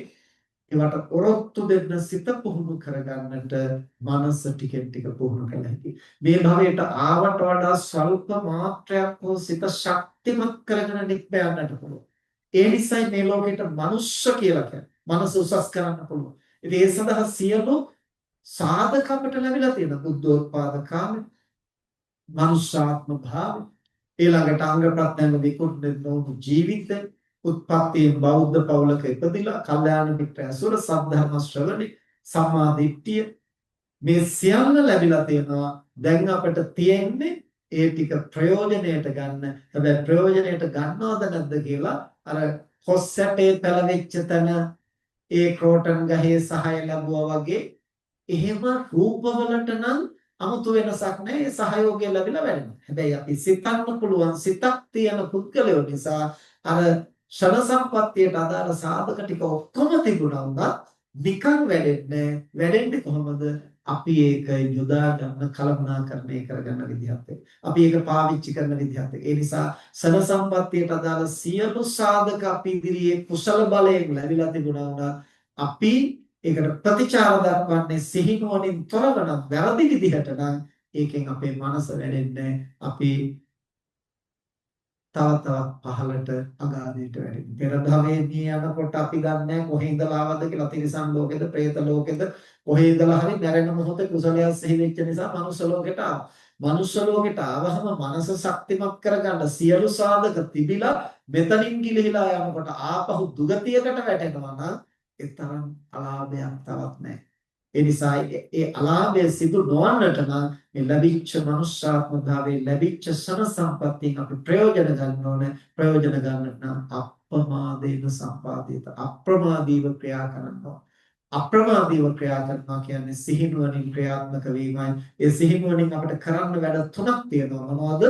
[SPEAKER 1] ඒවට ඔරොත්තු දෙන්න සිත පුහුණු කරගන්නට මනස ටිකෙන් ටික පුහුණු කළ හැකියි. මේ භවයට ආවට වඩා ස්වල්ප මාත්‍රයක් හෝ සිත ශක්තිමත් කරගෙන නික්මයන්නට පුළුවන්. ඒ නිසායි මේ ලෝකෙට මනුෂ්‍ය කියලා කියන්නේ. මනස උසස් කරන්න පුළුවන්. ඉතින් ඒ සඳහා සියලු සාධක අපට ලැබිලා තියෙනවා. බුද්ධෝත්පාද කාමය, මනුෂ්‍යාත්ම භාවය, ඊළඟට අංග ප්‍රත්‍යංග විකෘති නොවුණු ජීවිතය, උත්පත්තියෙන් බෞද්ධ පවුලක ඉපදිලා කල්යාණ මිත්‍ර ඇසුර, සද්ධර්ම ශ්‍රවණි, සම්මා දිට්ඨිය මේ සියල්ල ලැබිලා තියෙනවා. දැන් අපිට තියෙන්නේ ඒ ටික ප්‍රයෝජනයට ගන්න. හැබැයි ප්‍රයෝජනයට ගන්නවද නැද්ද කියලා අර කොස්සැටේ පැලවෙච්ච තැන ඒ ක්‍රෝටන් ගහේ සහාය ලැබුවා වගේ එහෙම රූපවලට නම් 아무තු වෙනසක් නැහැ. ඒ සහයෝගය ලැබිලා වැඩෙනවා. හැබැයි අපි සිතන්න පුළුවන් සිතක් තියෙන පුද්ගලයෝ නිසා අර ෂණ සම්පත්තියට අදාළ සාධක ටික ඔක්කොම තිබුණා වුණත් නිකන් වැඩෙන්නේ කොහොමද? අපි ඒක යොදා ගන්න කලමනාකරණය කරගන්න විදිහත් අපි ඒක පාවිච්චි කරන විදිහත් ඒ නිසා ෂණ සම්පත්තියට අදාළ සියලු සාධක අපි ඉදිරියේ කුසල බලයෙන් ලැබිලා තිබුණා වුණත් අපි ඒකට ප්‍රතිචාර දක්වන්නේ සිහිනුවණින් තොරව නම් වැරදි විදිහට නම් ඒකෙන් අපේ මනස වැඩෙන්නේ අපි තව පහළට අගාධයට වැඩෙනවා. පෙර භවයේදී යනකොට අපි දන්නේ කොහේ ඉඳලා ආවද කියලා. තිරිසන් ලෝකෙද, പ്രേත ලෝකෙද, කොහේ ඉඳලා හරි මැරෙන මොහොතේ කුසලයක් සිහි වෙච්ච නිසා මනුෂ්‍ය ලෝකෙට ආවා. මනුෂ්‍ය ලෝකෙට ආවහම මනස ශක්තිමත් කරගන්න සියලු සාධක තිබිලා මෙතනින් ගිලිහිලා යනකොට ආපහු දුගතියකට වැටෙනවා නම් ඒ තරම් අලාභයක් තවත් නැහැ. ඒ නිසා ඒ අලාභය සිදු නොවන්නට නම් මේ ලැබිච්ච මනුෂ්‍යාත්ම භාවයේ ලැබිච්ච සන සම්පත්තියෙන් අපි ප්‍රයෝජන ගන්න ඕනේ. ප්‍රයෝජන ගන්නට නම් අප්‍රමාදේන සම්පාදිත අප්‍රමාදීව ක්‍රියා කරනවා. අප්‍රමාදීව ක්‍රියා කරනවා කියන්නේ සිහිනුවණින් ක්‍රියාත්මක වීමයි. ඒ සිහිනුවණින් අපිට කරන්න වැඩ තුනක් තියෙනවා. මොනවද?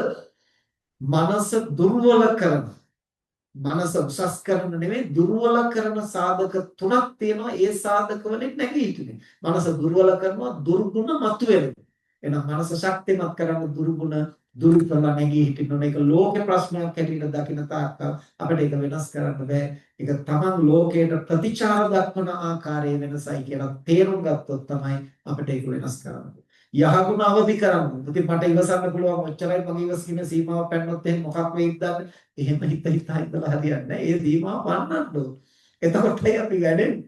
[SPEAKER 1] මනස දුර්වල කරන, මනස උසස් කරන නෙමෙයි දුර්වල කරන සාධක තුනක් තියෙනවා. ඒ සාධක වලින් නැගී හිටින්නේ. මනස දුර්වල කරනවා, දුර්ගුණ මතුවෙනවා. එහෙනම් මනස ශක්තිමත් කරන දුර්ගුණ දුරු කරලා නැගී හිටින්න ඕනේ. ඒක ලෝක ප්‍රශ්නයක් හැටියට දකින තාක්කල් අපිට ඒක වෙනස් කරන්න බෑ. ඒක තමන් ලෝකයට ප්‍රතිචාර දක්වන ආකාරයේ වෙනසයි කියලා තේරුම් ගත්තොත් තමයි අපිට ඒක වෙනස් කරන්න. යහගුණ අවදි කරන්න. ඉතින් මට ඉවසන්න පුළුවන් ඔච්චරයි මගේ ඉවසීමේ සීමාව පැනනොත් එහෙනම් මොකක් වෙයිද දන්නේ? එහෙම හිතා ඉඳලා හරියන්නේ නැහැ. ඒ සීමාව පන්නන්න ඕන. එතකොටයි අපි වැඩෙන්නේ.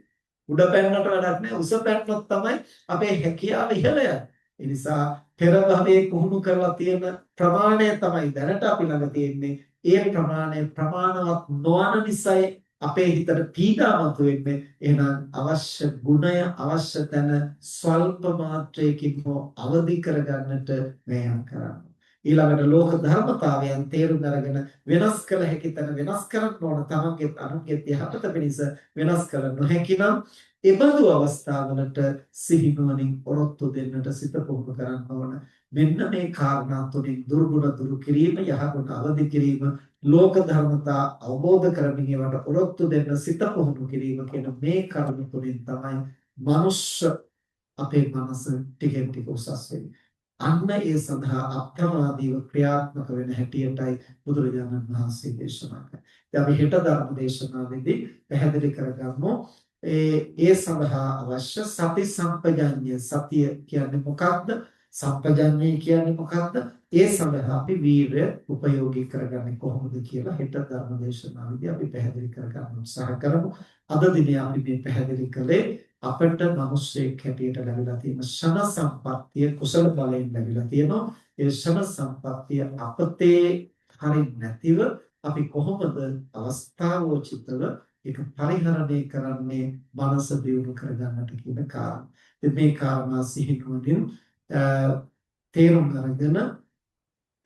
[SPEAKER 1] උඩ පැන්නට වැඩක් නැහැ. උස පැන්නොත් තමයි අපේ හැකියාව ඉහළ යන්නේ. ඒ නිසා පෙර භවයේ පුහුණු කරලා තියෙන ප්‍රමාණය තමයි දැනට අපි ළඟ තියෙන්නේ. ඒ ප්‍රමාණය ප්‍රමාණවත් නොවන නිසායි අපේ හිතට පීඩාවක් වෙන්නේ. එහෙනම් අවශ්‍ය ගුණය අවශ්‍ය තැන ස්වල්ප මාත්‍රයකින් හෝ අවදි කරගන්නට වෑයම් කරන්න. ඊළඟට ලෝක ධර්මතාවයන් තේරුම් අරගෙන වෙනස් කළ හැකි තැන වෙනස් කරන්න ඕන. තමන්ගේ අනුන්ගේ යහපත පිණිස වෙනස් කළ නොහැකි නම් එබඳු අවස්ථාවලට සිහිනුවණින් ඔරොත්තු දෙන්නට සිත පුහුණු කරන්න ඕන. මෙන්න මේ කාරණා තුنين දුර්ගුණ දුරු කිරීම, යහගුණ අවදි කිරීම, ලෝක ධර්මතා අවබෝධ කරමින් ඒවට ඔරොත්තු දෙන්න සිත පුහුණු කිරීම කියන මේ කරුණු තුنين තමයි මනුෂ්‍ය අපේ මනස ටිකෙන් ටික උසස් වෙන්නේ. අන්න ඒ සඳහා අප්‍රමාදීව ක්‍රියාත්මක වෙන හැටියටයි බුදුරජාණන් වහන්සේ දේශනා කළේ. අපි හෙට ධර්ම දේශනාවේදී පැහැදිලි කරගමු ඒ සඳහා අවශ්‍ය සති සම්පජඤ්ඤය සතිය කියන්නේ මොකක්ද? සම්පජඤ්ඤය කියන්නේ මොකක්ද? ඒ සඳහා අපි වීරය උපයෝගී කරගන්නේ කොහොමද කියලා හෙට ධර්මදේශනාවේදී අපි පැහැදිලි කරගන්න උත්සාහ කරමු. අද දිනේ අපි මේ පැහැදිලි කළේ අපට මිනිස්සෙක් හැටියට ලැබිලා තියෙන ෂණ සම්පත්තිය කුසල බලයෙන් ලැබිලා තියෙනවා. ඒ ෂණ සම්පත්තිය අපතේ හරින් නැතිව අපි කොහොමද අවස්ථාවෝචිතව ඒක පරිහරණය කරන්නේ මනස දියුණු කරගන්නට කියන කාරණා. ඉතින් මේ කාරණා සිහිනුවණින් තේරුම් අරගෙන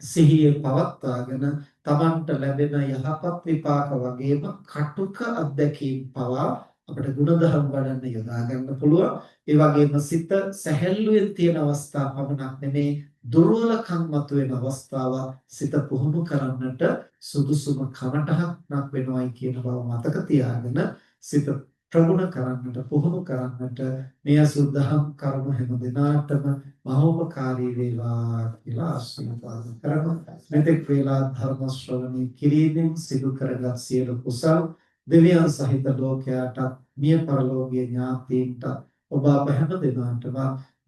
[SPEAKER 1] සිහිය පවත්වාගෙන තමන්ට ලැබෙන යහපත් විපාක වගේම කටුක අත්දැකීම් පවා අපිට ගුණධර්ම වඩන්න යොදා ගන්න පුළුවන්. ඒ වගේම සිත සැහැල්ලුවෙන් තියෙන අවස්ථා පමණක් නෙමේ දුර්වලකම් මතුවෙන අවස්ථාව සිත පුහුණු කරන්නට සුදුසුම කමටහනක් වෙනවයි කියන බව මතක තියාගෙන සිත ප්‍රගුණ කරන්නට පුහුණු කරන්නට මේ අසුද්ධහම් කරුණු හැම දිනාටම මහෝපකාරී වේවා කියලා ආශිර්වාද කරමු. මෙතෙක් වේලා ධර්ම ශ්‍රවණය කිරීමෙන් සිදු කරගත් සියලු කුසල් දෙවියන් සහිත ලෝකයාට මිය පරලෝකීය ඥාතීන්ට ඔබ අප හැම දිනාටම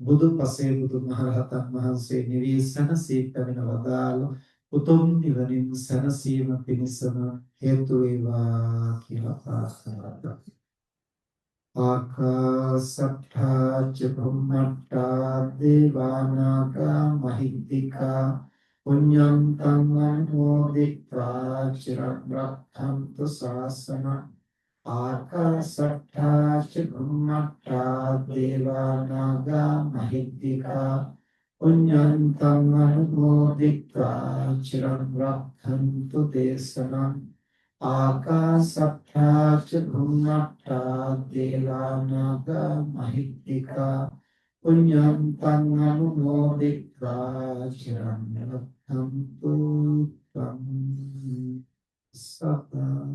[SPEAKER 1] බුදු පසේ බුදු මහරහතන් වහන්සේ නිවී සැනසී පැමිණ වදාළ උතුම් නිවනින් සැනසීම පිණිසම හේතු වේවා කියලා ප්‍රාර්ථනා කරමු. ආකාසට්ඨා ච බුම්මට්ඨා දේවානාගා මහිද්దికා පුඤ්ඤන්තං අනුමෝදිत्वा චිරං රක්ඛන්තු ශාසනං ආකාසට්ඨා ච බුම්මට්ඨා දේවානාගා මහිද්దికා පුඤ්ඤන්තං අනුමෝදිत्वा චිරං රක්ඛන්තු දේශනං ආකාසට්ඨා ච භුම්මට්ඨා දේවානාගා මහිද්దికා පුඤ්ඤන්තං අනුමෝදිत्वा චිරං රක්ඛන්තු ත්වං සදා